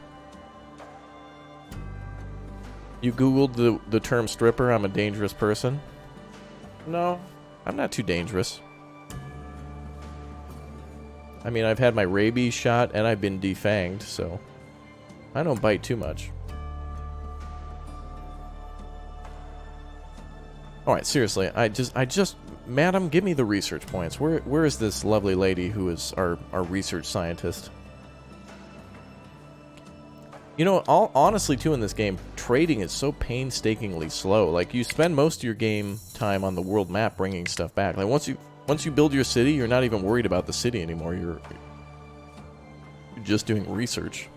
You Googled the term stripper, I'm a dangerous person? No, I'm not too dangerous. I mean, I've had my rabies shot, and I've been defanged, so... I don't bite too much. Alright, seriously, I just... Madam, give me the research points. Where is this lovely lady who is our research scientist? You know, honestly, too, in this game, trading is so painstakingly slow. Like, you spend most of your game time on the world map bringing stuff back. Like, once you build your city, you're not even worried about the city anymore. You're just doing research.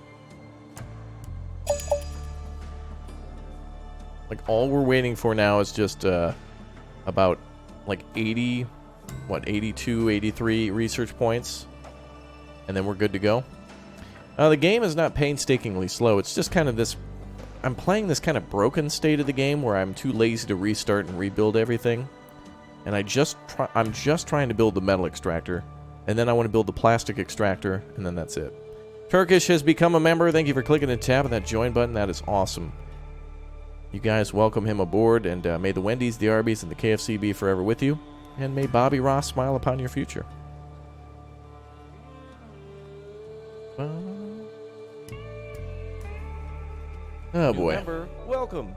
Like, all we're waiting for now is just, about, like, 80, what, 82, 83 research points. And then we're good to go. The game is not painstakingly slow. It's just kind of this... I'm playing this kind of broken state of the game where I'm too lazy to restart and rebuild everything. And I'm just trying to build the metal extractor. And then I want to build the plastic extractor, and then that's it. Turkish has become a member. Thank you for clicking the tab on that join button. That is awesome. You guys welcome him aboard, and may the Wendy's, the Arby's, and the KFC be forever with you. And may Bobby Ross smile upon your future. Oh boy. Member, welcome.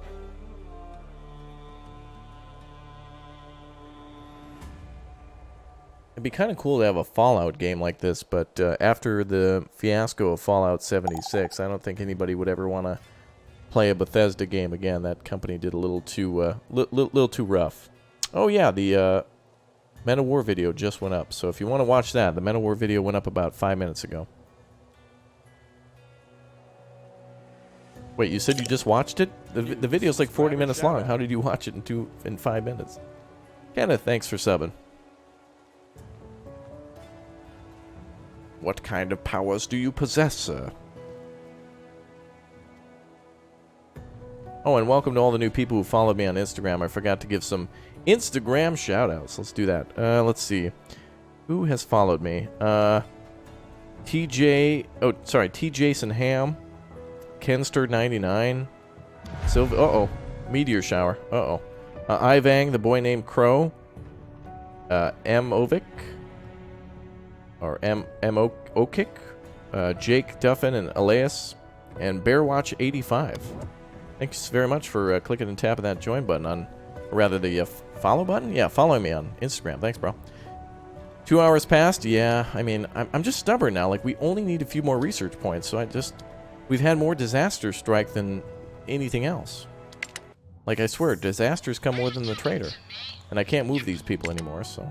It'd be kind of cool to have a Fallout game like this, but after the fiasco of Fallout 76, I don't think anybody would ever want to play a Bethesda game again. That company did a little too, little too rough. Oh yeah, the Men of War video just went up. So if you want to watch that, the Men of War video went up about 5 minutes ago. Wait, you said you just watched it? The video's like 40 minutes long. How did you watch it in 5 minutes? Kenneth, thanks for subbing. What kind of powers do you possess, sir? Oh, and welcome to all the new people who followed me on Instagram. I forgot to give some Instagram shoutouts. Let's do that. Let's see. Who has followed me? TJ... Oh, sorry. T. Jason Ham. Kenster99. Sylvia... Uh-oh. Meteor Shower. Uh-oh. Ivang, the boy named Crow. M. Ovic. Or M. Okik. Jake Duffin and Elias. And Bearwatch85. Thanks very much for clicking and tapping that join button on, or rather the follow button? Yeah, following me on Instagram. Thanks, bro. 2 hours passed? Yeah, I mean, I'm just stubborn now. Like, we only need a few more research points, so we've had more disasters strike than anything else. Like, I swear, disasters come more than the trader. And I can't move these people anymore, so.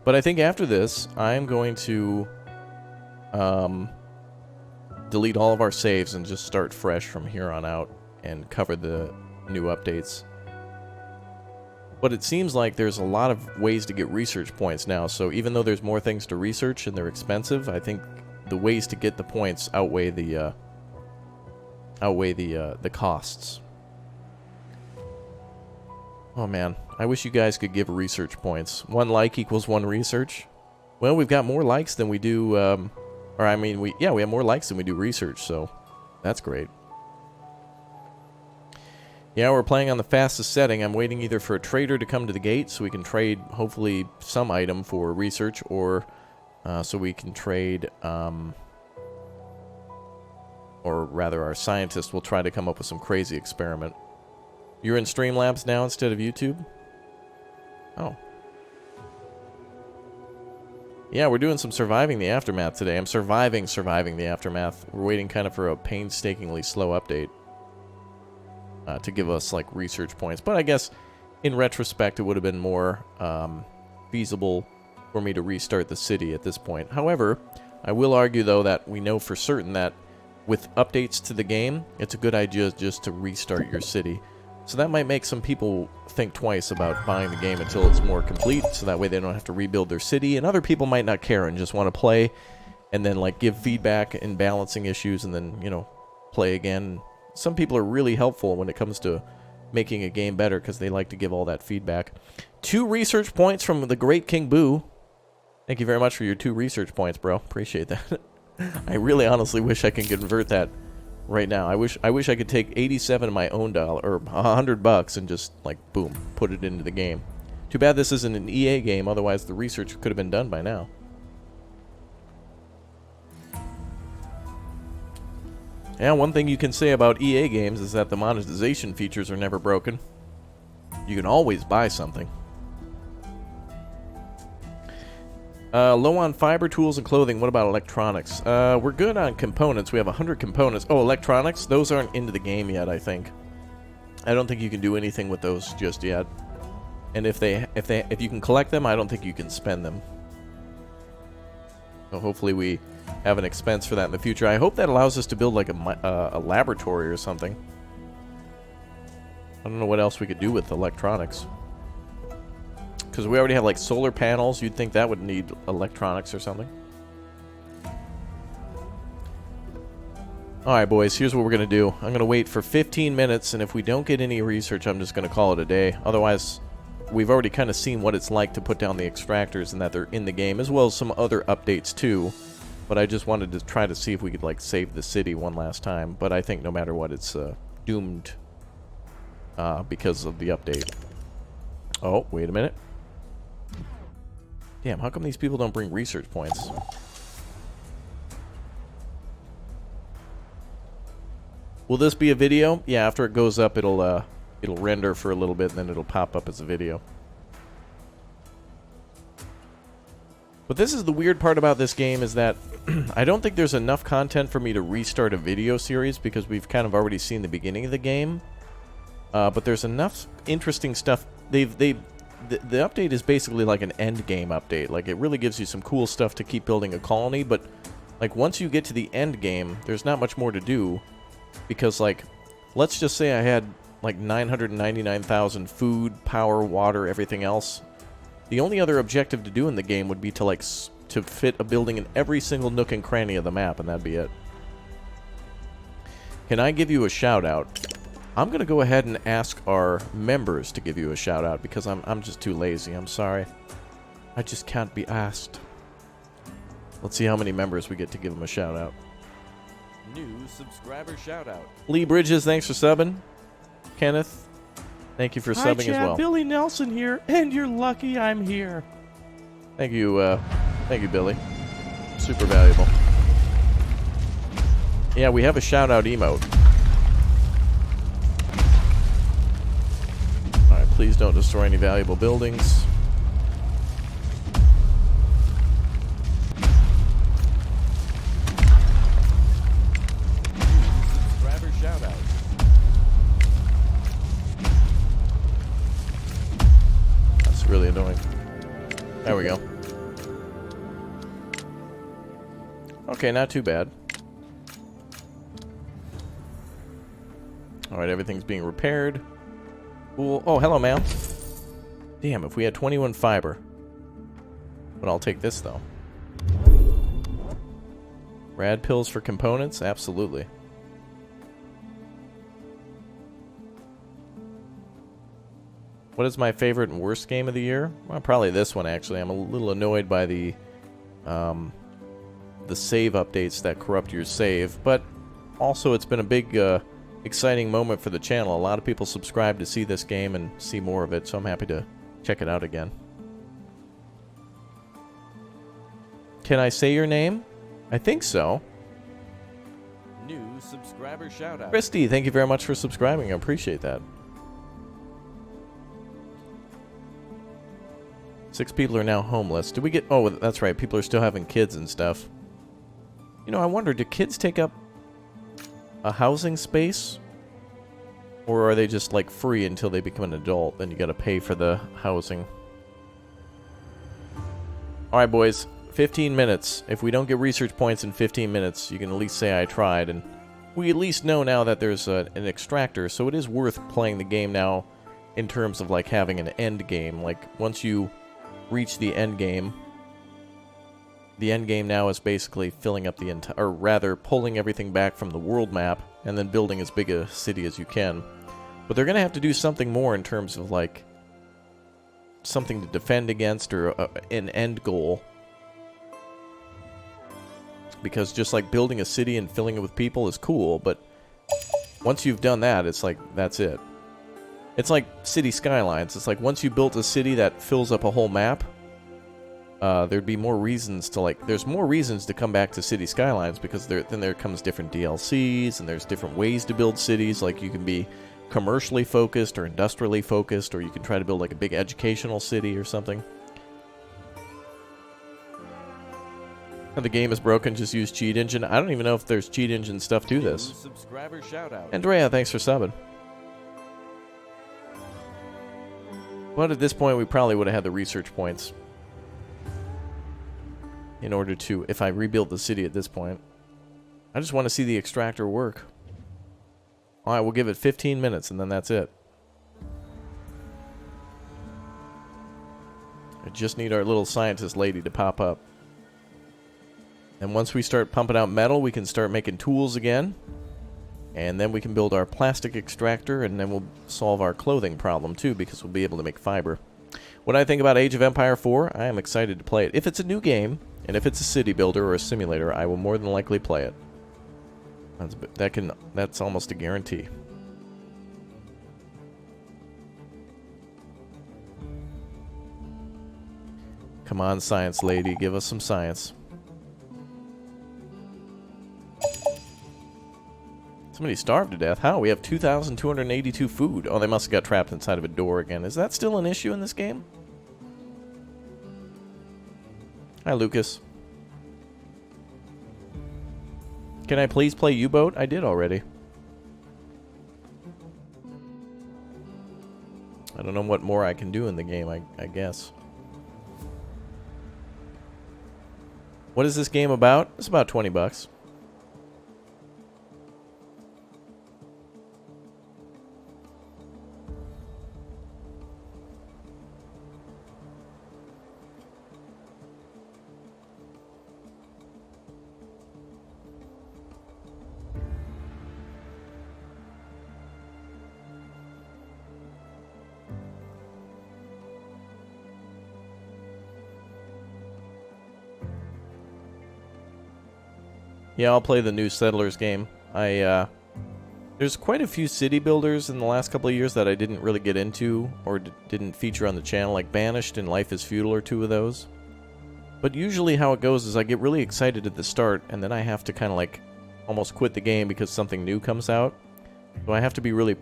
But I think after this, I'm going to, delete all of our saves and just start fresh from here on out and cover the new updates. But it seems like there's a lot of ways to get research points now, so even though there's more things to research and they're expensive, I think the ways to get the points outweigh the costs. Oh man, I wish you guys could give research points. 1 like equals 1 research. Well, we've got more likes than we do, or I mean, we have more likes than we do research, so that's great. Yeah, we're playing on the fastest setting. I'm waiting either for a trader to come to the gate so we can trade, hopefully, some item for research, or so we can trade, or rather our scientist will try to come up with some crazy experiment. You're in Streamlabs now instead of YouTube? Oh. Yeah, we're doing some surviving the aftermath today. I'm surviving the aftermath. We're waiting kind of for a painstakingly slow update to give us, like, research points. But I guess, in retrospect, it would have been more feasible for me to restart the city at this point. However, I will argue, though, that we know for certain that with updates to the game, it's a good idea just to restart your city. So that might make some people think twice about buying the game until it's more complete, so that way they don't have to rebuild their city, and other people might not care and just want to play and then, like, give feedback and balancing issues and then, you know, play again. Some people are really helpful when it comes to making a game better because they like to give all that feedback. 2 research points from the great King Boo. Thank you very much for your 2 research points, bro. Appreciate that. I really honestly wish I could convert that right now. I wish I could take 87 of my own dollar, or $100 and just, like, boom, put it into the game. Too bad this isn't an EA game, otherwise the research could have been done by now. Yeah, one thing you can say about EA games is that the monetization features are never broken. You can always buy something. Low on fiber, tools, and clothing. What about electronics? We're good on components. We have 100 components. Oh, electronics? Those aren't into the game yet, I think. I don't think you can do anything with those just yet. And if you can collect them, I don't think you can spend them. So hopefully we have an expense for that in the future. I hope that allows us to build, like, a laboratory or something. I don't know what else we could do with electronics. Because we already have, like, solar panels. You'd think that would need electronics or something. Alright, boys. Here's what we're going to do. I'm going to wait for 15 minutes, and if we don't get any research, I'm just going to call it a day. Otherwise, we've already kind of seen what it's like to put down the extractors and that they're in the game, as well as some other updates, too. But I just wanted to try to see if we could, like, save the city one last time. But I think no matter what, it's doomed because of the update. Oh, wait a minute. Damn, how come these people don't bring research points? Will this be a video? Yeah, after it goes up, it'll render for a little bit, and then it'll pop up as a video. But this is the weird part about this game, is that I don't think there's enough content for me to restart a video series, because we've kind of already seen the beginning of the game. But there's enough interesting stuff. The update is basically like an end game update. Like, it really gives you some cool stuff to keep building a colony, but like once you get to the end game, there's not much more to do, because like, let's just say I had like 999,000 food, power, water, everything else. The only other objective to do in the game would be to like to fit a building in every single nook and cranny of the map, and that'd be it. Can I give you a shout out? I'm going to go ahead and ask our members to give you a shout out, because I'm just too lazy. I'm sorry. I just can't be asked. Let's see how many members we get to give them a shout out. New subscriber shout out. Lee Bridges, thanks for subbing. Kenneth, thank you for Hi, subbing chat. as well. Billy Nelson here, and you're lucky I'm here. Thank you, Billy. Super valuable. Yeah, we have a shout out emote. Alright, please don't destroy any valuable buildings. Subscriber shout out. That's really annoying. There we go. Okay, not too bad. Alright, everything's being repaired. Cool. Oh, hello, ma'am. Damn, if we had 21 fiber. But I'll take this, though. Rad pills for components? Absolutely. What is my favorite and worst game of the year? Well, probably this one, actually. I'm a little annoyed by the save updates that corrupt your save, but also it's been a big, exciting moment for the channel. A lot of people subscribe to see this game and see more of it, so I'm happy to check it out again. Can I say your name? I think so. New subscriber shout out. Christy, thank you very much for subscribing. I appreciate that. 6 people are now homeless. Do we get... Oh, that's right. People are still having kids and stuff. You know, I wonder, do kids take up a housing space? Or are they just, like, free until they become an adult? Then you gotta pay for the housing. Alright, boys. 15 minutes. If we don't get research points in 15 minutes, you can at least say I tried. And we at least know now that there's an extractor, so it is worth playing the game now in terms of, like, having an end game. Like, once you reach the end game now is basically filling up the entire, or rather pulling everything back from the world map and then building as big a city as you can. But they're gonna have to do something more in terms of like something to defend against, or an end goal, because just like building a city and filling it with people is cool, but once you've done that, it's like that's it. It's like city skylines. It's like once you built a city that fills up a whole map, there'd be more reasons to like... There's more reasons to come back to city skylines, because then there comes different DLCs, and there's different ways to build cities. Like, you can be commercially focused or industrially focused, or you can try to build like a big educational city or something. And the game is broken, just use cheat engine. I don't even know if there's cheat engine stuff to this. Subscriber shout out. Andrea, thanks for subbing. But at this point, we probably would have had the research points in order to, if I rebuild the city at this point. I just want to see the extractor work. Alright, we'll give it 15 minutes, and then that's it. I just need our little scientist lady to pop up. And once we start pumping out metal, we can start making tools again. And then we can build our plastic extractor, and then we'll solve our clothing problem too, because we'll be able to make fiber. What I think about Age of Empire 4, I am excited to play it. If it's a new game, and if it's a city builder or a simulator, I will more than likely play it. That's almost a guarantee. Come on, science lady, give us some science. Somebody starved to death. How? We have 2,282 food. Oh, they must have got trapped inside of a door again. Is that still an issue in this game? Hi, Lucas. Can I please play U-Boat? I did already. I don't know what more I can do in the game, I guess. What is this game about? It's about 20 bucks. Yeah, I'll play the new Settlers game. There's quite a few city builders in the last couple of years that I didn't really get into or didn't feature on the channel, like Banished and Life is Feudal are two of those. But usually how it goes is I get really excited at the start, and then I have to kind of like almost quit the game because something new comes out. So I have to be really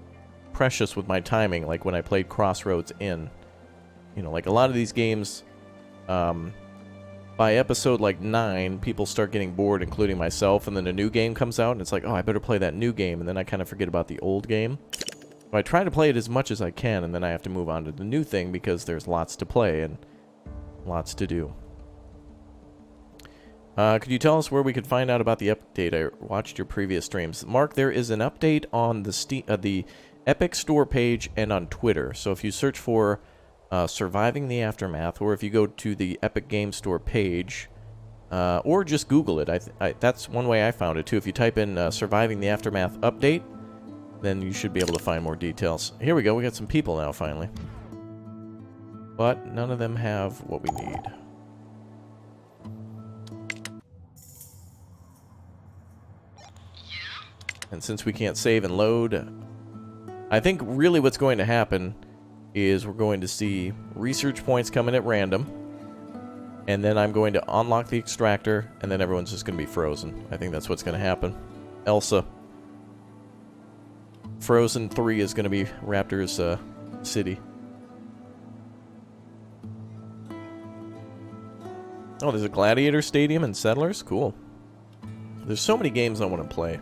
precious with my timing, like when I played Crossroads Inn. You know, like a lot of these games, by episode like 9, people start getting bored, including myself, and then a new game comes out, and it's like, oh, I better play that new game, and then I kind of forget about the old game. So I try to play it as much as I can, and then I have to move on to the new thing because there's lots to play and lots to do. Could you tell us where we could find out about the update? I watched your previous streams. Mark, there is an update on the Epic Store page and on Twitter. So if you search for Surviving the Aftermath, or if you go to the Epic Game Store page, or just Google it. That's one way I found it, too. If you type in Surviving the Aftermath update, then you should be able to find more details. Here we go. We got some people now, finally. But none of them have what we need. And since we can't save and load, I think really what's going to happen is we're going to see research points coming at random, and then I'm going to unlock the extractor, and then everyone's just going to be frozen. I think that's what's going to happen. Elsa. Frozen 3 is going to be Raptor's city. Oh, there's a Gladiator Stadium in Settlers? Cool. There's so many games I want to play.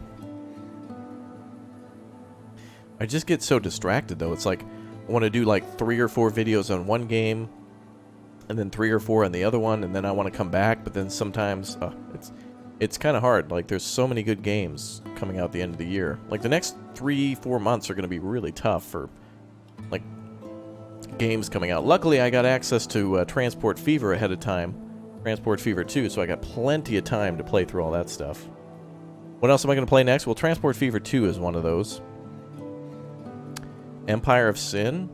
I just get so distracted, though. It's like I want to do like 3 or 4 videos on one game, and then 3 or 4 on the other one, and then I want to come back, but then sometimes it's kind of hard. Like, there's so many good games coming out at the end of the year. Like, the next 3-4 months are going to be really tough for, like, games coming out. Luckily, I got access to Transport Fever ahead of time. Transport Fever 2, so I got plenty of time to play through all that stuff. What else am I going to play next? Well, Transport Fever 2 is one of those. Empire of Sin?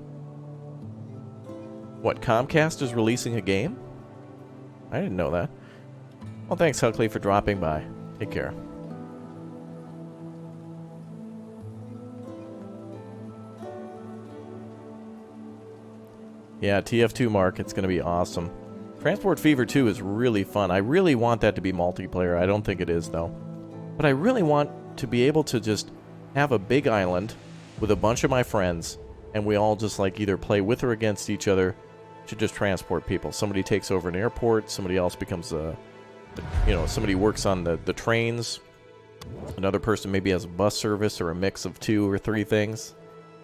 What, Comcast is releasing a game? I didn't know that. Well, thanks, Huckley, for dropping by. Take care. Yeah, TF2, Mark. It's going to be awesome. Transport Fever 2 is really fun. I really want that to be multiplayer. I don't think it is, though. But I really want to be able to just have a big island with a bunch of my friends, and we all just like either play with or against each other to just transport people. Somebody takes over an airport, somebody else becomes somebody works on the trains, another person maybe has a bus service or a mix of 2 or 3 things.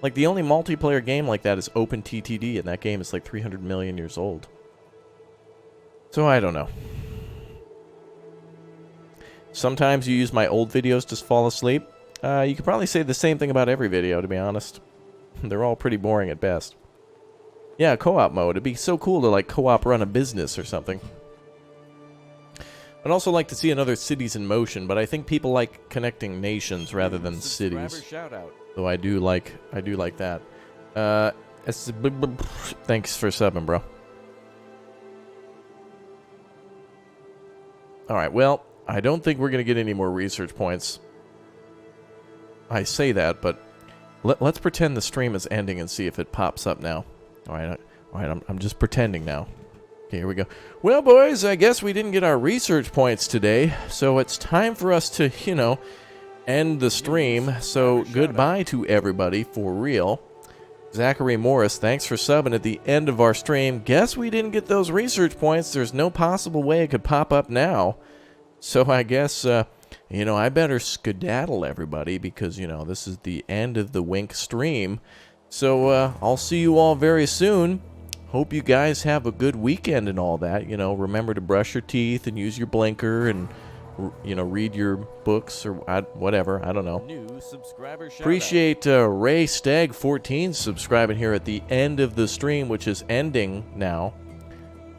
Like, the only multiplayer game like that is OpenTTD, and that game is like 300 million years old. So I don't know. Sometimes you use my old videos to fall asleep. You could probably say the same thing about every video, to be honest. They're all pretty boring at best. Yeah, co-op mode. It'd be so cool to, like, co-op run a business or something. I'd also like to see another Cities in Motion, but I think people like connecting nations rather than cities. Though I do like that. Thanks for subbing, bro. Alright, well, I don't think we're going to get any more research points. I say that, but let's pretend the stream is ending and see if it pops up now. Alright, I'm just pretending now. Okay, here we go. Well, boys, I guess we didn't get our research points today, so it's time for us to, end the stream. So, goodbye to everybody, for real. Zachary Morris, thanks for subbing at the end of our stream. Guess we didn't get those research points. There's no possible way it could pop up now. So, I guess, I better skedaddle everybody because, this is the end of the Wink stream. So I'll see you all very soon. Hope you guys have a good weekend and all that. You know, remember to brush your teeth and use your blinker and, you know, read your books or whatever. I don't know. New subscriber shout Appreciate Ray Stag 14 subscribing here at the end of the stream, which is ending now.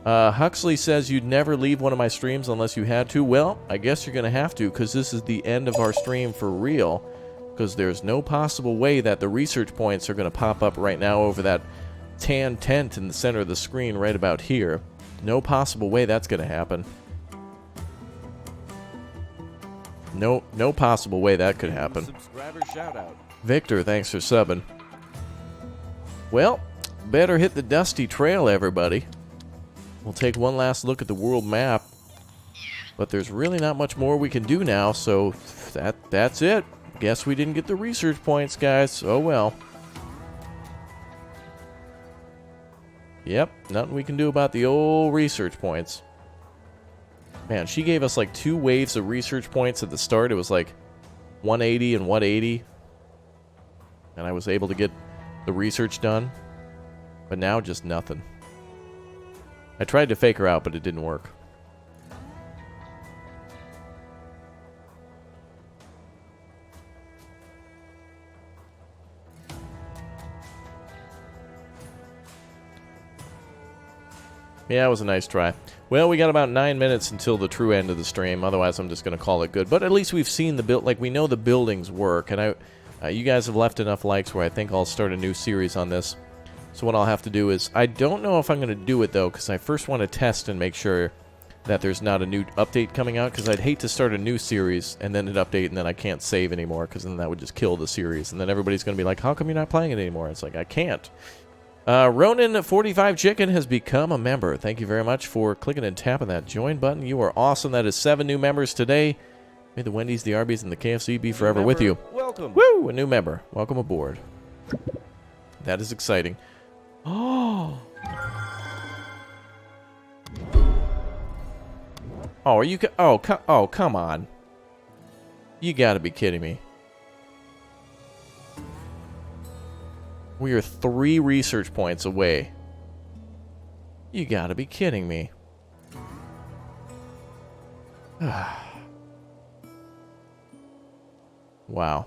Huxley says you'd never leave one of my streams unless you had to. Well, I guess you're going to have to, because this is the end of our stream for real. Because there's no possible way that the research points are going to pop up right now over that tan tent in the center of the screen right about here. No possible way that's going to happen. No possible way that could happen. Subscriber shout out. Victor, thanks for subbing. Well, better hit the dusty trail, everybody. We'll take one last look at the world map. But there's really not much more we can do now, so that's it. Guess we didn't get the research points, guys. Oh well. Yep, nothing we can do about the old research points. Man, she gave us like 2 waves of research points at the start. It was like 180 and 180. And I was able to get the research done. But now just nothing. I tried to fake her out, but it didn't work. Yeah, it was a nice try. Well, we got about 9 minutes until the true end of the stream. Otherwise, I'm just going to call it good. But at least we've seen the build. Like, we know the buildings work. And you guys have left enough likes where I think I'll start a new series on this. So what I'll have to do is, I don't know if I'm going to do it, though, because I first want to test and make sure that there's not a new update coming out. Because I'd hate to start a new series and then an update and then I can't save anymore. Because then that would just kill the series. And then everybody's going to be like, how come you're not playing it anymore? It's like, I can't. Ronin45 Chicken has become a member. Thank you very much for clicking and tapping that join button. You are awesome. That is 7 new members today. May the Wendy's, the Arby's, and the KFC be forever with you. Welcome. Woo! A new member. Welcome aboard. That is exciting. Oh! Oh, are you... Oh, come on. You gotta be kidding me. We are 3 research points away. You gotta be kidding me. Wow.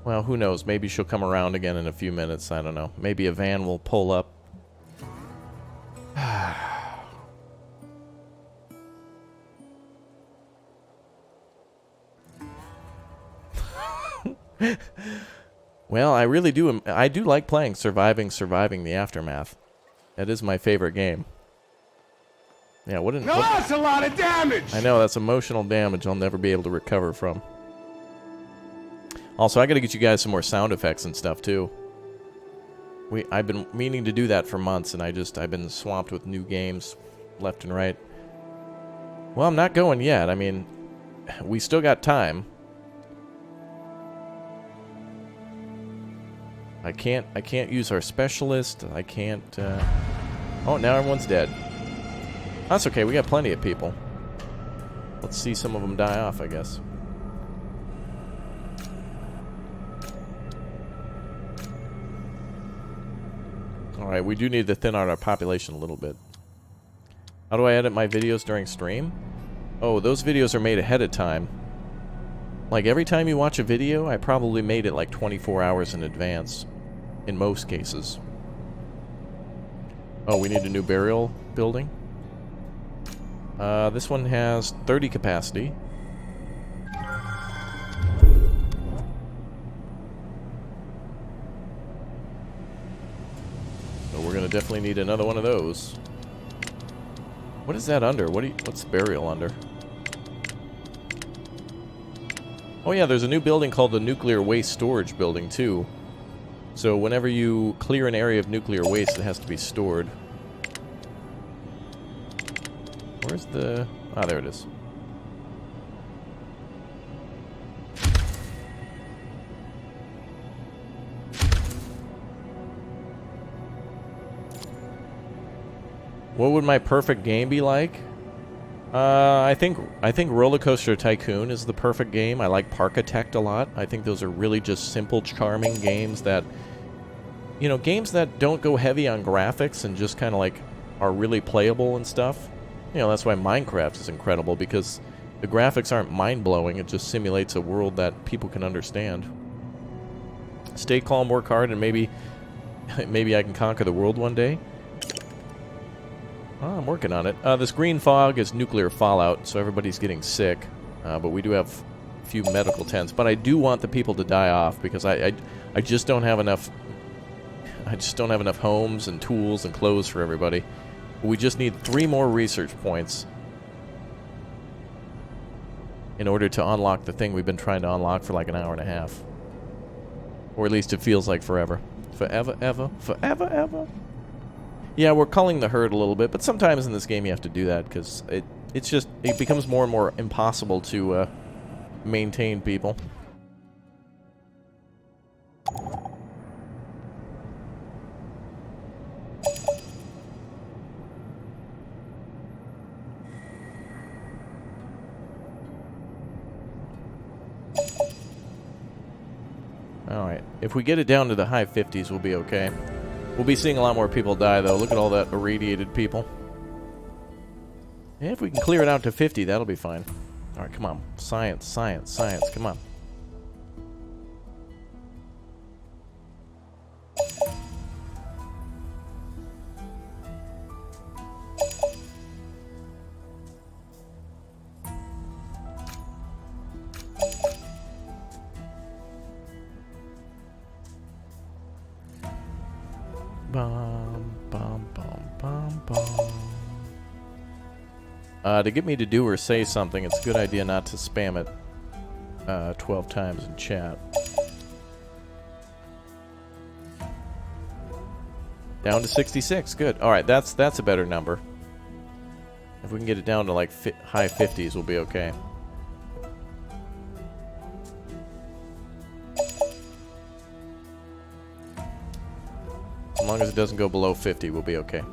Well, who knows? Maybe she'll come around again in a few minutes. I don't know. Maybe a van will pull up. Well, I really do. I do like playing Surviving the Aftermath. That is my favorite game. Yeah, what an... Now that's a lot of damage! I know, that's emotional damage I'll never be able to recover from. Also, I gotta get you guys some more sound effects and stuff, too. I've been meaning to do that for months, and I've been swamped with new games left and right. Well, I'm not going yet. I mean, we still got time. I can't use our specialist. I can't, Oh, now everyone's dead. That's okay, we got plenty of people. Let's see some of them die off, I guess. Alright, we do need to thin out our population a little bit. How do I edit my videos during stream? Oh, those videos are made ahead of time. Like, every time you watch a video, I probably made it like 24 hours in advance. In most cases. Oh, we need a new burial building? This one has 30 capacity. So we're gonna definitely need another one of those. What is that under? What's burial under? Oh yeah, there's a new building called the Nuclear Waste Storage Building, too. So whenever you clear an area of nuclear waste, it has to be stored. Where's the... Ah, there it is. What would my perfect game be like? I think Roller Coaster Tycoon is the perfect game. I like Parkitect a lot. I think those are really just simple, charming games that, you know, games that don't go heavy on graphics and just kind of like are really playable and stuff. You know, that's why Minecraft is incredible, because the graphics aren't mind-blowing. It just simulates a world that people can understand. Stay calm, work hard, and maybe I can conquer the world one day. Oh, I'm working on it. This green fog is nuclear fallout, so everybody's getting sick. But we do have a few medical tents. But I do want the people to die off, because I just don't have enough. I just don't have enough homes and tools and clothes for everybody. We just need 3 more research points in order to unlock the thing we've been trying to unlock for like an hour and a half. Or at least it feels like forever. Forever, ever, forever, ever. Yeah, we're culling the herd a little bit, but sometimes in this game you have to do that, because it becomes more and more impossible to maintain people. Alright, if we get it down to the high 50s, we'll be okay. We'll be seeing a lot more people die, though. Look at all that irradiated people. Yeah, if we can clear it out to 50, that'll be fine. Alright, come on. Science, science, science. Come on. Bum, bum, bum, bum, bum. To get me to do or say something, it's a good idea not to spam it 12 times in chat. Down to 66, good. Alright, that's a better number. If we can get it down to like high 50s, we'll be okay. As long as it doesn't go below 50, we'll be okay.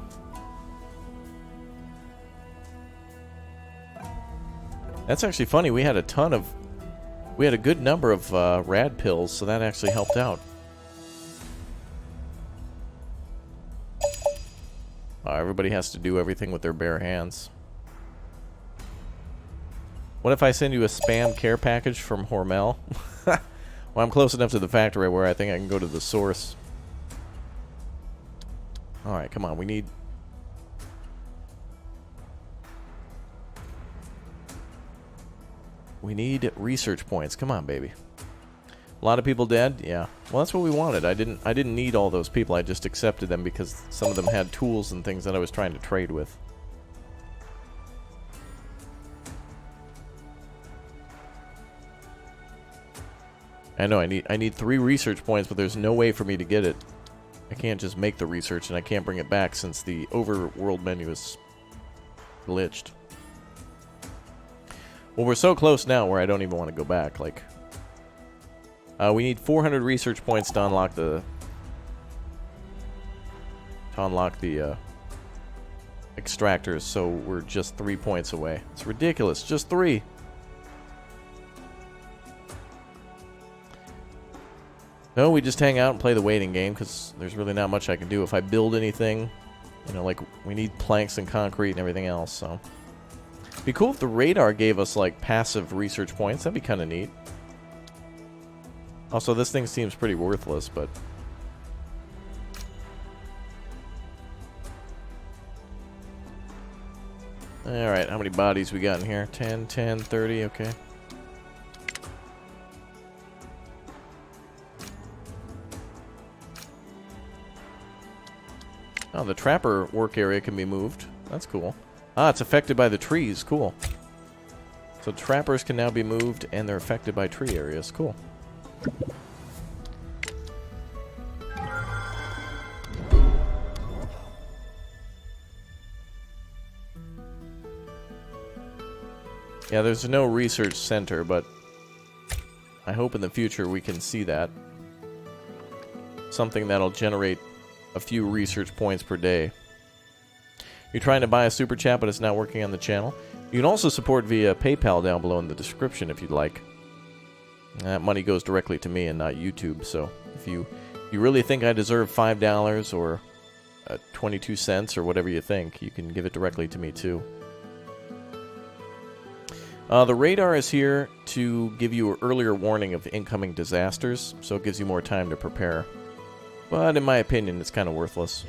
That's actually funny. We had a good number of rad pills, so that actually helped out. Everybody has to do everything with their bare hands. What if I send you a spam care package from Hormel? Well, I'm close enough to the factory where I think I can go to the source. Alright, come on. We need research points. Come on, baby. A lot of people dead? Yeah. Well, that's what we wanted. I didn't need all those people. I just accepted them because some of them had tools and things that I was trying to trade with. I know I need 3 research points, but there's no way for me to get it. I can't just make the research, and I can't bring it back since the overworld menu is glitched. Well, we're so close now where I don't even want to go back. Like, we need 400 research points to unlock the extractors. So we're just 3 points away. It's ridiculous. Just 3. No, we just hang out and play the waiting game, because there's really not much I can do. If I build anything, you know, like, we need planks and concrete and everything else, so. It'd be cool if the radar gave us, like, passive research points. That'd be kind of neat. Also, this thing seems pretty worthless, but... Alright, how many bodies we got in here? 10, 10, 30, okay. Oh, the trapper work area can be moved. That's cool. Ah, it's affected by the trees. Cool. So trappers can now be moved, and they're affected by tree areas. Cool. Yeah, there's no research center, but I hope in the future we can see that. Something that'll generate a few research points per day. You're trying to buy a super chat, but it's not working on the channel. You can also support via PayPal down below in the description if you'd like. That money goes directly to me and not YouTube, so if you really think I deserve $5 or 22 cents or whatever you think, you can give it directly to me too. The radar is here to give you an earlier warning of incoming disasters, so it gives you more time to prepare. But in my opinion, it's kind of worthless.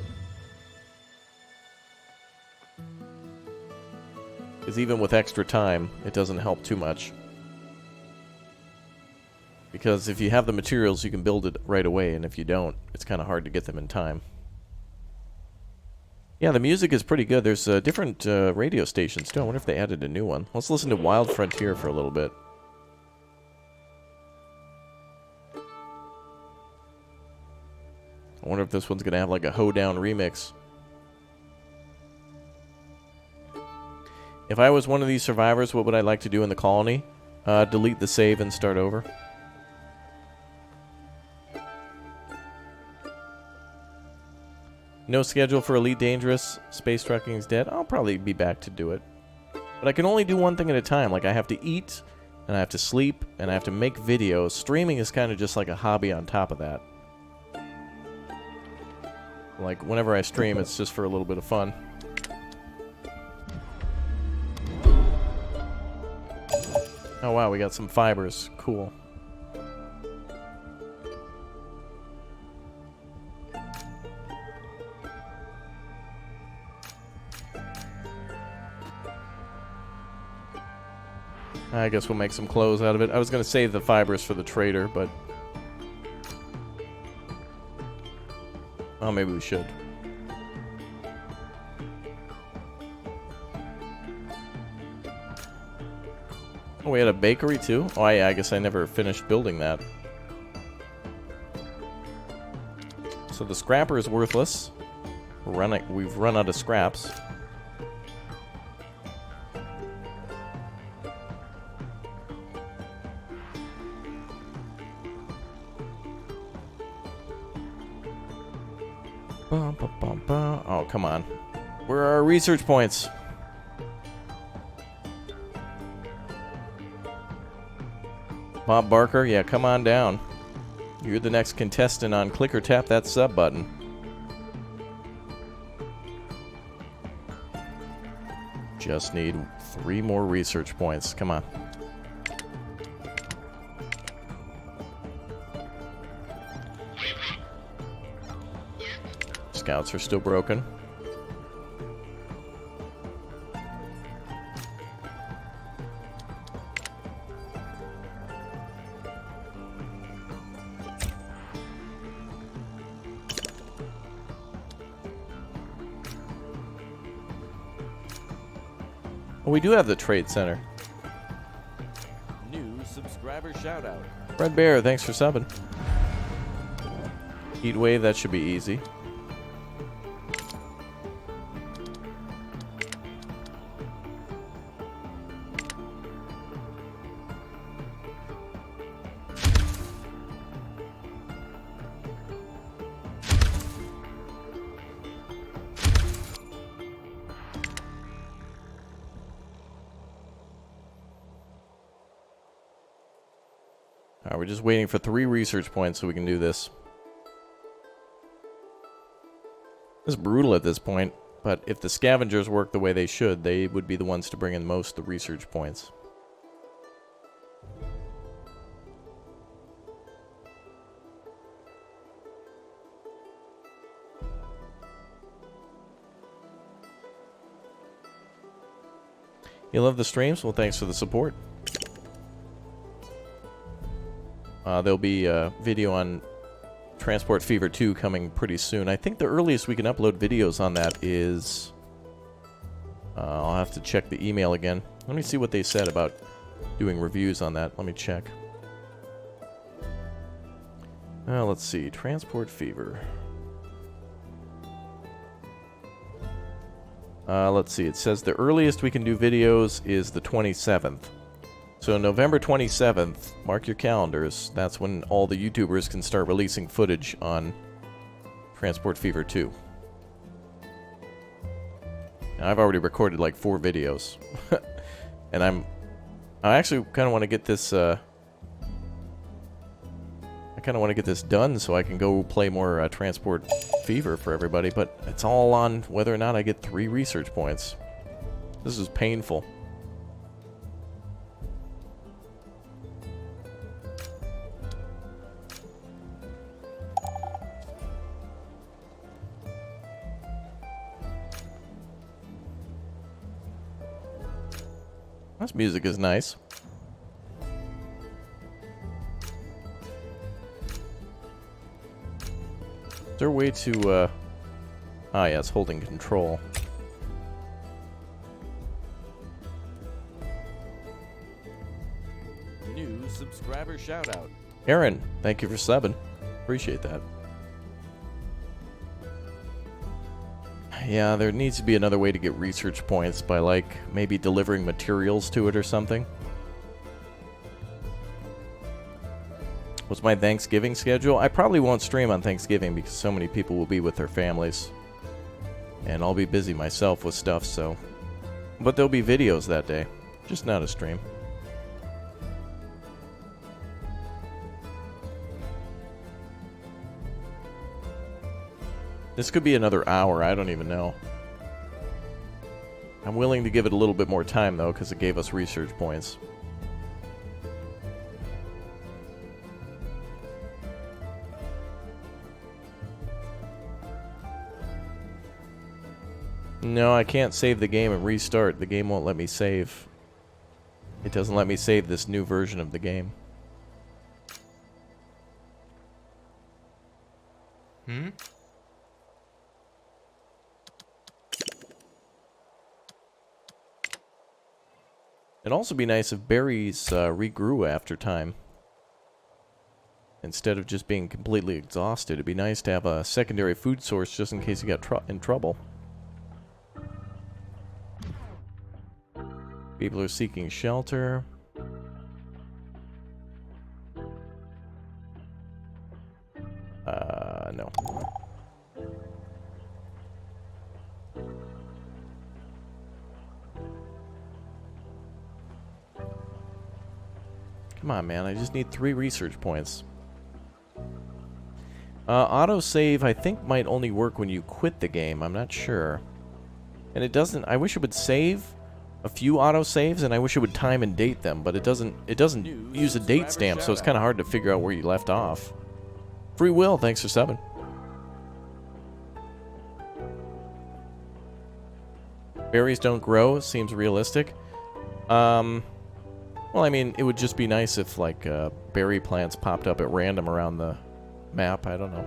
Because even with extra time, it doesn't help too much. Because if you have the materials, you can build it right away, and if you don't, it's kind of hard to get them in time. Yeah, the music is pretty good. There's different radio stations, too. I wonder if they added a new one. Let's listen to Wild Frontier for a little bit. I wonder if this one's going to have like a hoedown remix. If I was one of these survivors, what would I like to do in the colony? Delete the save and start over. No schedule for Elite Dangerous. Space Trucking is dead. I'll probably be back to do it. But I can only do one thing at a time. Like, I have to eat, and I have to sleep, and I have to make videos. Streaming is kind of just like a hobby on top of that. Like, whenever I stream, it's just for a little bit of fun. Oh wow, we got some fibers. Cool. I guess we'll make some clothes out of it. I was going to save the fibers for the trader, but... oh, maybe we should. Oh, we had a bakery too? Oh, yeah, I guess I never finished building that. So the scrapper is worthless. We've run out of scraps. Oh, come on. Where are our research points? Bob Barker, yeah, come on down. You're the next contestant on Click or Tap that sub button. Just need 3 more research points. Come on. Scouts are still broken. Well, we do have the trade center. New subscriber shout out. Red Bear, thanks for subbing. Heat wave, that should be easy. Alright, we're just waiting for 3 research points so we can do this. It's brutal at this point, but if the scavengers work the way they should, they would be the ones to bring in most of the research points. You love the streams? Well, thanks for the support. There'll be a video on Transport Fever 2 coming pretty soon. I think the earliest we can upload videos on that is... I'll have to check the email again. Let me see what they said about doing reviews on that. Let me check. Let's see. Transport Fever. Let's see. It says the earliest we can do videos is the 27th. So November 27th, mark your calendars. That's when all the YouTubers can start releasing footage on Transport Fever 2. Now, I've already recorded like 4 videos. And I actually kind of want to get this, I kind of want to get this done so I can go play more Transport Fever for everybody, but it's all on whether or not I get 3 research points. This is painful. This music is nice. Is there a way to, ah, yeah, it's holding control. New subscriber shout out. Aaron, thank you for subbing. Appreciate that. Yeah, there needs to be another way to get research points by, like, maybe delivering materials to it or something. What's my Thanksgiving schedule? I probably won't stream on Thanksgiving because so many people will be with their families. And I'll be busy myself with stuff, so... But there'll be videos that day. Just not a stream. This could be another hour, I don't even know. I'm willing to give it a little bit more time, though, because it gave us research points. No, I can't save the game and restart. The game won't let me save. It doesn't let me save this new version of the game. It'd also be nice if berries regrew after time. Instead of just being completely exhausted, it'd be nice to have a secondary food source just in case you got in trouble. People are seeking shelter. No. Come on, man. I just need 3 research points. Autosave, I think, might only work when you quit the game. I'm not sure. And it doesn't... I wish it would save a few autosaves, and I wish it would time and date them, but it doesn't use a date stamp, so it's kind of hard to figure out where you left off. Free Will, thanks for subbing. Berries don't grow, seems realistic. Well, I mean, it would just be nice if, like, berry plants popped up at random around the map. I don't know.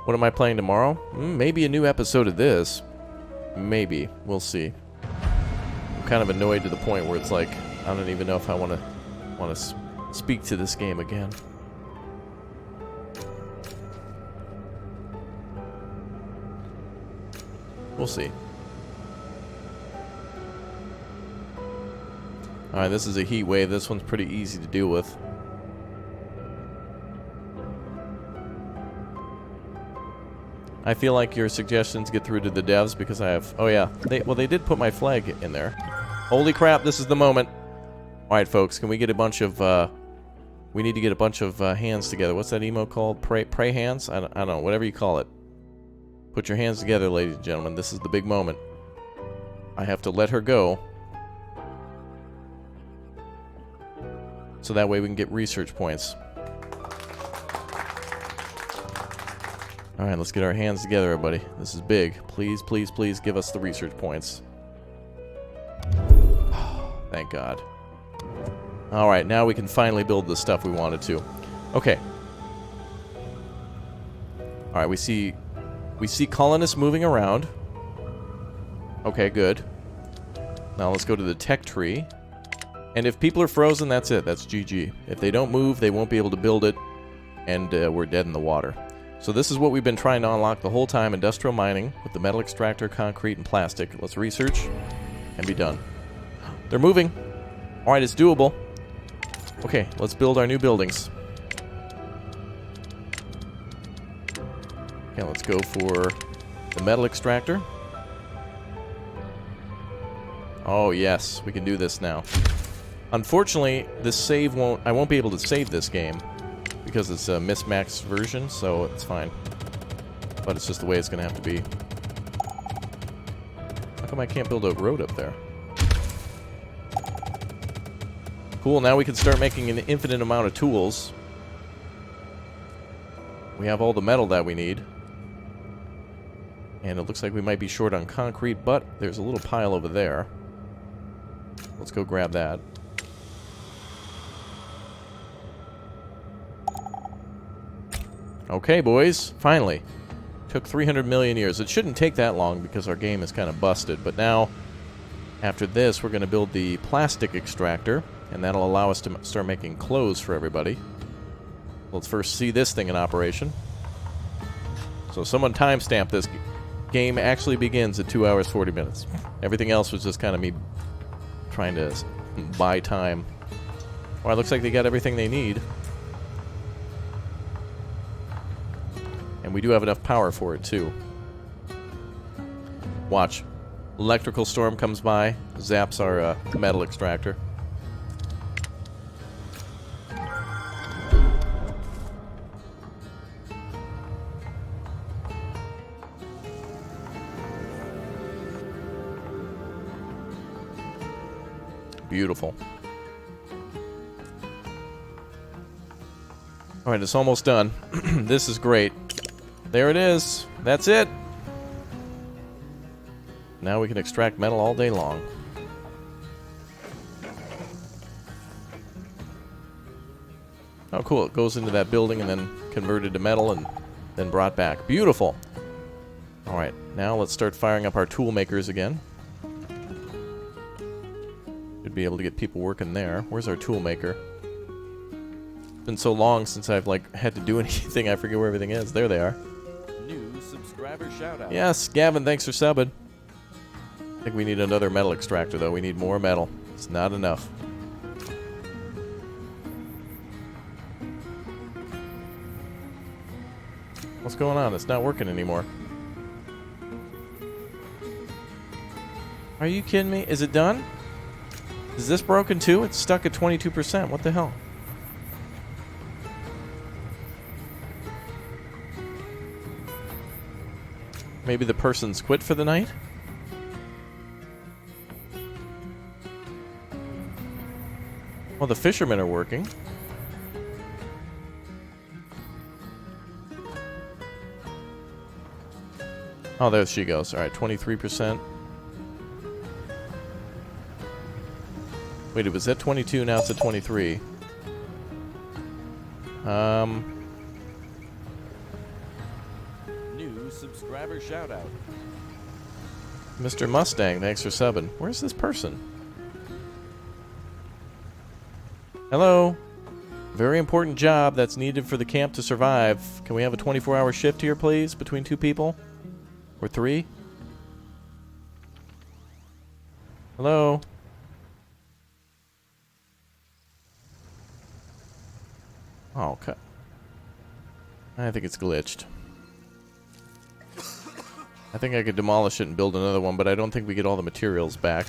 What am I playing tomorrow? Maybe a new episode of this. Maybe. We'll see. I'm kind of annoyed to the point where it's like, I don't even know if I want to speak to this game again. We'll see. Alright, this is a heat wave. This one's pretty easy to deal with. I feel like your suggestions get through to the devs because I have... Oh yeah, they did put my flag in there. Holy crap, this is the moment. Alright folks, can we get a bunch of... we need to get a bunch of hands together. What's that emote called? Pray hands? I don't know, whatever you call it. Put your hands together, ladies and gentlemen. This is the big moment. I have to let her go. So that way we can get research points. Alright, let's get our hands together, everybody. This is big. Please, please, please give us the research points. Thank God. Alright, now we can finally build the stuff we wanted to. Okay. Alright, we see colonists moving around. Okay, good. Now let's go to the tech tree. And if people are frozen, that's it. That's GG. If they don't move, they won't be able to build it. And we're dead in the water. So this is what we've been trying to unlock the whole time. Industrial mining with the metal extractor, concrete, and plastic. Let's research and be done. They're moving. Alright, it's doable. Okay, let's build our new buildings. Okay, let's go for the metal extractor. Oh, yes. We can do this now. Unfortunately, this save I won't be able to save this game because it's a mismatched version, so it's fine. But it's just the way it's going to have to be. How come I can't build a road up there? Cool, now we can start making an infinite amount of tools. We have all the metal that we need. And it looks like we might be short on concrete, but there's a little pile over there. Let's go grab that. Okay, boys. Finally. Took 300 million years. It shouldn't take that long because our game is kind of busted. But now, after this, we're going to build the plastic extractor. And that'll allow us to start making clothes for everybody. Let's first see this thing in operation. So someone timestamp this. Game actually begins at 2 hours 40 minutes. Everything else was just kind of me trying to buy time. Well, it looks like they got everything they need. And we do have enough power for it, too. Watch. Electrical storm comes by, zaps our metal extractor. Beautiful. Alright, it's almost done. This is great. There it is. That's it. Now we can extract metal all day long. Oh, cool. It goes into that building and then converted to metal and then brought back. Beautiful. Alright, now let's start firing up our tool makers again. Should be able to get people working there. Where's our tool maker? It's been so long since I've like had to do anything, I forget where everything is. There they are. New subscriber shout out. Yes, Gavin, thanks for subbing. I think we need another metal extractor though. We need more metal. It's not enough. What's going on? It's not working anymore. Are you kidding me? Is it done? Is this broken too? It's stuck at 22%. What the hell? Maybe the person's quit for the night? Well, the fishermen are working. Oh, there she goes. Alright, 23%. Wait, it was at 22, now it's at 23. New subscriber shout out. Mr. Mustang, thanks for subbing. Where's this person? Hello? Very important job that's needed for the camp to survive. Can we have a 24-hour shift here, please, between two people? Or three? Hello? Oh, okay. I think it's glitched. I think I could demolish it and build another one, but I don't think we get all the materials back.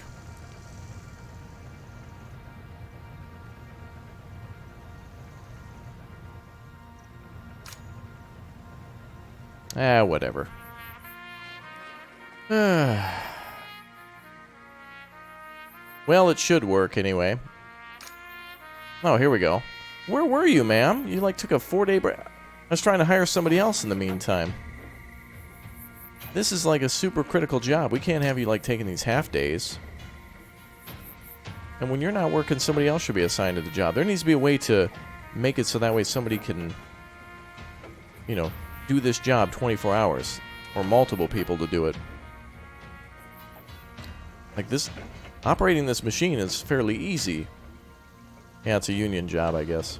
Ah, whatever. Well, it should work anyway. Oh, here we go. Where were you, ma'am? You, like, took a 4-day break. I was trying to hire somebody else in the meantime. This is, like, a super critical job. We can't have you, like, taking these half-days. And when you're not working, somebody else should be assigned to the job. There needs to be a way to make it so that way somebody can, you know, do this job 24 hours. Or multiple people to do it. Like, this... Operating this machine is fairly easy. Yeah, it's a union job, I guess.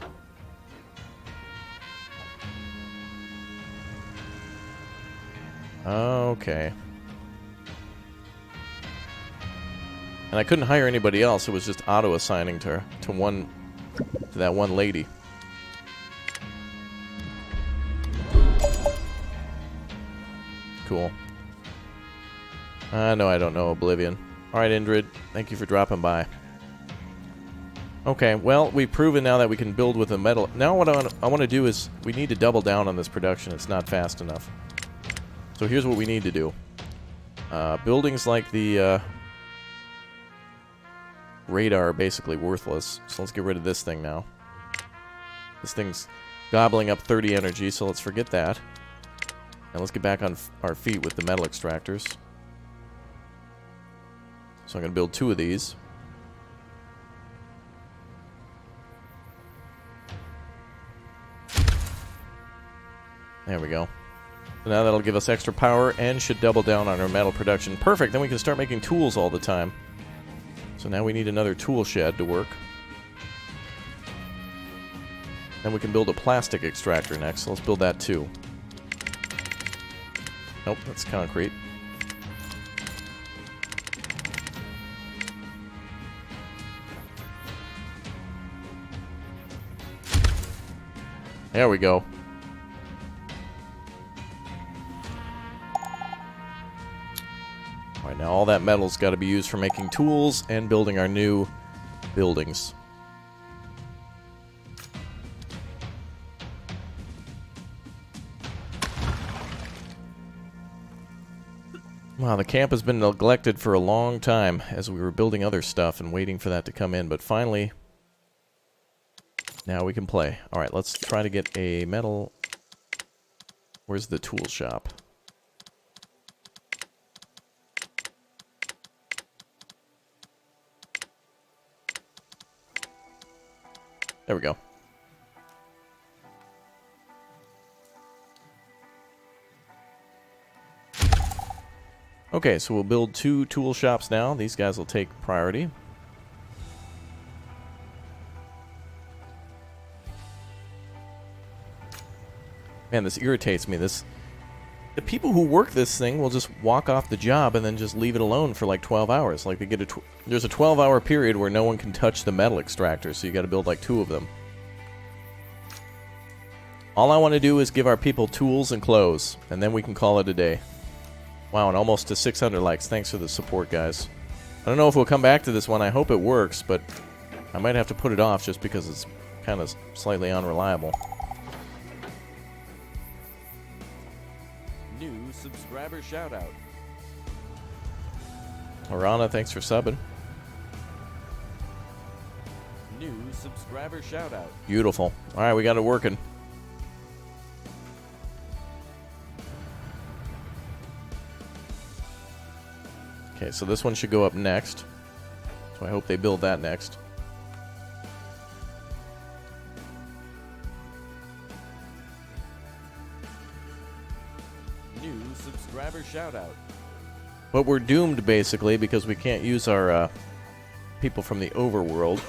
Okay. And I couldn't hire anybody else. It was just auto-assigning to that one lady. cool. No, I don't know, Oblivion. Alright, Indrid, thank you for dropping by. Okay, well, we've proven now that we can build with a metal. Now what I want to do is, we need to double down on this production. It's not fast enough. So here's what we need to do. Buildings like the radar are basically worthless. So let's get rid of this thing now. This thing's gobbling up 30 energy, so let's forget that. And let's get back on our feet with the metal extractors. So I'm going to build 2 of these. There we go. So now that'll give us extra power and should double down on our metal production. Perfect, then we can start making tools all the time. So now we need another tool shed to work. Then we can build a plastic extractor next, so let's build that too. Nope, that's concrete. There we go. Alright, now all that metal's got to be used for making tools and building our new buildings. Wow, the camp has been neglected for a long time as we were building other stuff and waiting for that to come in, but finally, now we can play. Alright, let's try to get a metal... Where's the tool shop? There we go. Okay, so we'll build 2 tool shops now. These guys will take priority. Man, this irritates me. The people who work this thing will just walk off the job and then just leave it alone for like 12 hours. Like they get there's a 12-hour period where no one can touch the metal extractor, so you got to build like 2 of them. All I want to do is give our people tools and clothes, and then we can call it a day. Wow, and almost to 600 likes. Thanks for the support, guys. I don't know if we'll come back to this one. I hope it works, but I might have to put it off just because it's kind of slightly unreliable. New subscriber shoutout. Orana, thanks for subbing. New subscriber shoutout. Beautiful. Alright, we got it working. Okay, so this one should go up next. So I hope they build that next. New subscriber shoutout. But we're doomed, basically, because we can't use our people from the overworld.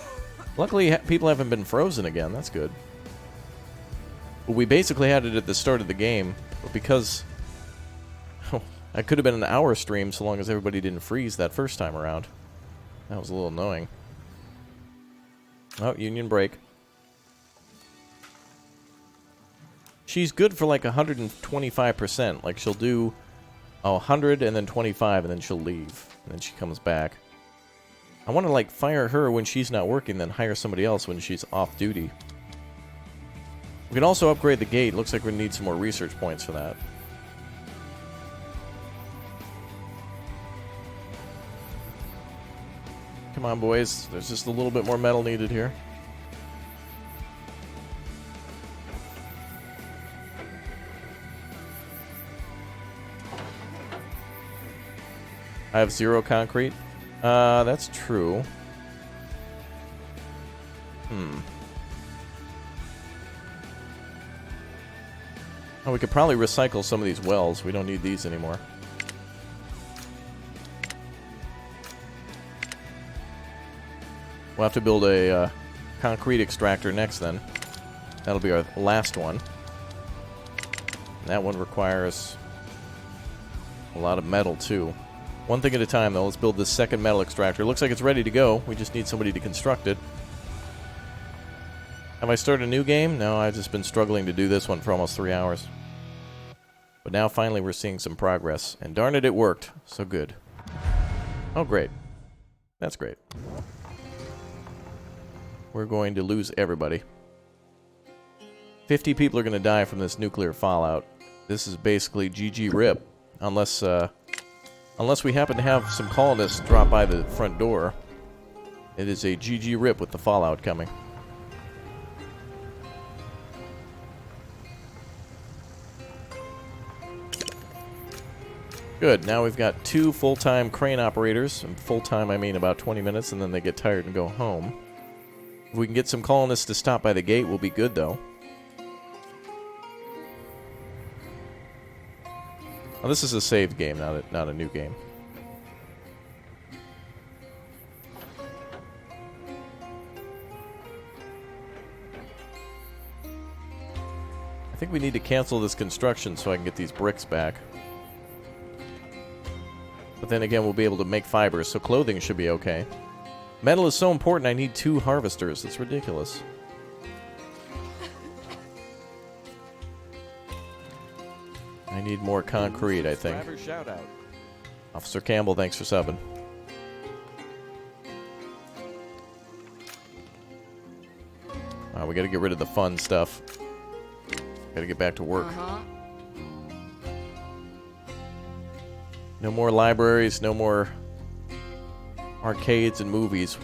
Luckily, people haven't been frozen again. That's good. But we basically had it at the start of the game, but because... I could have been an hour stream so long as everybody didn't freeze that first time around. That was a little annoying. Oh, union break. She's good for like 125%. Like she'll do 100 and then 25 and then she'll leave. And then she comes back. I want to like fire her when she's not working, then hire somebody else when she's off duty. We can also upgrade the gate. Looks like we need some more research points for that. Come on, boys. There's just a little bit more metal needed here. I have 0 concrete. That's true. Oh, we could probably recycle some of these wells. We don't need these anymore. We'll have to build a concrete extractor next then. That'll be our last one. And that one requires a lot of metal too. One thing at a time though. Let's build this second metal extractor. Looks like it's ready to go. We just need somebody to construct it. Have I started a new game? No, I've just been struggling to do this one for almost 3 hours. But But now finally we're seeing some progress. And darn it, it worked. So good. Oh, great. That's great. We're going to lose everybody. 50 people are going to die from this nuclear fallout. This is basically GG rip. Unless we happen to have some colonists drop by the front door. It is a GG rip with the fallout coming. Good, now we've got 2 full-time crane operators. And full-time, I mean about 20 minutes, and then they get tired and go home. If we can get some colonists to stop by the gate, we'll be good, though. Well, this is a saved game, not a new game. I think we need to cancel this construction so I can get these bricks back. But then again, we'll be able to make fibers, so clothing should be okay. Metal is so important, I need 2 harvesters. It's ridiculous. I need more concrete, I think. Subscriber shout out. Officer Campbell, thanks for subbing. We gotta get rid of the fun stuff. Gotta get back to work. No more libraries, no more arcades and movies.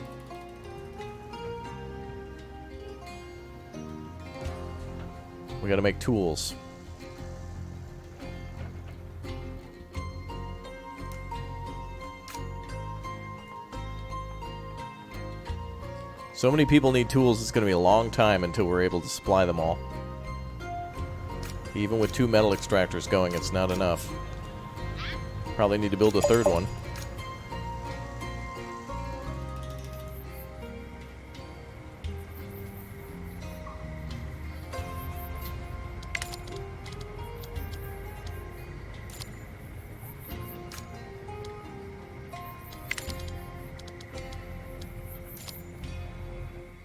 We gotta make tools. So many people need tools, it's gonna be a long time until we're able to supply them all. Even with 2 metal extractors going, it's not enough. Probably need to build a 3rd one.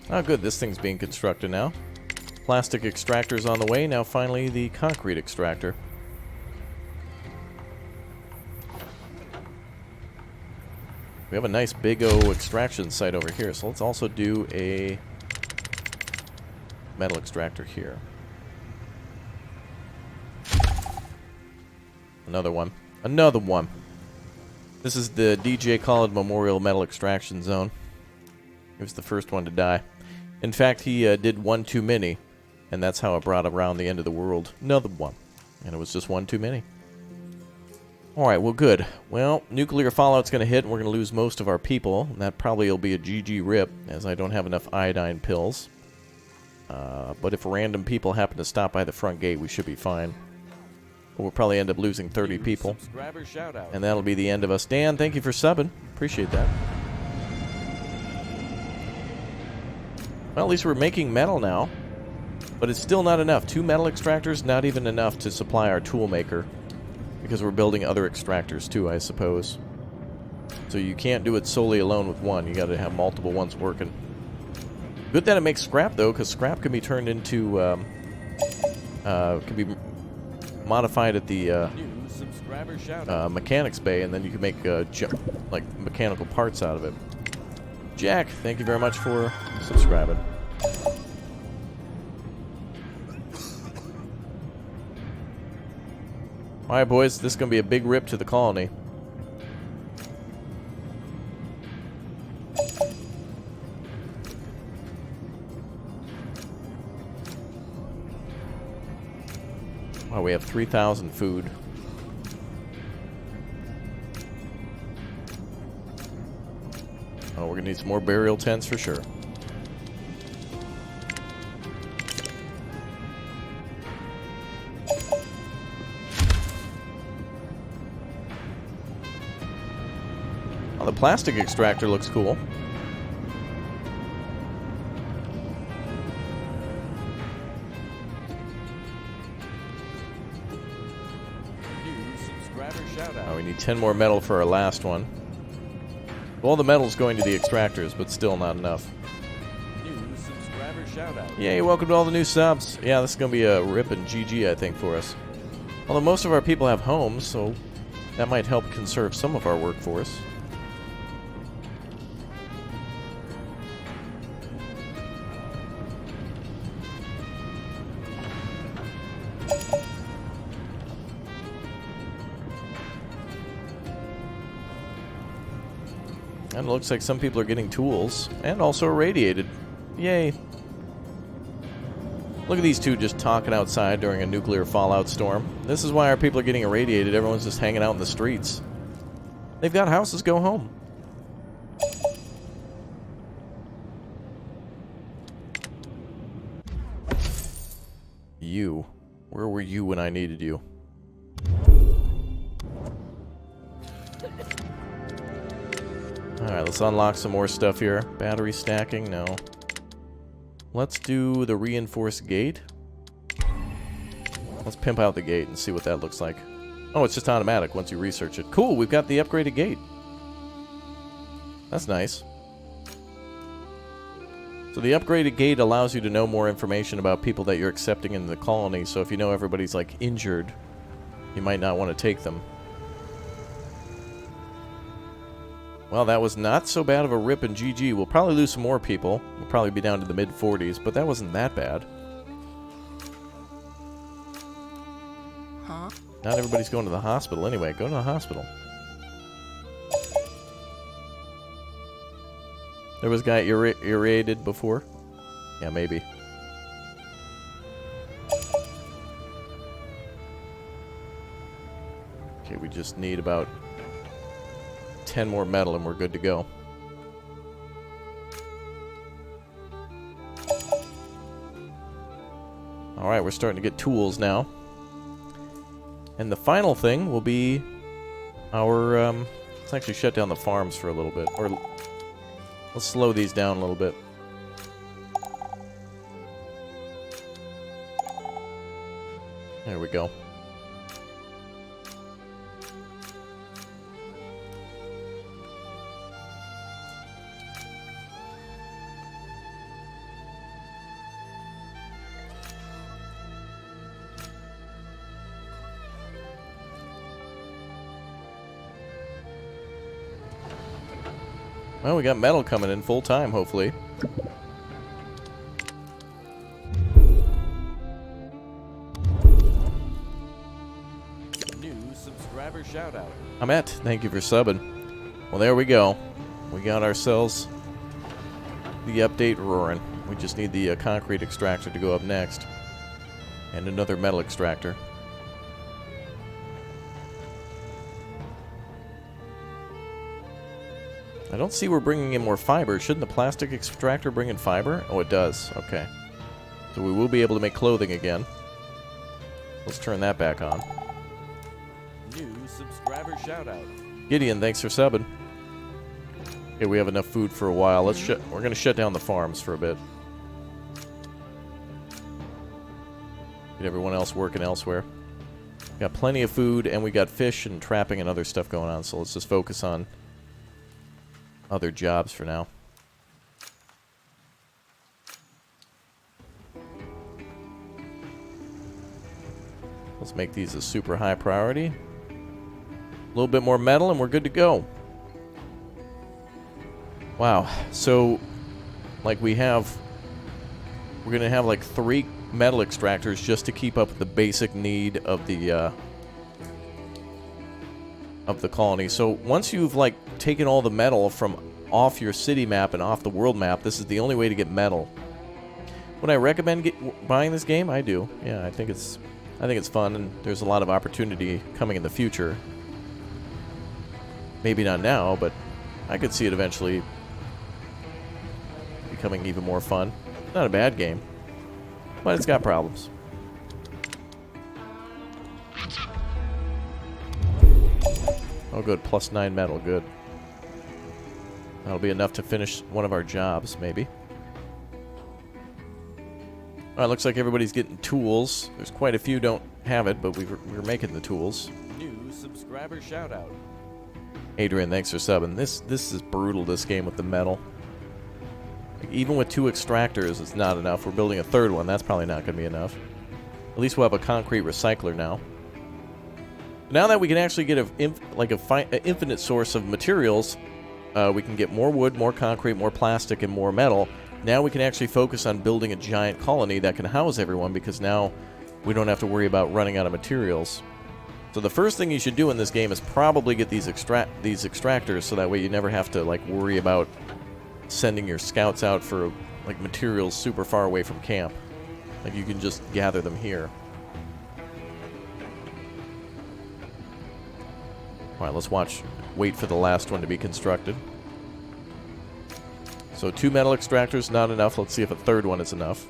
Oh good, this thing's being constructed now. Plastic extractor's on the way, now finally the concrete extractor. We have a nice big O extraction site over here, so let's also do a metal extractor here. Another one. Another one. This is the DJ Khaled Memorial Metal Extraction Zone. He was the first one to die. In fact, he did one too many, and that's how it brought around the end of the world. Another one. And it was just one too many. Alright, well good. Well, nuclear fallout's going to hit, and we're going to lose most of our people. And that probably will be a GG rip, as I don't have enough iodine pills. But if random people happen to stop by the front gate, we should be fine. But we'll probably end up losing 30 people. And that'll be the end of us. Dan, thank you for subbing. Appreciate that. Well, at least we're making metal now. But it's still not enough. 2 metal extractors, not even enough to supply our tool maker. Because we're building other extractors too, I suppose. So you can't do it solely alone with one. You gotta have multiple ones working. Good that it makes scrap, though, because scrap can be turned into... can be modified at the mechanics bay, and then you can make like mechanical parts out of it. Jack, thank you very much for subscribing. Alright, boys, this is going to be a big rip to the colony. Wow, we have 3,000 food. Oh, we're going to need some more burial tents for sure. Oh, the plastic extractor looks cool. Oh, we need 10 more metal for our last one. All the metal's going to the extractors, but still not enough. New subscriber shout out. Yay, welcome to all the new subs. Yeah, this is going to be a rip and GG, I think, for us. Although most of our people have homes, so that might help conserve some of our workforce. And it looks like some people are getting tools and also irradiated. Yay. Look at these two just talking outside during a nuclear fallout storm. This is why our people are getting irradiated. Everyone's just hanging out in the streets. They've got houses, go home. You. Where were you when I needed you? Alright, let's unlock some more stuff here. Battery stacking, no. Let's do the reinforced gate. Let's pimp out the gate and see what that looks like. Oh, it's just automatic once you research it. Cool, we've got the upgraded gate. That's nice. So the upgraded gate allows you to know more information about people that you're accepting in the colony. So if you know everybody's, like, injured, you might not want to take them. Well, that was not so bad of a rip in GG. We'll probably lose some more people. We'll probably be down to the mid-40s, but that wasn't that bad. Huh? Not everybody's going to the hospital anyway. Go to the hospital. There was a guy irradiated before? Yeah, maybe. Okay, we just need about 10 more metal and we're good to go. Alright, we're starting to get tools now. And the final thing will be our, let's actually shut down the farms for a little bit. Or let's slow these down a little bit. There we go. Well, we got metal coming in full time, hopefully. New subscriber shoutout. Ahmet, thank you for subbing. Well, there we go. We got ourselves the update roaring. We just need the concrete extractor to go up next. And another metal extractor. I don't see we're bringing in more fiber. Shouldn't the plastic extractor bring in fiber? Oh, it does. Okay. So we will be able to make clothing again. Let's turn that back on. New subscriber shoutout. Gideon, thanks for subbing. Okay, we have enough food for a while. We're going to shut down the farms for a bit. Get everyone else working elsewhere. Got plenty of food, and we got fish and trapping and other stuff going on, so let's just focus on other jobs for now. Let's make these a super high priority. A little bit more metal and we're good to go. Wow. So, like we're gonna have like 3 metal extractors just to keep up with the basic need of the colony. So once you've like taken all the metal from off your city map and off the world map, this is the only way to get metal. Would I recommend buying this game? I do. Yeah, I think it's fun, and there's a lot of opportunity coming in the future. Maybe not now, but I could see it eventually becoming even more fun. Not a bad game, but it's got problems. Oh, good. +9 metal. Good. That'll be enough to finish one of our jobs, maybe. Alright, looks like everybody's getting tools. There's quite a few don't have it, but we're making the tools. New subscriber shoutout. Adrian, thanks for subbing. This is brutal, this game with the metal. Like, even with 2 extractors, it's not enough. We're building a 3rd one. That's probably not going to be enough. At least we'll have a concrete recycler now. Now that we can actually get an infinite source of materials, we can get more wood, more concrete, more plastic, and more metal. Now we can actually focus on building a giant colony that can house everyone, because now we don't have to worry about running out of materials. So the first thing you should do in this game is probably get these extractors, so that way you never have to like worry about sending your scouts out for like materials super far away from camp. Like you can just gather them here. Alright, let's wait for the last one to be constructed. So 2 metal extractors, not enough. Let's see if a third one is enough.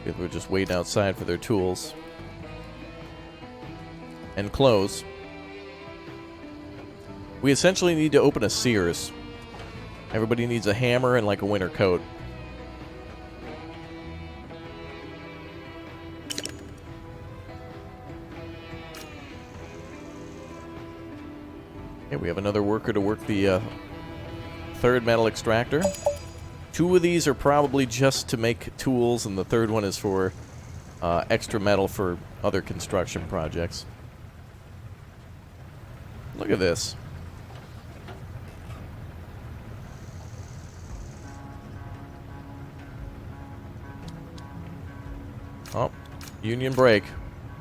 People are just waiting outside for their tools. And clothes. We essentially need to open a Sears. Everybody needs a hammer and like a winter coat. Okay, we have another worker to work the third metal extractor. 2 of these are probably just to make tools, and the third one is for extra metal for other construction projects. Look at this. Oh, union break.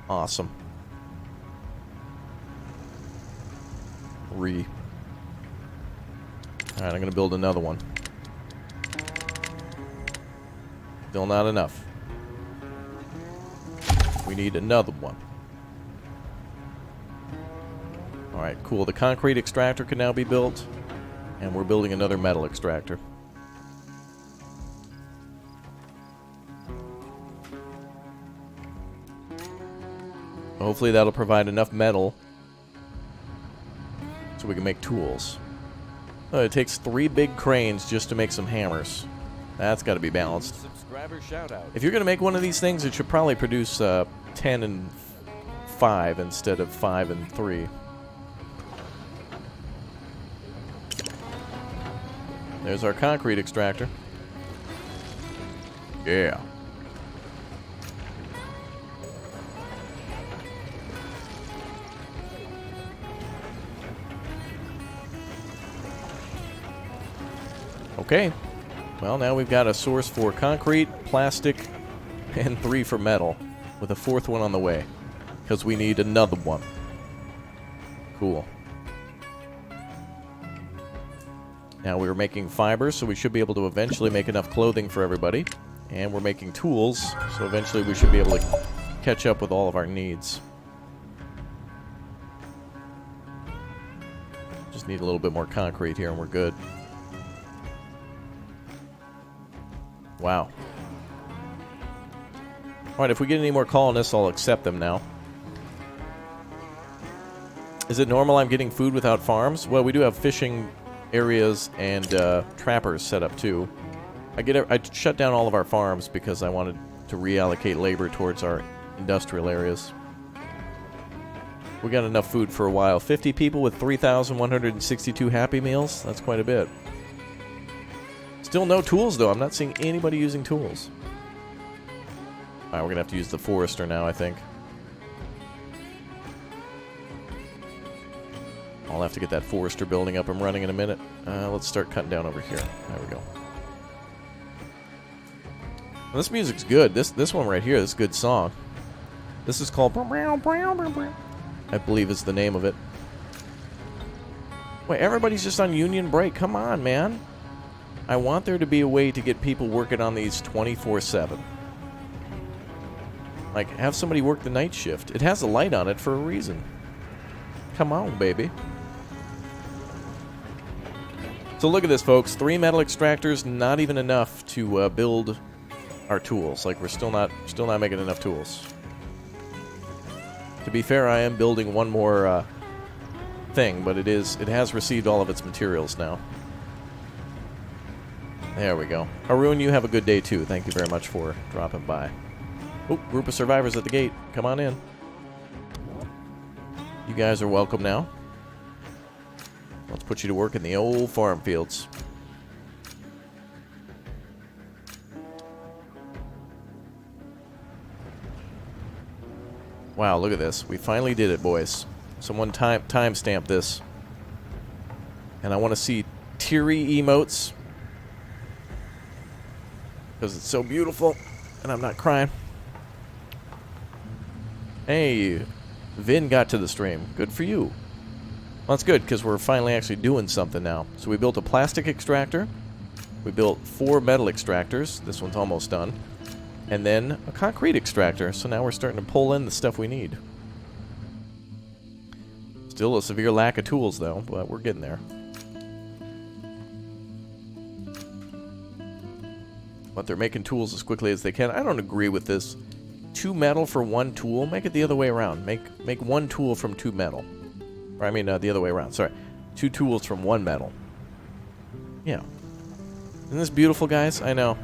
Awesome. Alright, I'm going to build another one. Still not enough. We need another one. Alright, cool. The concrete extractor can now be built. And we're building another metal extractor. Hopefully that'll provide enough metal so we can make tools. It takes 3 big cranes just to make some hammers. That's got to be balanced. Subscriber shout out. If you're going to make one of these things, it should probably produce 10 and 5 instead of 5 and 3. There's our concrete extractor. Yeah. Okay. Well, now we've got a source for concrete, plastic, and 3 for metal, with a 4th one on the way, because we need another one. Cool. Now we're making fibers, so we should be able to eventually make enough clothing for everybody. And we're making tools, so eventually we should be able to catch up with all of our needs. Just need a little bit more concrete here and we're good. Wow. Alright, if we get any more colonists, I'll accept them now. Is it normal I'm getting food without farms? Well, we do have fishing areas and trappers set up too. I shut down all of our farms because I wanted to reallocate labor towards our industrial areas. We got enough food for a while. 50 people with 3,162 Happy Meals? That's quite a bit. Still no tools, though. I'm not seeing anybody using tools. Alright, we're gonna have to use the forester now, I think. I'll have to get that forester building up and running in a minute. Let's start cutting down over here. There we go. Well, this music's good. This one right here, this is a good song. This is called... I believe is the name of it. Wait, everybody's just on union break. Come on, man. I want there to be a way to get people working on these 24/7. Like, have somebody work the night shift. It has a light on it for a reason. Come on, baby. So look at this, folks. 3 metal extractors, not even enough to build our tools. Like, we're still not making enough tools. To be fair, I am building one more thing, but it has received all of its materials now. There we go. Haroon, you have a good day too. Thank you very much for dropping by. Oh, group of survivors at the gate. Come on in. You guys are welcome now. Let's put you to work in the old farm fields. Wow, look at this. We finally did it, boys. Someone timestamp this. And I want to see teary emotes. Because it's so beautiful. And I'm not crying. Hey, Vin got to the stream. Good for you. Well, that's good, because we're finally actually doing something now. So we built a plastic extractor. We built 4 metal extractors. This one's almost done. And then a concrete extractor. So now we're starting to pull in the stuff we need. Still a severe lack of tools, though, but we're getting there. But they're making tools as quickly as they can. I don't agree with this. 2 metal for 1 tool. Make it the other way around. Make 1 tool from 2 metal. Or I mean, the other way around. Sorry. 2 tools from 1 metal. Yeah. Isn't this beautiful, guys? I know.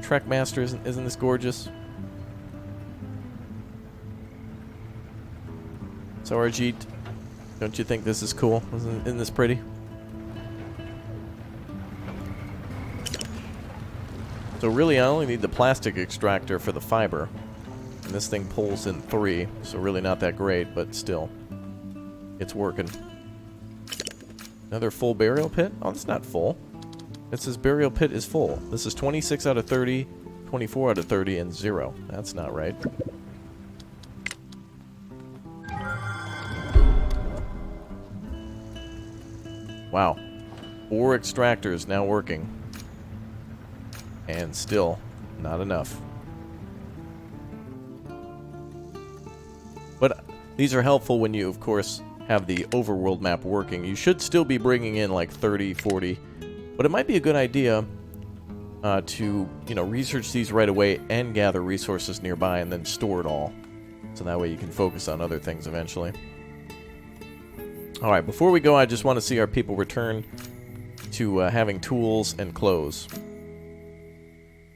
Trekmaster, isn't this gorgeous? So, Arjeet, don't you think this is cool? Isn't this pretty? So really, I only need the plastic extractor for the fiber. And this thing pulls in 3, so really not that great, but still. It's working. Another full burial pit? Oh, it's not full. It says burial pit is full. This is 26 out of 30, 24 out of 30, and 0. That's not right. Wow. 4 extractors now working. And still not enough. But these are helpful when you, of course, have the overworld map working. You should still be bringing in like 30, 40. But it might be a good idea to, research these right away and gather resources nearby and then store it all. So that way you can focus on other things eventually. Alright, before we go, I just want to see our people return to having tools and clothes.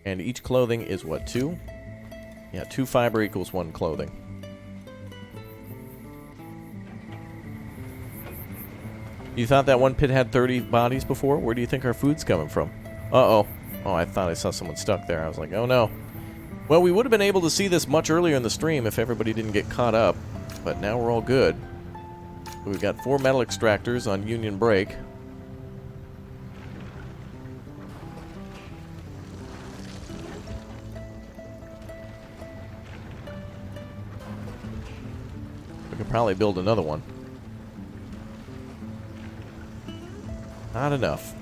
And each clothing is what, 2? Yeah, 2 fiber equals 1 clothing. You thought that one pit had 30 bodies before? Where do you think our food's coming from? Uh-oh. Oh, I thought I saw someone stuck there. I was like, oh no. Well, we would have been able to see this much earlier in the stream if everybody didn't get caught up. But now we're all good. We've got 4 metal extractors on Union Break. We could probably build another one. Not enough.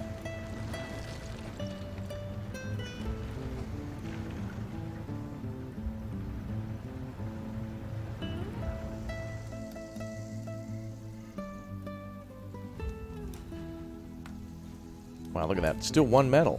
Wow, look at that. Still 1 metal.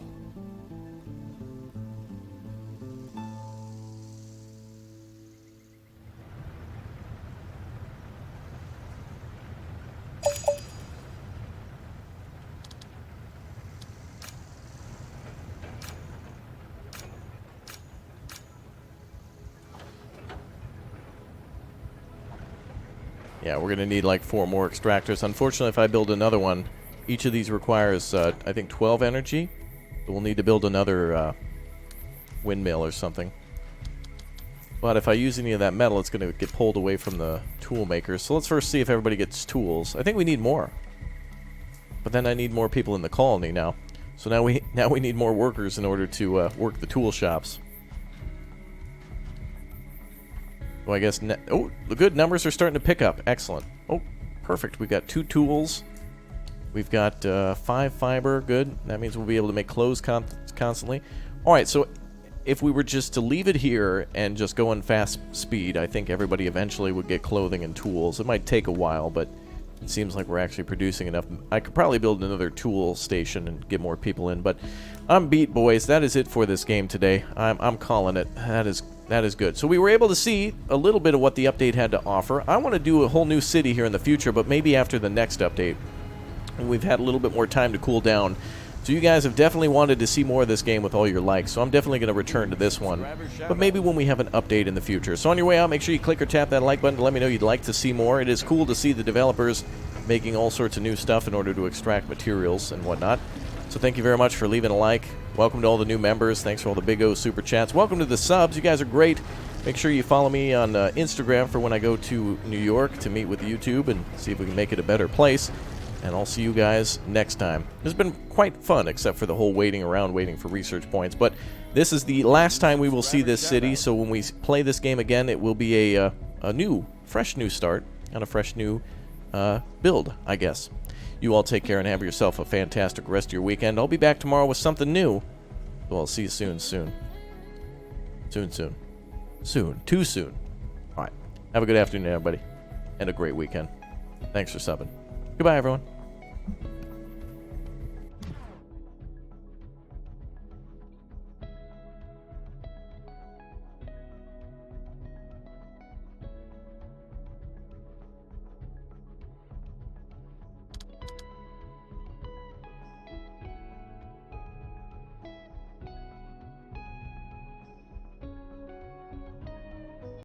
Yeah, we're going to need like 4 more extractors. Unfortunately, if I build another one, each of these requires, I think, 12 energy. So we'll need to build another windmill or something. But if I use any of that metal, it's going to get pulled away from the tool makers. So let's first see if everybody gets tools. I think we need more. But then I need more people in the colony now. So now we need more workers in order to work the tool shops. So I guess... oh, the good numbers are starting to pick up. Excellent. Oh, perfect. We've got 2 tools. We've got 5 fiber. Good. That means we'll be able to make clothes constantly. Alright, so if we were just to leave it here and just go in fast speed, I think everybody eventually would get clothing and tools. It might take a while, but it seems like we're actually producing enough. I could probably build another tool station and get more people in, but I'm beat, boys. That is it for this game today. I'm calling it. That is good. So we were able to see a little bit of what the update had to offer. I want to do a whole new city here in the future, but maybe after the next update. And we've had a little bit more time to cool down. So you guys have definitely wanted to see more of this game with all your likes, so I'm definitely going to return to this one. But maybe when we have an update in the future. So on your way out, make sure you click or tap that like button to let me know you'd like to see more. It is cool to see the developers making all sorts of new stuff in order to extract materials and whatnot. So thank you very much for leaving a like. Welcome to all the new members. Thanks for all the Big O super chats. Welcome to the subs. You guys are great. Make sure you follow me on Instagram for when I go to New York to meet with YouTube and see if we can make it a better place. And I'll see you guys next time. It's been quite fun, except for the whole waiting around, waiting for research points. But this is the last time we will see this city, so when we play this game again, it will be a fresh new start and a fresh new build, I guess. You all take care and have yourself a fantastic rest of your weekend. I'll be back tomorrow with something new. Well, I'll see you soon. Soon. Too soon. All right. Have a good afternoon, everybody, and a great weekend. Thanks for subbing. Goodbye, everyone.